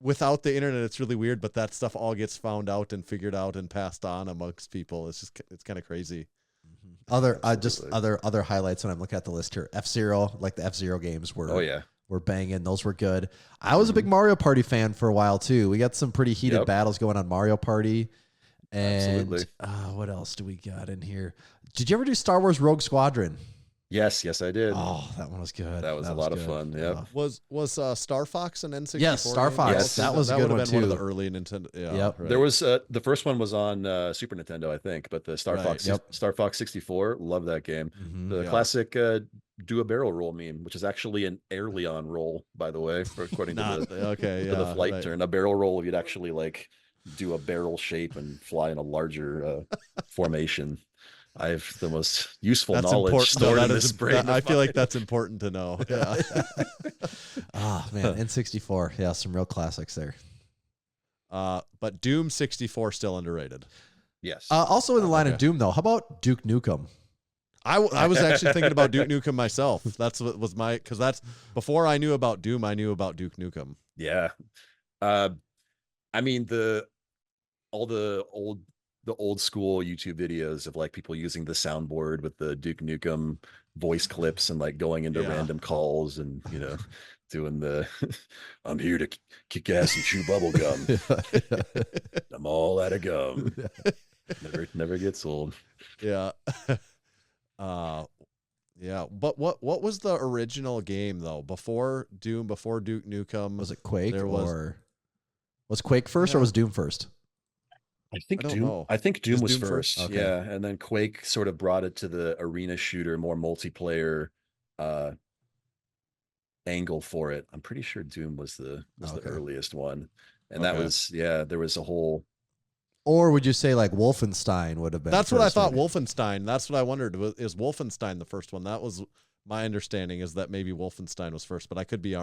without the internet, it's really weird, but that stuff all gets found out and figured out and passed on amongst people. It's kind of crazy. Other Absolutely. other highlights when I'm looking at the list here. F-Zero, like the F-Zero games were were banging. Those were good. I was a big Mario Party fan for a while too. We got some pretty heated Yep. battles going on Mario Party. And Absolutely. what else do we got in here? Did you ever do Star Wars Rogue Squadron? Yes, I did. Oh, that one was good. That was a lot of good. fun. Yep. Was Star Fox an N64? Yes, Star game? Fox. Yes. That was a good would one have been one of too. the early Nintendo. Yeah, Yep. right. There was the first one was on Super Nintendo, I think, but the Star Right, Fox yep. Star Fox 64, love that game. Mhm. The Yeah. classic do a barrel roll meme, which is actually an Airleon roll, by the way, according Not, to okay, the yeah, flight right. turn. A barrel roll, you'd actually like do a barrel shape and fly in a larger formation. I have the most useful That's knowledge important. No, stored that in is this imp- brain. I of feel like mine. that's important to know. Yeah. Ah, man, N64. Yeah, some real classics there. But Doom 64 still underrated. Yes. Also in the line of Okay. Doom, though, how about Duke Nukem? I was actually thinking about Duke Nukem myself. That's what was because that's before I knew about Doom. I knew about Duke Nukem. Yeah. I mean all the old school YouTube videos of like people using the soundboard with the Duke Nukem voice clips and like going into Yeah. random calls and doing the I'm here to kick ass and chew bubble gum. I'm all out of gum. Never gets old. Yeah. Yeah. But what was the original game though? Before Doom, before Duke Nukem, Was it Quake There was- or was Quake first or Yeah. was Doom first? I think I don't Doom. know. I think Doom Is was Doom first? first. Okay. Yeah, and then Quake sort of brought it to the arena shooter, more multiplayer angle for it. I'm pretty sure Doom was the Okay. earliest one, and that Okay. was there was a whole. Or would you say like Wolfenstein would have been? That's what I first, thought. maybe? Wolfenstein. That's what I wondered. Is Wolfenstein the first one? That was my understanding. Is that maybe Wolfenstein was first, but I could be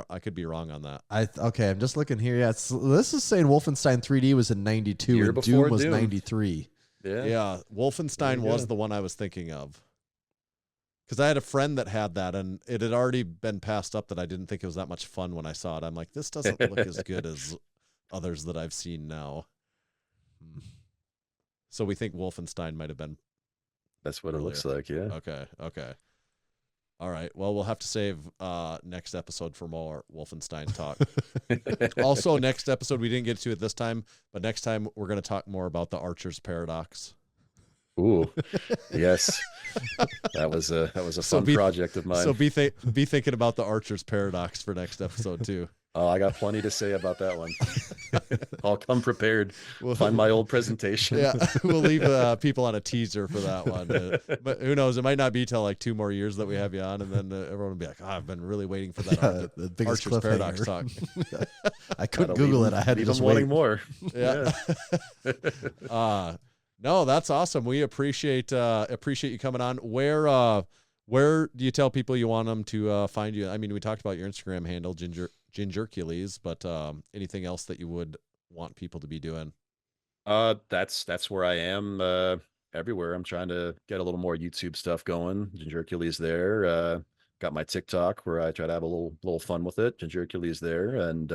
wrong on that. Okay, I'm just looking here. Yeah, this is saying Wolfenstein 3D was in 92 Year and before Doom was Doom. 93. Yeah. Yeah, Wolfenstein There you was go. the one I was thinking of. Because I had a friend that had that, and it had already been passed up that I didn't think it was that much fun when I saw it. I'm like, this doesn't look as good as others that I've seen now. So we think Wolfenstein might have been. That's what it looks like. Yeah. Okay. All right. Well, we'll have to save next episode for more Wolfenstein talk. Also, next episode, we didn't get to it this time, but next time we're going to talk more about the Archer's Paradox. Ooh, yes. That was a So fun project of mine. So be thinking about the Archer's Paradox for next episode too. Oh, I got plenty to say about that one. I'll come prepared. Find my old presentation. Yeah, we'll leave people on a teaser for that one. But who knows? It might not be till like 2 more years that we have you on, and then everyone will be like, "Oh, I've been really waiting for that the biggest Archer's Paradox talk." I couldn't Google it. I had to just wait. Wanting more. Yeah. No, that's awesome. We appreciate you coming on. Where do you tell people you want them to find you? I mean, we talked about your Instagram handle, Gingercules, but anything else that you would want people to be doing? That's where I am everywhere. I'm trying to get a little more YouTube stuff going. Gingercules there. Got my TikTok where I try to have a little fun with it. Gingercules there, and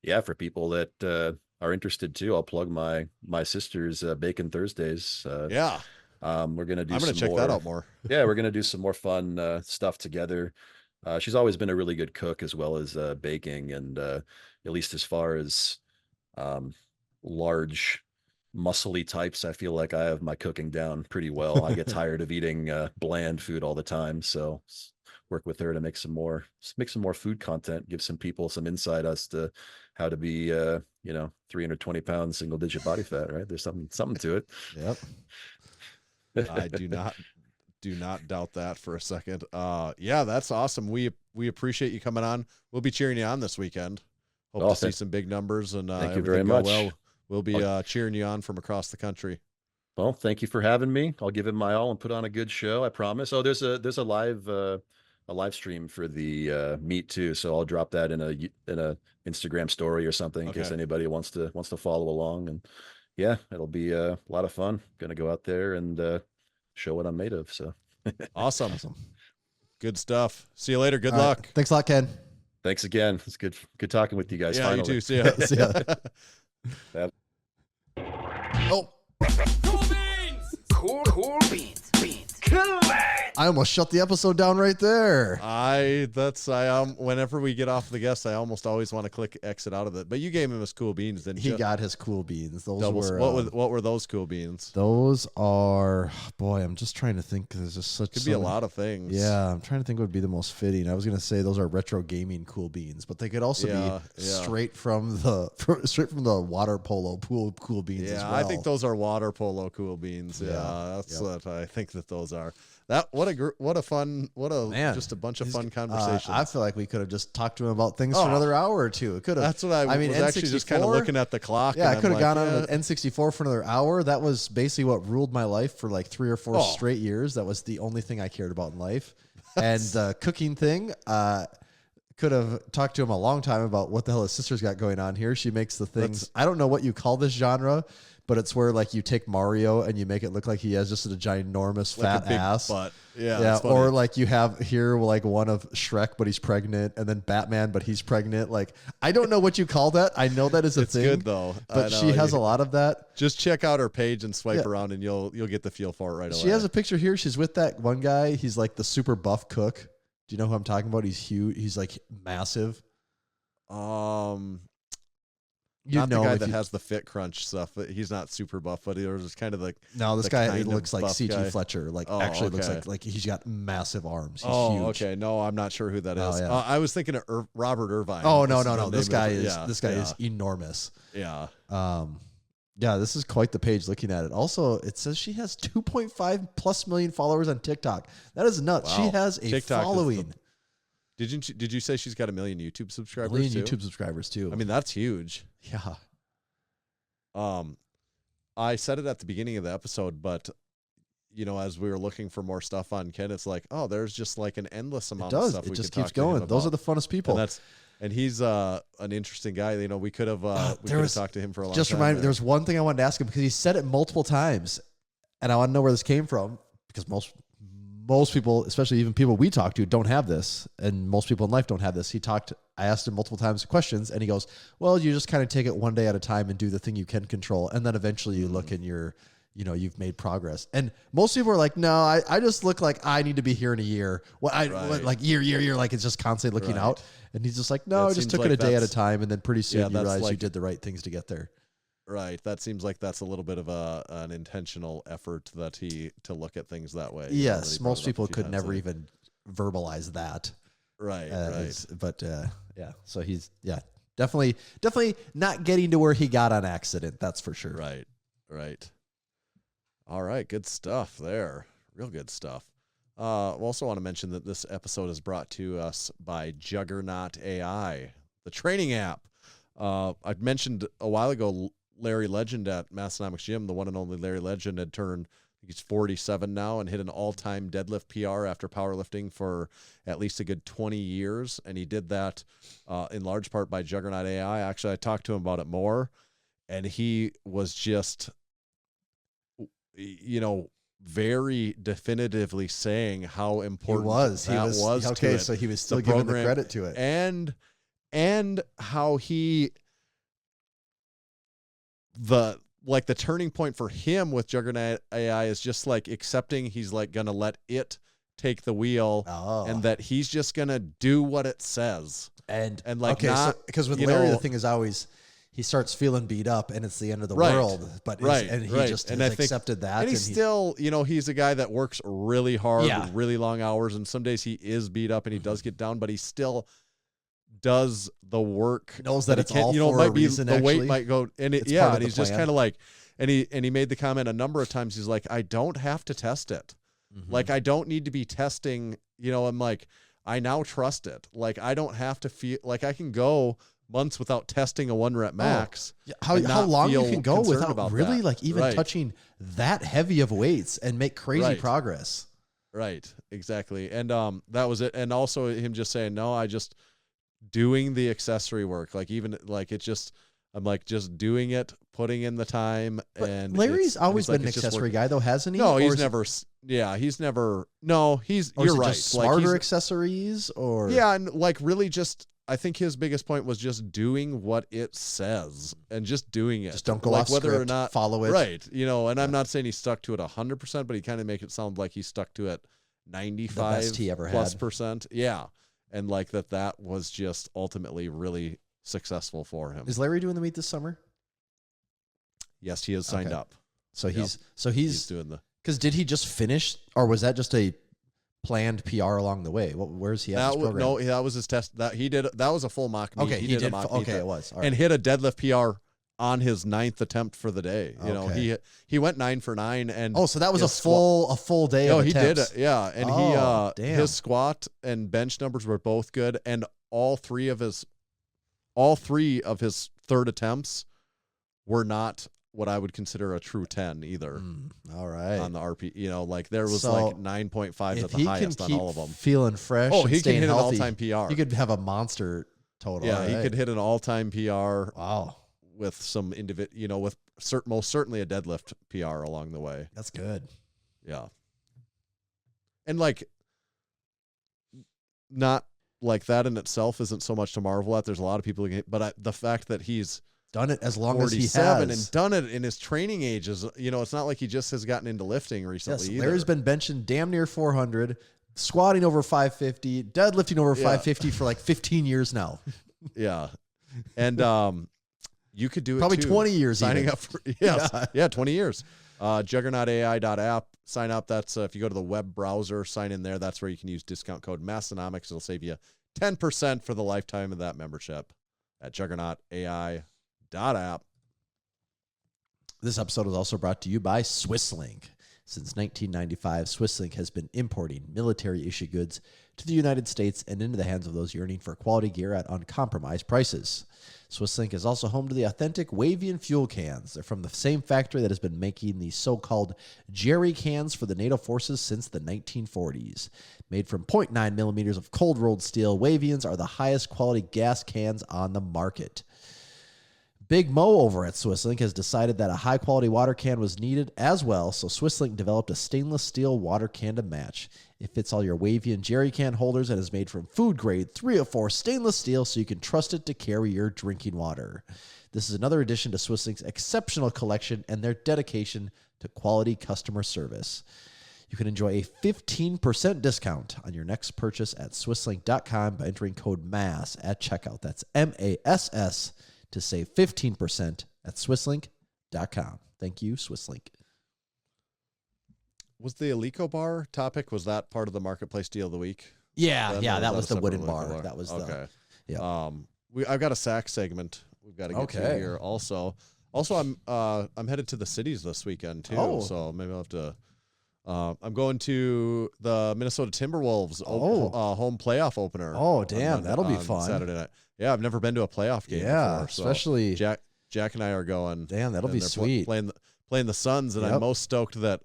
yeah, for people that are interested too, I'll plug my sister's Bacon Thursdays. Yeah. We're gonna do. I'm gonna check that out more. Yeah, we're gonna do some more fun stuff together. She's always been a really good cook as well as baking, and at least as far as large, muscly types, I feel like I have my cooking down pretty well. I get tired of eating bland food all the time, so work with her to make some more food content, give some people some insight as to how to be 320 pounds, single digit body fat. Right, there's something to it. Yep. I do not doubt that for a second. Yeah, that's awesome. We appreciate you coming on. We'll be cheering you on this weekend. Hope to see some big numbers, and thank you very much. Well, we'll be cheering you on from across the country. Well, thank you for having me. I'll give it my all and put on a good show. I promise. Oh, there's a live stream for the meet too, so I'll drop that in a Instagram story or something in case anybody wants to follow along. And yeah, it'll be a lot of fun. Gonna go out there and show what I'm made of. So awesome. Good stuff. See you later. Good luck. Thanks a lot, Ken. Thanks again. It's good talking with you guys. Yeah, finally. You too. See ya. See ya. Oh. Cool beans. Cool. I almost shut the episode down right there. Whenever we get off the guest, I almost always want to click exit out of it. But you gave him his cool beans, didn't you? He got his cool beans. Those were what were those cool beans? Those are, boy, I'm just trying to think. There's just could be a lot of things. Yeah, I'm trying to think what would be the most fitting. I was gonna say those are retro gaming cool beans, but they could also be straight from the water polo pool cool beans. Yeah, as well. I think those are water polo cool beans. Yeah, that's what I think that those are. Just a bunch of fun conversations. I feel like we could have just talked to him about things for another hour or two. It could have. That's what I mean. Was actually just kind of looking at the clock. Yeah, I could have gone on with N64 for another hour. That was basically what ruled my life for like 3 or 4 straight years. That was the only thing I cared about in life. And the cooking thing, could have talked to him a long time about what the hell his sister's got going on here. She makes the things. I don't know what you call this genre, but it's where like you take Mario and you make it look like he has just a ginormous fat ass. Butt. Yeah. Or like you have here like one of Shrek, but he's pregnant, and then Batman, but he's pregnant. Like I don't know what you call that. I know that is a thing. It's good though. But she has a lot of that. Just check out her page and swipe around, and you'll get the feel for it right away. She has a picture here. She's with that one guy. He's like the super buff cook. Do you know who I'm talking about? He's huge. He's like massive. Not the guy that has the Fit Crunch stuff. He's not super buff, but he's kind of like this guy looks like C.G. Fletcher. Like looks like he's got massive arms. He's huge. Okay. No, I'm not sure who that is. Yeah. I was thinking of Robert Irvine. Oh no. This guy is enormous. Yeah. Yeah, this is quite the page looking at it. Also, it says she has 2.5+ million followers on TikTok. That is nuts. Wow. She has a TikTok following. Did you say she's got 1 million YouTube subscribers? YouTube subscribers too. I mean, that's huge. Yeah. I said it at the beginning of the episode, but as we were looking for more stuff on Ken, it's like, there's just like an endless amount of stuff. It just keeps going. Those are the funnest people. And he's an interesting guy. We could have talked to him for a long time. Just remind me, there's one thing I wanted to ask him because he said it multiple times, and I want to know where this came from because most people, especially even people we talk to, don't have this, and most people in life don't have this. I asked him multiple times questions, and he goes, "Well, you just kind of take it one day at a time and do the thing you can control, and then eventually you look and you've made progress." And most people are like, "No, I just look like I need to be here in a year. Like year, like it's just constantly looking out." And he's just like, "No, I just took it a day at a time, and then pretty soon you realize you did the right things to get there." Right. That seems like that's a little bit of an intentional effort to look at things that way. Yes. Most people could never even verbalize that. Right. But yeah, so he's definitely not getting to where he got on accident. That's for sure. Right. All right, good stuff there. Real good stuff. We also want to mention that this episode is brought to us by Juggernaut AI, the training app. I mentioned a while ago Larry Legend at Massenomics Gym, the one and only Larry Legend, had turned, I think he's 47 now, and hit an all-time deadlift PR after powerlifting for at least a good 20 years. And he did that in large part by Juggernaut AI. Actually, I talked to him about it more, and he was just, very definitively saying how important he was okay, to it. so he was still giving the credit to it. And how the turning point for him with Juggernaut AI is just like accepting he's like going to let it take the wheel and that he's just going to do what it says. And like, because with Larry, the thing is always, he starts feeling beat up and it's the end of the world, but he just has accepted that. And he's still, he's a guy that works really hard, really long hours. And some days he is beat up and he does get down, but he still does the work. Knows that it's all for a reason. The weight might go, and and he's just kind of like, and he made the comment a number of times. He's like, I don't have to test it. Like, I don't need to be testing, I'm like, I now trust it. Like, I don't have to feel like I can go months without testing a 1 rep max. How long you can go without really like even touching that heavy of weights and make crazy progress. Right. Exactly. And that was it. And also him just saying, no, I just doing the accessory work. Like, even like, it's just, I'm like just doing it, putting in the time. But and Larry's always been an accessory guy though, hasn't he? No, he's never. You're right. Just smarter accessories or. Yeah. And like really just, I think his biggest point was just doing what it says and just doing it. Just don't go off whether script, or not follow it. Right. And I'm not saying he stuck to it 100%, but he kind of make it sound like he stuck to it 95 the best he ever plus had. percent. Yeah. And like that was just ultimately really successful for him. Is Larry doing the meet this summer? Yes, he has signed up. So he's doing the, because did he just finish or was that just a planned PR along the way? Where's he at? This program? No, that was his test. That was a full mock meet. Okay, he did a mock meet it was. And hit a deadlift PR on his 9th attempt for the day. He went 9 for 9 and so that was a full day. No, of he attempts. did it. Yeah, and his squat and bench numbers were both good, and all three of his third attempts were not what I would consider a true 10 either. All right. On the RP, like there was like 9.5 at the highest on all of them. Feeling fresh. He can hit healthy, an all-time PR. He could have a monster total. Yeah, he could hit an all-time PR. Wow. With some with most certainly a deadlift PR along the way. That's good. Yeah. And like, not like that in itself isn't so much to marvel at. There's a lot of people, but the fact that he's done it as long as he has and done it in his training ages, it's not like he just has gotten into lifting recently. Yes, Larry's been benching damn near 400, squatting over 550, deadlifting over 550 for like 15 years now. Yeah. And, you could do it probably too. 20 years signing even. up for 20 years. JuggernautsAI.app. Sign up. That's if you go to the web browser, sign in there. That's where you can use discount code Massenomics. It'll save you 10% for the lifetime of that membership at JuggernautsAI.app. This episode is also brought to you by SwissLink. Since 1995, SwissLink has been importing military-issue goods to the United States and into the hands of those yearning for quality gear at uncompromised prices. SwissLink is also home to the authentic Wavian fuel cans. They're from the same factory that has been making the so-called jerry cans for the NATO forces since the 1940s. Made from 0.9 millimeters of cold-rolled steel, Wavians are the highest quality gas cans on the market. Big Mo over at SwissLink has decided that a high-quality water can was needed as well, so SwissLink developed a stainless steel water can to match. It fits all your Wavian jerry can holders and is made from food-grade 304 stainless steel so you can trust it to carry your drinking water. This is another addition to SwissLink's exceptional collection and their dedication to quality customer service. You can enjoy a 15% discount on your next purchase at swisslink.com by entering code MASS at checkout. That's MASS to save 15% at swisslink.com. Thank you, SwissLink. Was the Alico bar topic, was that part of the marketplace deal of the week? Yeah, Then, yeah, or that is was a the wooden separate bar. bar? That was okay. the I've got a sack segment we've got to get to Okay. here. Also, I'm headed to the cities this weekend too. Oh. So maybe I'll have to. I'm going to the Minnesota Timberwolves home playoff opener. Oh, damn, that'll be on fun. Saturday night. Yeah, I've never been to a playoff game before. So especially Jack and I are going. Damn, that'll and be they're sweet. Playing the Suns, and Yep. I'm most stoked that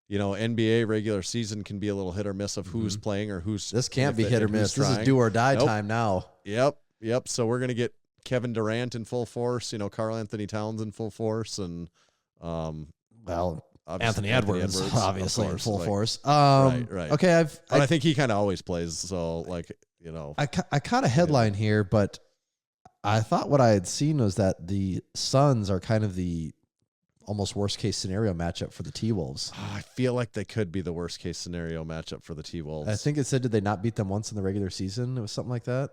NBA regular season can be a little hit or miss of who's playing or who's. This can't be if it- hit or and who's miss. This is trying. do or die Nope. time now. Yep. So we're gonna get Kevin Durant in full force. Karl Anthony Towns in full force, and Well, obviously Anthony Edwards, of obviously in course, full like- force. right. Okay, But I think he kind of always plays. So I caught a headline here, but I thought what I had seen was that the Suns are kind of the almost worst case scenario matchup for the T-Wolves. I feel like they could be the worst case scenario matchup for the T-Wolves. I think it said, did they not beat them once in the regular season? It was something like that.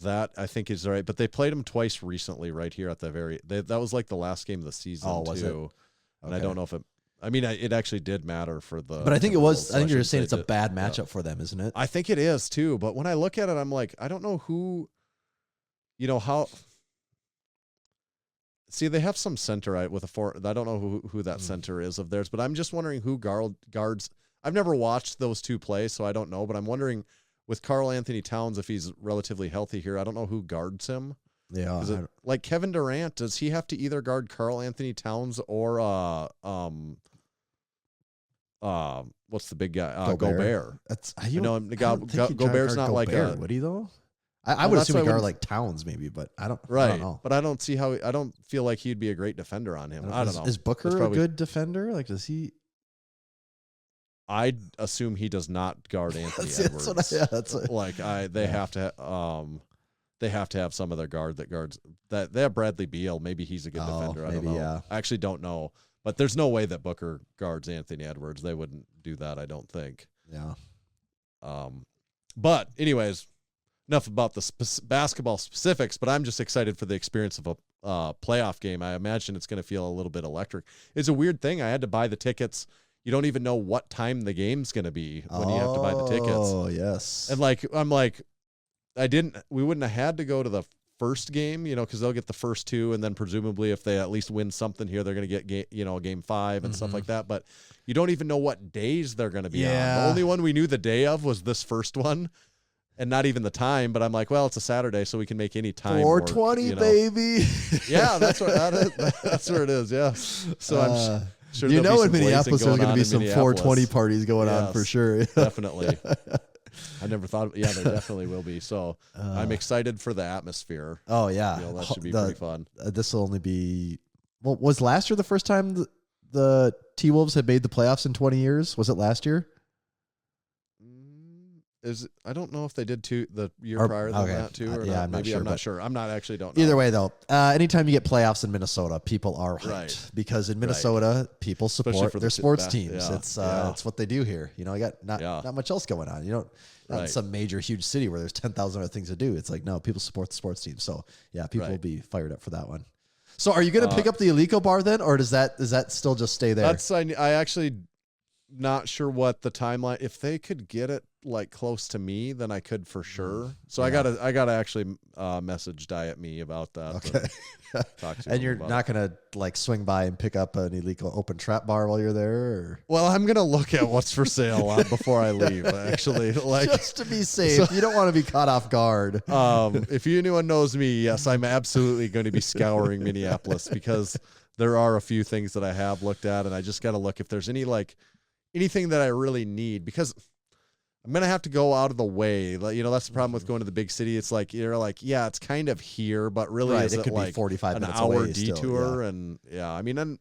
that I think is right, but they played them twice recently, right here at the that was like the last game of the season Was it? too. And I Okay. don't know if it. I mean, it actually did matter for the. But I think it was. Timberwolves, I think so you're should just saying say it's a that- bad yeah. matchup for them, isn't it? I think it is too, but when I look at it, I'm like, I don't know who. How. See, they have some center with a four. I don't know who that center is of theirs, but I'm just wondering who guards. I've never watched those two play, so I don't know. But I'm wondering with Karl Anthony Towns, if he's relatively healthy here, I don't know who guards him. Yeah. Is it like Kevin Durant? Does he have to either guard Karl Anthony Towns or what's the big guy? Gobert. That's I know I don't think he'd Gobert's guard not like Gobert, a would he though? I Well, would that's assume why he I guard wouldn't- like Towns maybe, but I don't right. know. But I don't see how. I don't feel like he'd be a great defender on him. I don't know. Is Booker That's probably- a good defender? Like, does he? I'd assume he does not guard Anthony That's what Edwards. I- yeah, that's what- like they have to. They have to have some other guard that guards that. They have Bradley Beal. Maybe he's a good defender. I don't maybe, know. yeah. I actually don't know. But there's no way that Booker guards Anthony Edwards. They wouldn't do that. I don't think. Yeah. But anyways, enough about the basketball specifics. But I'm just excited for the experience of a playoff game. I imagine it's going to feel a little bit electric. It's a weird thing. I had to buy the tickets. You don't even know what time the game's going to be when you have to buy the tickets. Oh yes. And I'm like, we wouldn't have had to go to the first game, because they'll get the first two, and then presumably if they at least win something here, they're going to get game 5 and stuff like that. But you don't even know what days they're going to be on. The only one we knew the day of was this first one, and not even the time. But I'm like, well, it's a Saturday, so we can make any time. 420, baby. Yeah, that's what that is. That's where it is. Yeah. So I'm sure you there'll know, be in some Minneapolis, there's going going to be on in some Minneapolis. 420 parties going on for Yes. sure. Definitely. I never thought. Yeah, there definitely will be. So I'm excited for the atmosphere. Oh yeah, That should be pretty fun. This will only be. Well, was last year the first time the T-Wolves had made the playoffs in 20 years? Was it last year? I don't know if they did the year Or- prior than okay. that too, or Yeah, not. I'm not Maybe sure, I'm not but- sure. I'm not actually don't know. Either way, though, anytime you get playoffs in Minnesota, people are hyped Right. because in Minnesota, people Especially support for their the sports back- teams. yeah, yeah. It's what they do here. I got not much else going on. Not in Right. some major huge city where there's 10,000 other things to do. It's like no, people support the sports team. So yeah, people will be fired up for that one. So are you going to pick up the Alico bar then, or does that still just stay there? I actually not sure what the timeline. If they could get it like close to me, then I could for sure. So I gotta actually message Diet Me about that. Okay. Talk to And him you're about not going to swing by and pick up an illegal open trap bar while you're there, or Well, I'm gonna look at what's for sale before I leave. Actually, just to be safe. You don't want to be caught off guard. If anyone knows me, yes, I'm absolutely going to be scouring Minneapolis because there are a few things that I have looked at, and I just got to look if there's anything that I really need, because I'm going to have to go out of the way. That's the problem with going to the big city. It's like, you're like, yeah, it's kind of here, but really Right, is it it could be like 45 an minutes hour away detour? still, And I mean, I'm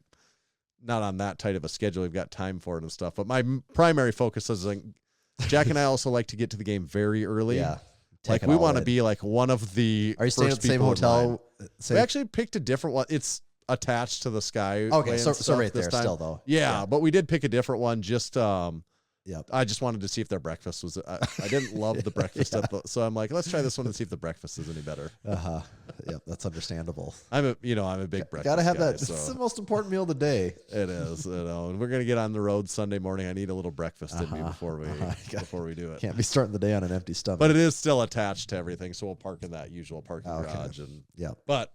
not on that tight of a schedule. We've got time for it and stuff, but my primary focus is like, Jack and I also like to get to the game very early. Yeah. Like we want to be like one of the Are you staying at first the same people in line. hotel? We actually picked a different one. It's attached to the Sky. Okay, Way so and stuff right this there time. still though. Yeah, but we did pick a different one just Yep. I just wanted to see if their breakfast was. I didn't love the breakfast, so I'm like, let's try this one and see if the breakfast is any better. Yep, that's understandable. I'm a big breakfast. Gotta have guy, that. so It's the most important meal of the day. it is. And we're gonna get on the road Sunday morning. I need a little breakfast in me before we do it. Can't be starting the day on an empty stomach. But it is still attached to everything, so we'll park in that usual parking garage. And but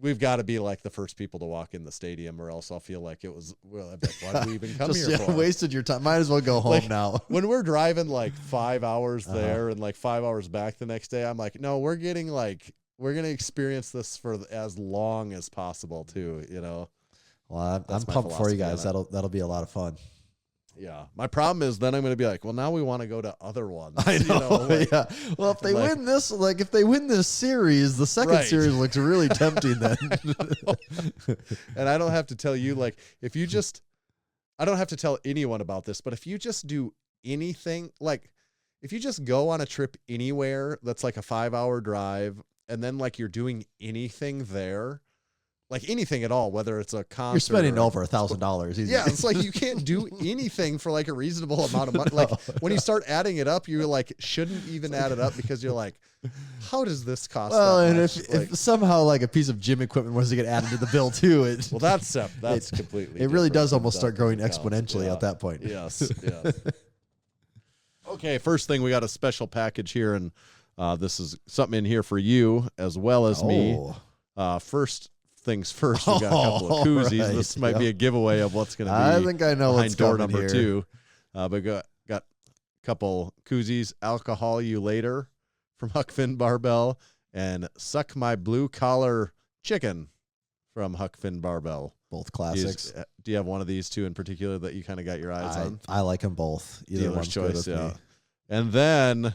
we've got to be like the first people to walk in the stadium, or else I'll feel like it was. Well, I'd be like, why did we even come here for? Wasted your time. Might as well go home now. When we're driving like 5 hours there and like 5 hours back the next day, I'm like, no, we're gonna experience this for as long as possible too. Well, I'm pumped for you guys. That'll be a lot of fun. Yeah. My problem is then I'm going to be like, well, now we want to go to other ones. I know. Yeah. Well, if they win this, if they win this series, the second series looks really tempting then. And I don't have to tell you, I don't have to tell anyone about this, but if you just do anything, if you just go on a trip anywhere that's like a 5-hour drive, and then you're doing anything there, anything at all, whether it's a concert. You're spending over $1,000. Yeah, it's you can't do anything for a reasonable amount of money. When you start adding it up, you're shouldn't even add it up because you're how does this cost? Well, that and much? if somehow a piece of gym equipment was to get added to the bill too, that's completely. It really does almost start growing exponentially at that point. Yes. Okay, first thing, we got a special package here, and this is something in here for you as well as me. First things first, we got a couple of koozies. Right. This might be a giveaway of what's going to be. I think I know what's door coming number here. 2. But got a couple koozies. Alcohol You Later from Huck Finn Barbell, and Suck My Blue Collar Chicken from Huck Finn Barbell. Both classics. Do you have one of these two in particular that you kind of got your eyes on? I like them both. Either Dealer's one's choice, good with me. And then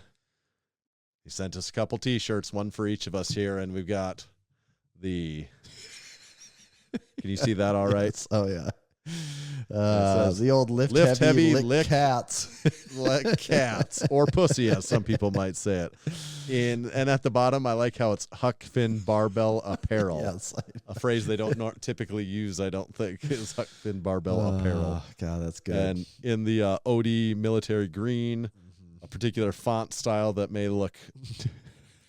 he sent us a couple T-shirts, one for each of us here, and we've got the. Can you see that all right? Yes. Oh, yeah. The old lift heavy, lick cats. Lick cats, or pussy, as some people might say it. And at the bottom, I like how it's Huck Finn Barbell Apparel. Yes. A phrase they don't typically use, I don't think, is Huck Finn Barbell Apparel. God, that's good. And in the OD military green, a particular font style that may look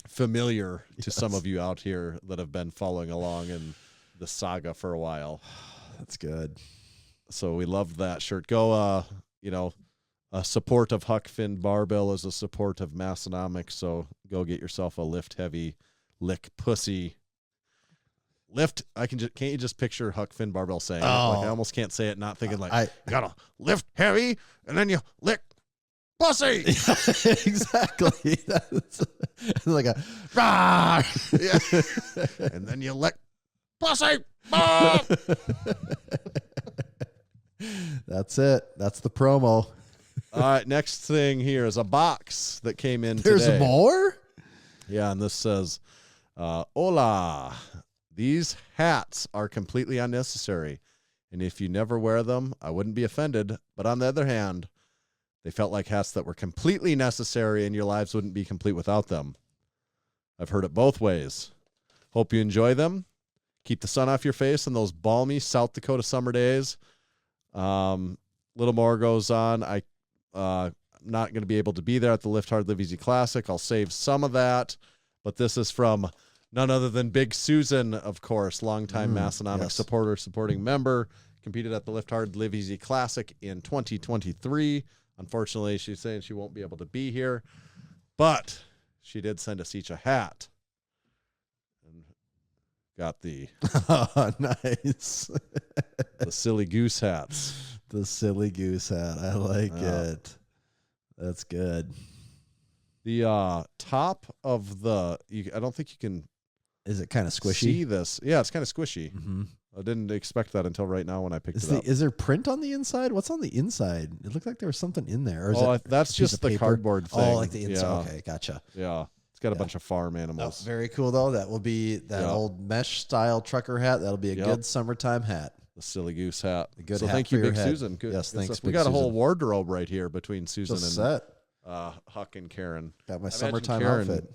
familiar to some of you out here that have been following along in the saga for a while. That's good. So we love that shirt. Go, a support of Huck Finn Barbell is a support of Massenomics. So go get yourself a lift heavy, lick pussy. Lift. Can't you just picture Huck Finn Barbell saying it? I almost can't say it, not thinking I gotta lift heavy and then you lick pussy. Exactly. That's like a rah! Yeah. And then you lick pussy. Ah! That's it. That's the promo. All right, next thing here is a box that came in There's today. more? Yeah, and this says, Hola, these hats are completely unnecessary, and if you never wear them, I wouldn't be offended, but on the other hand, they felt like hats that were completely necessary and your lives wouldn't be complete without them. I've heard it both ways. Hope you enjoy them. Keep the sun off your face on those balmy South Dakota summer days. Little more goes on. I'm not going to be able to be there at the Lift Hard, Live Easy Classic. I'll save some of that, but this is from none other than Big Susan, of course, longtime Massenomics supporter, supporting member, competed at the Lift Hard, Live Easy Classic in 2023. Unfortunately, she's saying she won't be able to be here, but she did send us each a hat. And got the nice. the silly goose hats. The silly goose hat. I like it. That's good. The top of I don't think you can. Is it kind of squishy? See this? Yeah, it's kind of squishy. Mm-hmm. I didn't expect that until right now when I picked it up. Is there print on the inside? What's on the inside? It looked like there was something in there. Or is that's just the cardboard thing. Oh, like the inside. Yeah. Okay, gotcha. Yeah. It's got a bunch of farm animals. Oh, very cool, though. That will be that old mesh-style trucker hat. That'll be a good summertime hat. The silly goose hat. A good so hat thank for you, your Big head. Susan. Good. Yes, thanks, We Big got a whole Susan. wardrobe right here between Susan Just and set. Huck and Karen. Got my I imagine summertime Karen outfit.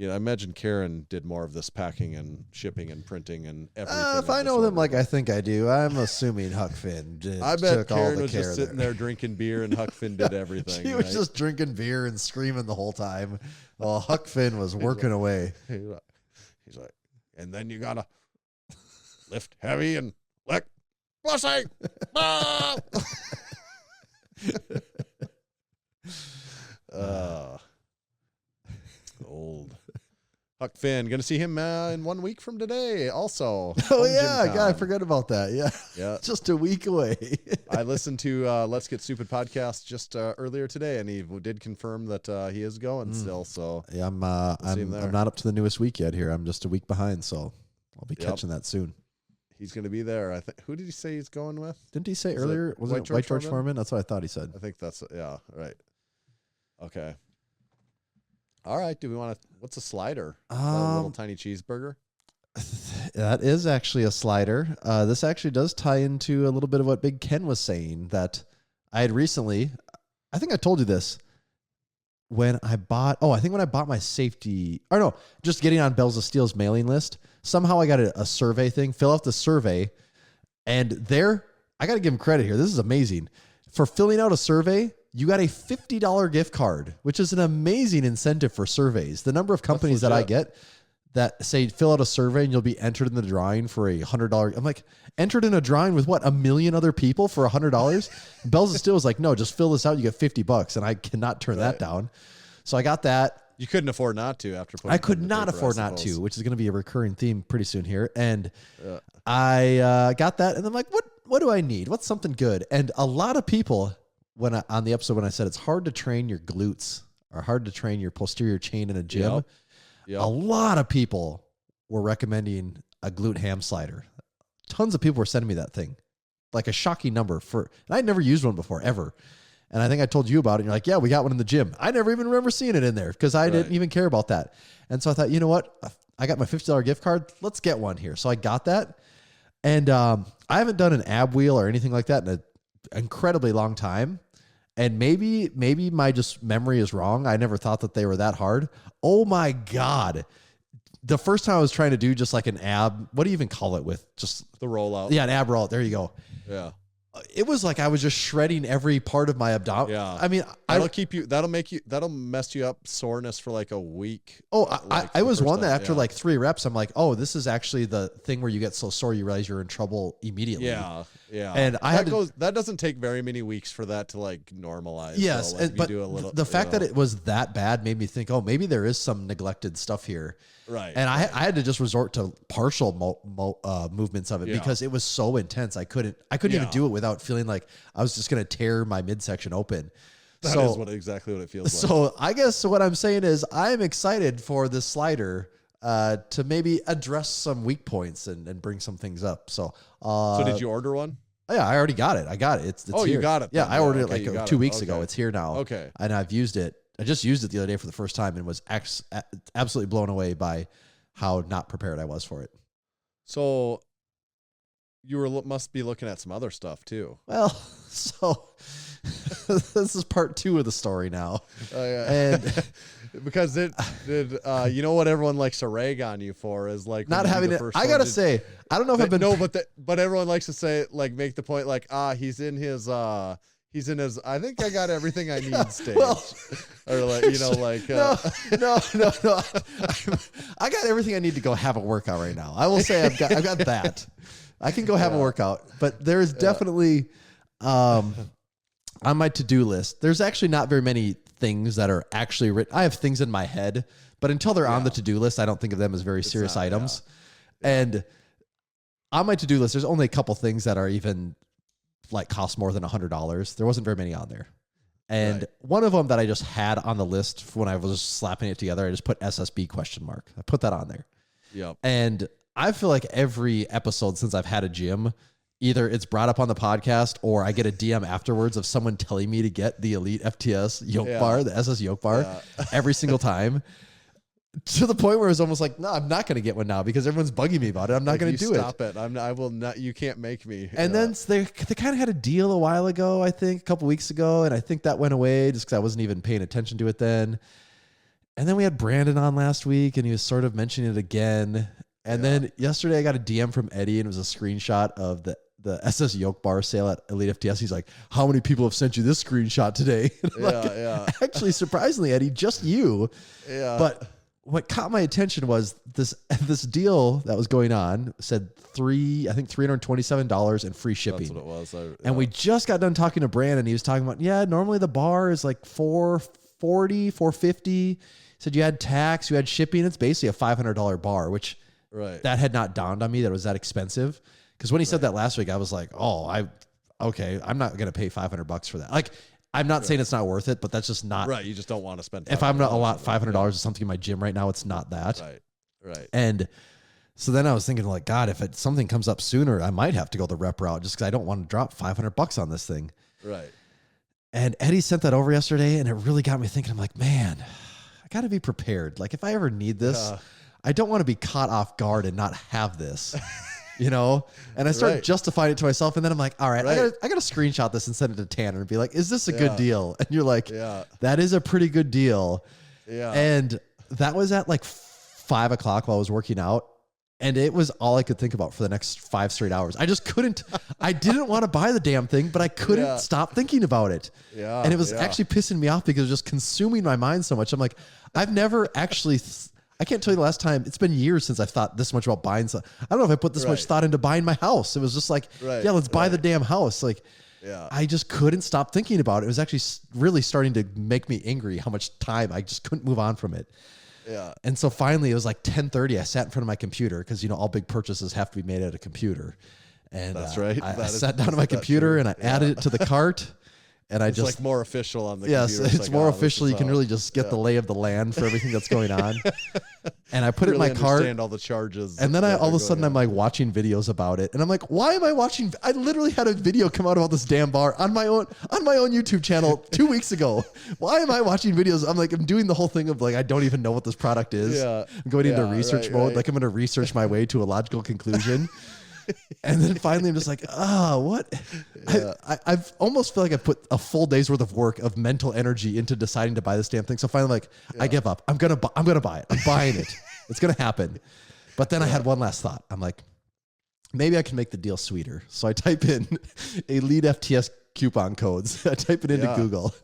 I imagine Karen did more of this packing and shipping and printing and everything. If I know them like I think I do, I'm assuming Huck Finn I bet took all Karen the was care just sitting there drinking beer and Huck Finn did everything. She was just drinking beer and screaming the whole time while Huck Finn was working away. He's like, and then you gotta lift heavy and lick pussy. Ah! Old Huck Finn. Gonna see him in 1 week from today. Also. Oh yeah, God, I forgot about that. Yeah, yeah, just a week away. I listened to Let's Get Stupid podcast just earlier today, and he did confirm that he is going still. So yeah, I'm not up to the newest week yet. Here, I'm just a week behind, so I'll be catching that soon. He's going to be there. I think. Who did he say he's going with? Didn't he say earlier? Was it White George Foreman? That's what I thought he said. I think that's right. Okay. All right. Do we want to? What's a slider? A little tiny cheeseburger. That is actually a slider. This actually does tie into a little bit of what Big Ken was saying that I had recently. I think I told you this when I bought. Oh, I think when I bought my safety. Or no, just getting on Bells of Steel's mailing list. Somehow I got a survey thing. Fill out the survey, and there I got to give him credit here. This is amazing for filling out a survey. You got a $50 gift card, which is an amazing incentive for surveys. The number of companies that I get that say fill out a survey and you'll be entered in the drawing for $100. I'm like, entered in a drawing with what, 1 million other people for $100? Bells of Steel was like, no, just fill this out. You get $50, and I cannot turn that down. So I got that. You couldn't afford not to after putting. I could not afford not to, which is going to be a recurring theme pretty soon here. And I got that, and I'm like, what do I need? What's something good? And a lot of people. On the episode when I said it's hard to train your glutes or hard to train your posterior chain in a gym, a lot of people were recommending a glute ham slider. Tons of people were sending me that thing, like a shocking number and I'd never used one before ever. And I think I told you about it. And you're like, yeah, we got one in the gym. I never even remember seeing it in there because I didn't even care about that. And so I thought, you know what? I got my $50 gift card. Let's get one here. So I got that. And I haven't done an ab wheel or anything like that in an incredibly long time. And maybe my just memory is wrong. I never thought that they were that hard. Oh my God. The first time I was trying to do just like an ab, what do you even call it with? Just the rollout. Yeah, an ab rollout. There you go. Yeah. It was like I was just shredding every part of my abdomen. Yeah. I mean, that'll mess you up soreness for like a week. Oh, I was one that after like 3 reps, I'm like, oh, this is actually the thing where you get so sore you realize you're in trouble immediately. Yeah. Yeah. And that doesn't take very many weeks for that to like normalize. Yes. So, like, but do a little, the fact that it was that bad made me think, oh, maybe there is some neglected stuff here. Right. And I had to just resort to partial movements of it because it was so intense. I couldn't even do it without feeling like I was just going to tear my midsection open. That is exactly what it feels like. So I guess what I'm saying is I'm excited for this slider to maybe address some weak points and bring some things up. So did you order one? Yeah, I already got it. I got it. It's here. You got it. Yeah, I ordered it like 2 weeks ago. It's here now. Okay. And I've used it. I just used it the other day for the first time and was absolutely blown away by how not prepared I was for it. So you must be looking at some other stuff too. Well, so this is part 2 of the story now. And because you know what everyone likes to rag on you for is like not having it. I gotta say, I don't know if I've been but everyone likes to say like make the point like he's in his I think I got everything I need stage. Well, or like no. I got everything I need to go have a workout right now. I will say I've got that. I can go have a workout, but there's definitely on my to-do list. There's actually not very many things that are actually written. I have things in my head, but until they're on the to-do list, I don't think of them as very serious items. And on my to-do list, there's only a couple things that are even like cost more than $100. There wasn't very many on there. And one of them that I just had on the list when I was just slapping it together, I just put SSB ? I put that on there. Yep. And I feel like every episode since I've had a gym, either it's brought up on the podcast or I get a DM afterwards of someone telling me to get the Elite FTS yoke bar, the SS yoke bar, every single time. To the point where it's almost like, no, I'm not going to get one now because everyone's bugging me about it. I'm not going to do it. Stop it. I will not. You can't make me. And then they kind of had a deal a while ago, I think, a couple weeks ago. And I think that went away just because I wasn't even paying attention to it then. And then we had Brandon on last week, and he was sort of mentioning it again. And then yesterday I got a DM from Eddie, and it was a screenshot of the SS Yoke Bar sale at Elite FTS. He's like, how many people have sent you this screenshot today? Actually, surprisingly, Eddie, just you. Yeah. But what caught my attention was this deal that was going on said $327 and free shipping. That's what it was. And we just got done talking to Brandon. He was talking about, normally the bar is like $440, $450. He said you had tax, you had shipping. It's basically a $500 bar, which that had not dawned on me that it was that expensive. Because when he said that last week, I was like, I'm not going to pay $500 for that. Like, I'm not saying it's not worth it, but that's just not. Right. You just don't want to spend. If I'm not a lot, $500 or something in my gym right now, it's not that. Right. And so then I was thinking, like, God, if something comes up sooner, I might have to go the rep route just because I don't want to drop $500 on this thing. Right. And Eddie sent that over yesterday, and it really got me thinking. I'm like, man, I got to be prepared. Like, if I ever need this, I don't want to be caught off guard and not have this. And I started justifying it to myself, and then I'm like, all right, I got to screenshot this and send it to Tanner and be like, is this a good deal? And you're like, that is a pretty good deal. Yeah. And that was at like 5 o'clock while I was working out. And it was all I could think about for the next 5 straight hours. I just couldn't, I didn't want to buy the damn thing, but I couldn't stop thinking about it. Yeah. And it was actually pissing me off because it was just consuming my mind so much. I'm like, I've never actually, I can't tell you the last time. It's been years since I've thought this much about buying something. I don't know if I put this much thought into buying my house. It was just like, let's buy the damn house. Like, I just couldn't stop thinking about it. It was actually really starting to make me angry how much time I just couldn't move on from it. Yeah. And so finally it was like 10:30. I sat in front of my computer because, all big purchases have to be made at a computer. And that's right. I sat down at my computer and I added it to the cart. And it's like more official on the computer. Yes, it's more official. You can really just get the lay of the land for everything that's going on. And I put it in my cart. Understand all the charges. And then all of a sudden I'm like watching videos about it. And I'm like, why am I watching? I literally had a video come out about this damn bar on my own YouTube channel 2 weeks ago. Why am I watching videos? I'm like, I'm doing the whole thing of like, I don't even know what this product is. Yeah. I'm going into research mode. Like I'm going to research my way to a logical conclusion. And then finally I'm just like, what? Yeah. I've almost feel like I put a full day's worth of work of mental energy into deciding to buy this damn thing. So finally, like, I give up. I'm going to buy it. I'm buying it. It's going to happen. But then I had one last thought. I'm like, maybe I can make the deal sweeter. So I type in Elite FTS coupon codes. I type it into Google.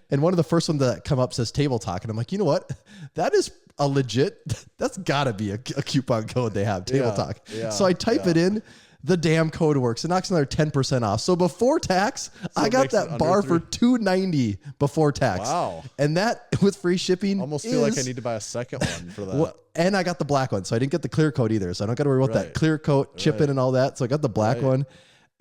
And one of the first ones that come up says Table Talk. And I'm like, you know what? That is a legit, that's gotta be a coupon code they have, Table Talk. Yeah, so I type it in, the damn code works. It knocks another 10% off. So before tax, I got that bar for $290 before tax. Wow. And that with free shipping almost feel like I need to buy a second one for that. And I got the black one. So I didn't get the clear coat either. So I don't got to worry about that clear coat, chipping and all that. So I got the black one.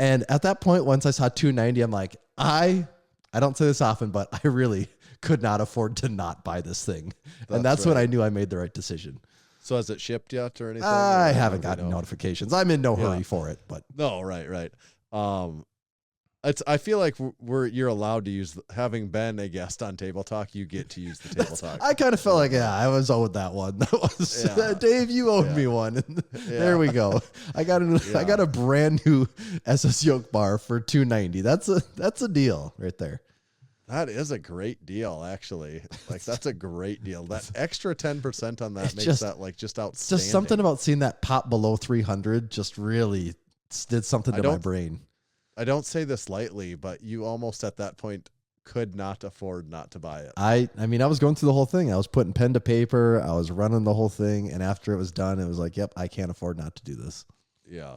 And at that point, once I saw $290, I'm like, I don't say this often, but I really could not afford to not buy this thing. And that's when I knew I made the right decision. So has it shipped yet or anything? I haven't gotten notifications. I'm in no hurry for it, but no, right. I feel like you're allowed to use, having been a guest on Table Talk, you get to use the Table Talk. I kind of felt like, I was owed that one. That was Dave, you owed me one. There we go. I got a brand new SS Yoke bar for $290. That's a deal right there. That is a great deal, actually. Like, that's a great deal. That extra 10% on that makes that like just outstanding. Just something about seeing that pop below 300 just really did something to my brain. I don't say this lightly, but you almost at that point could not afford not to buy it. I mean, I was going through the whole thing. I was putting pen to paper. I was running the whole thing. And after it was done, it was like, yep, I can't afford not to do this. Yeah.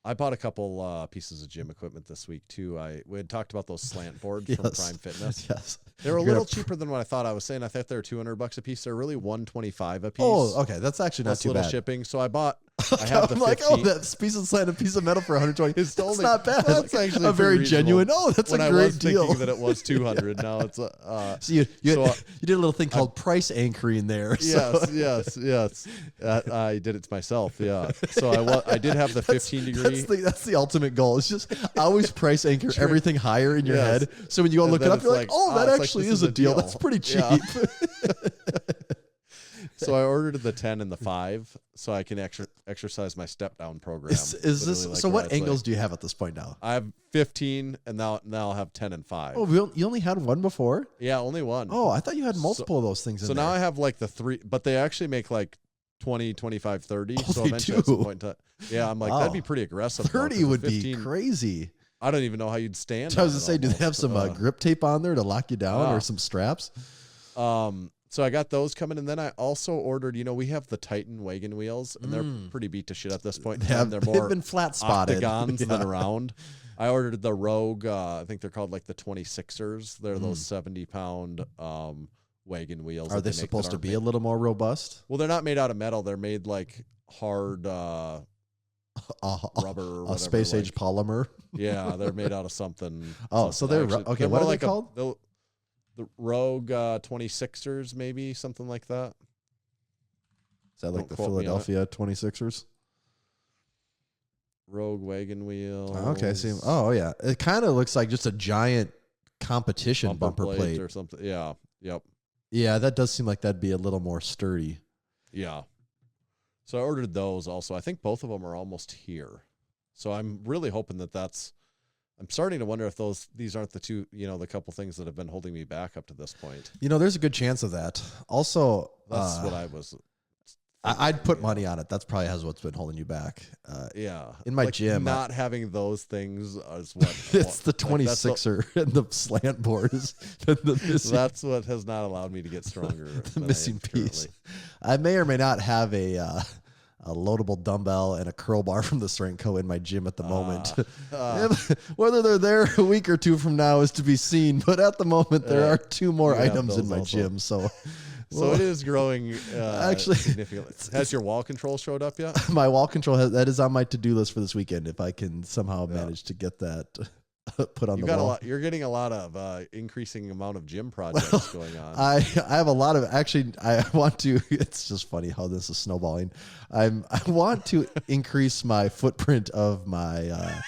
I bought a couple pieces of gym equipment this week too. We had talked about those slant boards from Prime Fitness. Yes, they were a little cheaper than what I thought. I was saying I thought they were $200 a piece. They're really $125 a piece. Oh, okay, that's actually not too bad. Shipping. So I bought. I have the I'm like, that piece of slant, a piece of metal for $120. It's not bad. That's actually a very genuine. Oh, that's a great deal. Thinking that it was $200. Now it's so you did a little thing called price anchoring there. Yes. I did it myself. Yeah. So I did have the 15-degree. That's the ultimate goal. It's just always price anchor everything higher in your head. So when you go look it up, you're like, oh, that actually is a deal. That's pretty cheap. So I ordered the 10 and the 5 so I can exercise my step down program. Is this Literally, so? where What it's angles do you have at this point now? I have 15 and now I'll have 10 and 5. Oh, you only had one before? Yeah, only one. Oh, I thought you had multiple of those things in So there. now I have like the 3, but they actually make like 20, 25, 30. Oh, So they eventually at some do? point in time, yeah, I'm like, Wow. that'd be pretty aggressive. though, 30 'cause would the be 15 crazy. I don't even know how you'd stand. I was on gonna it say, do they have almost. some grip tape on there to lock you down, or some straps? So I got those coming, and then I also ordered. We have the Titan wagon wheels, and they're pretty beat to shit at this point. In time. They're more They've been flat spotted octagons Yeah. than round. I ordered the Rogue. I think they're called like the 26ers. They're those 70-pound wagon wheels. Are that they make that supposed to aren't be made- a little more robust? Well, they're not made out of metal. They're made like hard rubber. Or A whatever, space age like- polymer. Yeah, they're made out of something. Oh, so something. they're okay. What more are they like called? The Rogue 26ers, maybe something like that. Is that like Don't the quote me on it. Philadelphia 26ers? Rogue wagon wheel. Okay, see. Oh yeah, it kind of looks like just a giant competition bumper plate. or something. Yeah. Yep. Yeah, that does seem like that'd be a little more sturdy. Yeah. So I ordered those also. I think both of them are almost here. So I'm really hoping that's. I'm starting to wonder if these aren't the two, the couple things that have been holding me back up to this point. There's a good chance of that. Also, That's what I was. I'd put money on it. That's probably what's been holding you back. Yeah. In my gym, not having those things is what. It's the like, that's 26er and the slant board is the missing, That's what has not allowed me to get stronger. the than I missing am piece. currently. I may or may not have a loadable dumbbell and a curl bar from the Strength Co. in my gym at the moment. Whether they're there a week or two from now is to be seen. But at the moment, there are two more you have items in those my also. gym. So, So it is growing Actually, significantly. Has your wall control showed up yet? my wall control that is on my to-do list for this weekend. If I can somehow manage to get that put on You the got wall. a lot. You're getting a lot of increasing amount of gym projects going on. I have a lot of I want to. It's just funny how this is snowballing. I want to increase my footprint of my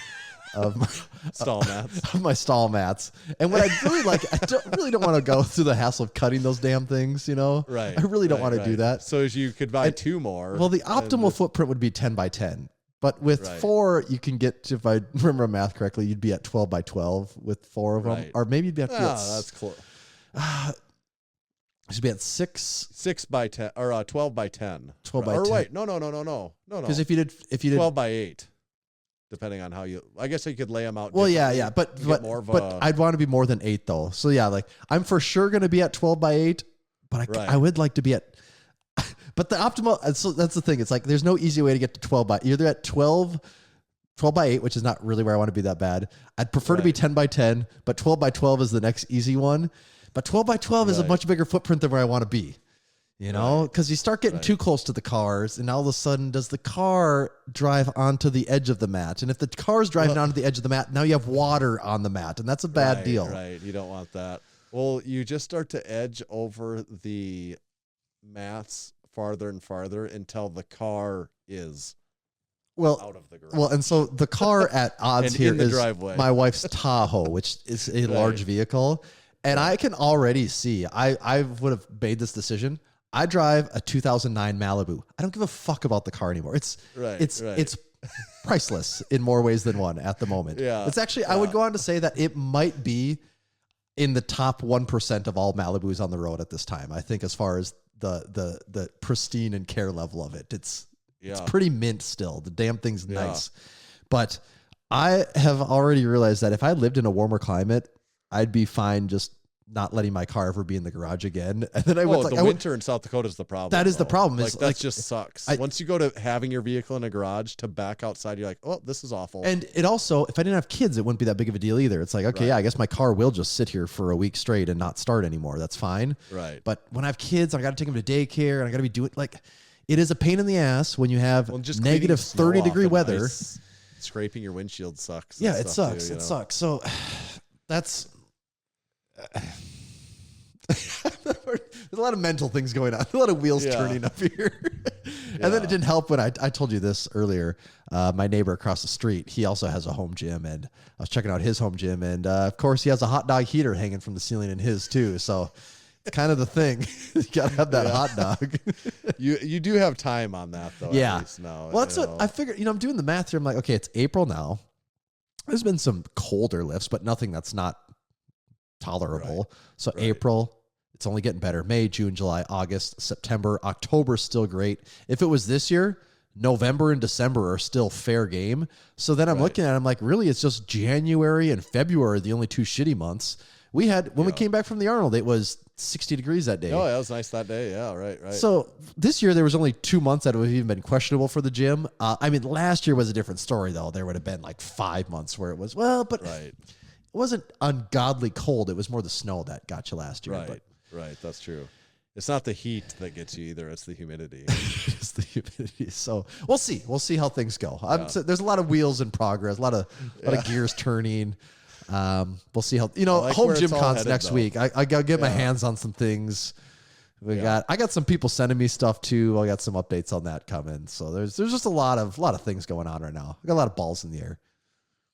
Stall mats. of my stall mats. And what I really like, I don't want to go through the hassle of cutting those damn things. Right. I really don't want to do that. So as you could buy two more. Well, the optimal footprint would be 10 by 10. But with 4, you can get, if I remember math correctly, you'd be at 12 by 12 with 4 of them. Right. Or maybe you'd be at, that's close. should be at 6. 6 by 10 or 12 by 10. 12 by or 10. wait, no. Because if you did 12 by 8, depending on how you, I guess you could lay them out. Well, yeah, differently. but more of but a- I'd want to be more than 8 though. So yeah, like I'm for sure going to be at 12 by 8, but Right. I would like to be at. But the optimal, so that's the thing. It's like there's no easy way to get to 12 by. You're either at 12 by 8, which is not really where I want to be that bad. I'd prefer to be 10 by 10, but 12 by 12 is the next easy one. But 12 by 12 is a Right. much bigger footprint than where I want to be. Because you start getting Right. too close to the cars, and all of a sudden, does the car drive onto the edge of the mat? And if the car's driving onto the edge of the mat, now you have water on the mat, and that's a bad deal. Right, you don't want that. Well, you just start to edge over the mats farther and farther until the car is Well, out of the garage. Well, and so the car at odds And here in the is driveway. my wife's Tahoe, which is a large vehicle. And I can already see, I would have made this decision. I drive a 2009 Malibu. I don't give a fuck about the car anymore. It's priceless in more ways than one at the moment. Yeah. It's actually, I would go on to say that it might be in the top 1% of all Malibus on the road at this time. I think as far as the pristine and care level of it, it's pretty mint still. The damn thing's nice. But I have already realized that if I lived in a warmer climate, I'd be fine just not letting my car ever be in the garage again. And then winter in South Dakota is the problem. That is the though. problem. Like, Is, that like, just sucks. I- Once you go to having your vehicle in a garage to back outside, you're like, oh, this is awful. And it also, if I didn't have kids, it wouldn't be that big of a deal either. It's like, okay, yeah, I guess my car will just sit here for a week straight and not start anymore. That's fine. Right. But when I have kids, I got to take them to daycare and I got to be doing it is a pain in the ass when you have just negative cleaning snow 30 off degree and weather. ice, scraping your windshield sucks. Yeah, and it stuff sucks. too, It you know? sucks. So that's there's a lot of mental things going on, a lot of wheels turning up here. And then it didn't help when I told you this earlier. My neighbor across the street, he also has a home gym, and I was checking out his home gym, and of course he has a hot dog heater hanging from the ceiling in his too. So kind of the thing. You gotta have that hot dog. You do have time on that though. Yeah. At least now, Well, that's what I figured. I'm doing the math here. I'm like, okay, it's April now. There's been some colder lifts, but nothing that's not tolerable. So April, it's only getting better. May, June, July, August, September, October, still great. If it was this year, November and December are still fair game. So then I'm looking at it, I'm like, really, it's just January and February, the only 2 shitty months. We had, when we came back from the Arnold, it was 60 degrees that day. Oh, yeah, it was nice that day. Yeah, right. So this year, there was only 2 months that would have even been questionable for the gym. I mean, last year was a different story, though. There would have been like 5 months where it was, it wasn't ungodly cold. It was more the snow that got you last year. Right, that's true. It's not the heat that gets you either. It's the humidity. It's the humidity. So we'll see. We'll see how things go. So there's a lot of wheels in progress, a lot of gears turning. We'll see how, like home where gym it's all cons headed, next though. week. I gotta get my hands on some things. I got some people sending me stuff too. I got some updates on that coming. So there's just a lot of things going on right now. I got a lot of balls in the air.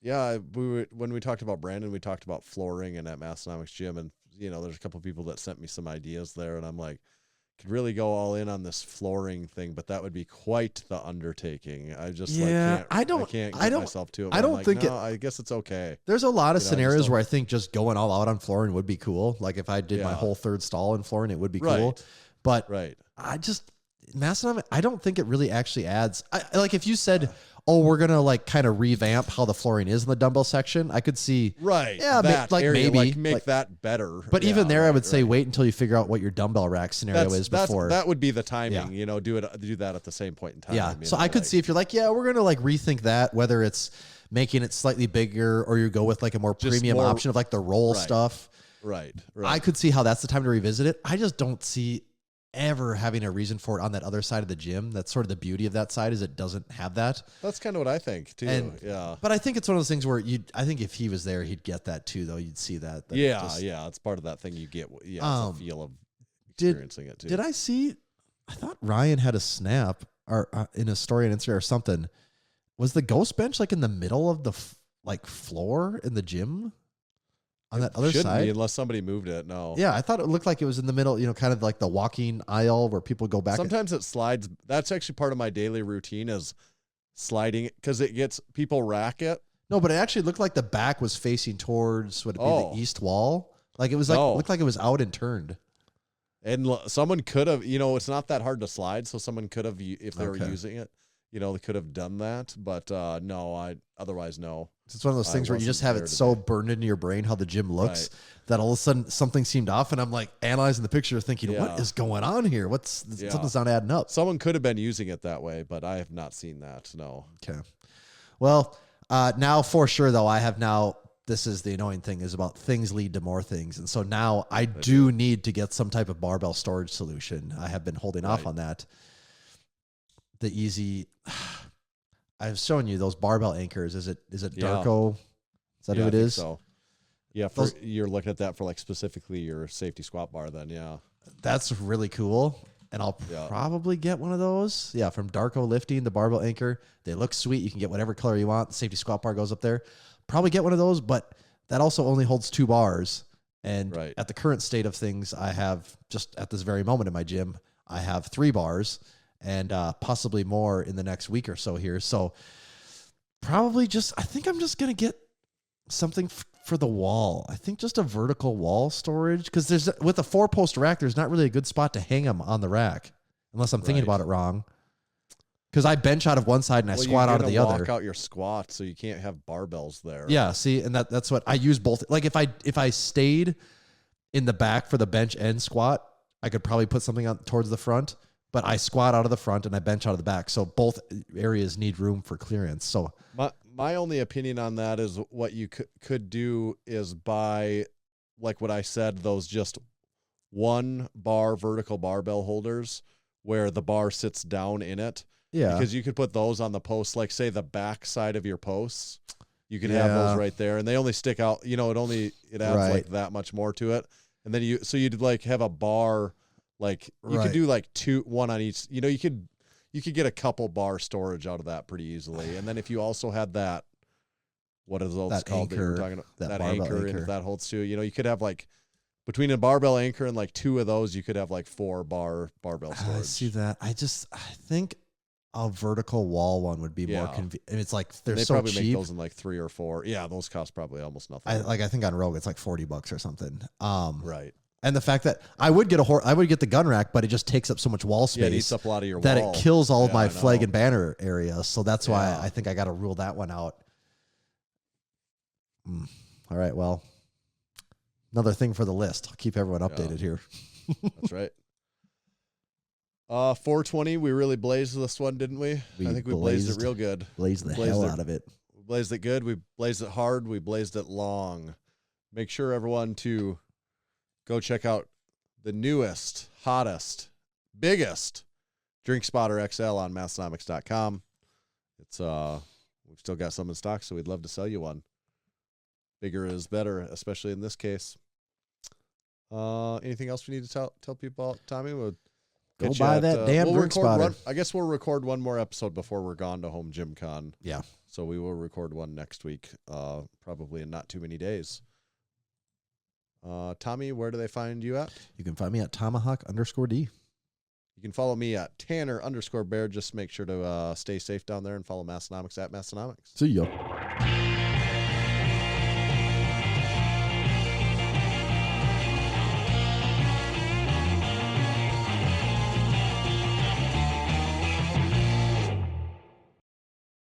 Yeah, when we talked about Brandon, we talked about flooring and at Massenomics Gym, and there's a couple of people that sent me some ideas there, and I'm like, could really go all in on this flooring thing, but that would be quite the undertaking. I just can't get myself to it. I don't think I guess it's okay. There's a lot of scenarios where I think just going all out on flooring would be cool. Like if I did my whole third stall in flooring, it would be cool. But Massenomics, I don't think it really actually adds. Like if you said, oh, we're going to like kind of revamp how the flooring is in the dumbbell section, I could see. Right. Yeah, make that better. But even there, I would say wait until you figure out what your dumbbell rack scenario is before. That would be the timing, do that at the same point in time. Yeah. So I could see if you're like, we're going to like rethink that, whether it's making it slightly bigger or you go with like a more premium option of like the roll stuff. Right. I could see how that's the time to revisit it. I just don't see ever having a reason for it on that other side of the gym. That's sort of the beauty of that side, is it doesn't have that. That's kind of what I think too. But I think it's one of those things where I think if he was there, he'd get that too, though. You'd see that. It's part of that thing you get. It's a feel of experiencing it too. Did I see? I thought Ryan had a snap or in a story on Instagram or something. Was the ghost bench like in the middle of the floor in the gym? On that other side? Be unless somebody moved it, no. Yeah, I thought it looked like it was in the middle, kind of like the walking aisle where people go back. Sometimes it slides. That's actually part of my daily routine is sliding because it gets people rack it. No, but it actually looked like the back was facing towards the east wall. Like it was looked like it was out and turned. And someone could have, it's not that hard to slide, so someone could have, if they were using it, they could have done that. But no, otherwise no. It's one of those things where you just have it so burned into your brain how the gym looks that all of a sudden something seemed off, and I'm like analyzing the picture thinking, what is going on here? Something's not adding up. Someone could have been using it that way, but I have not seen that, no. Okay. Well, now for sure, though, this is the annoying thing, is about things lead to more things. And so now I do need to get some type of barbell storage solution. I have been holding off on that. The easy... I've shown you those barbell anchors. Is it Darko? Is that who it is? So. Yeah, you're looking at that for specifically your safety squat bar then, yeah. That's really cool. And I'll probably get one of those. Yeah, from Darko Lifting, the barbell anchor. They look sweet. You can get whatever color you want. The safety squat bar goes up there. Probably get one of those, but that also only holds 2 bars. And at the current state of things, I have, just at this very moment in my gym, I have 3 bars. And possibly more in the next week or so here. So probably I think I'm just going to get something for the wall. I think just a vertical wall storage, because with a 4-post rack, there's not really a good spot to hang them on the rack, unless I'm thinking about it wrong. Because I bench out of one side and I squat out of the other. Walk out your squat, so you can't have barbells there. Yeah, see, and that's what I use both. Like if I stayed in the back for the bench and squat, I could probably put something on towards the front. But I squat out of the front and I bench out of the back. So both areas need room for clearance. So my only opinion on that is what you could do is buy, like what I said, those just 1 bar vertical barbell holders where the bar sits down in it. Yeah. Because you could put those on the posts, like say the back side of your posts. You could have those right there, and they only stick out, it adds like that much more to it. And then you'd like have a bar. Like you could do like 1 on each, you could get a couple bar storage out of that pretty easily. And then if you also had that, what are those called that you were talking about? That anchor, and if that holds too, you could have like Between a barbell anchor and like 2 of those, you could have like 4 barbell storage. I see that. I think a vertical wall one would be more Yeah. convenient. And it's like they're They so probably cheap. make those in like 3 or 4. Yeah, those cost probably almost nothing. I think on Rogue it's like $40 or something. Right. And the fact that I would get the gun rack, but it just takes up so much wall Yeah, it eats space up a lot of your that wall. it kills all of Yeah, my I flag know. and banner areas. So that's why Yeah. I think I got to rule that one out. All right. Well, another thing for the list. I'll keep everyone updated here. That's right. 420, we really blazed this one, didn't we? We I think we blazed it blazed- real good. Blaze the Blazed hell it. out of it. We blazed it good. We blazed it hard. We blazed it long. Make sure, everyone, to go check out the newest, hottest, biggest Drink Spotter XL on Massenomics.com. It's we've still got some in stock, so we'd love to sell you one. Bigger is better, especially in this case. Anything else we need to tell people about, Tommy? We'll Go get you buy at, that damn we'll Drink record Spotter. I guess we'll record one more episode before we're gone to Home Gym Con. Yeah. So we will record one next week, probably in not too many days. Tommy, where do they find you at? You can find me at Tomahawk_D. You can follow me at Tanner_Bear. Just make sure to stay safe down there and follow Massenomics at Massenomics. See ya.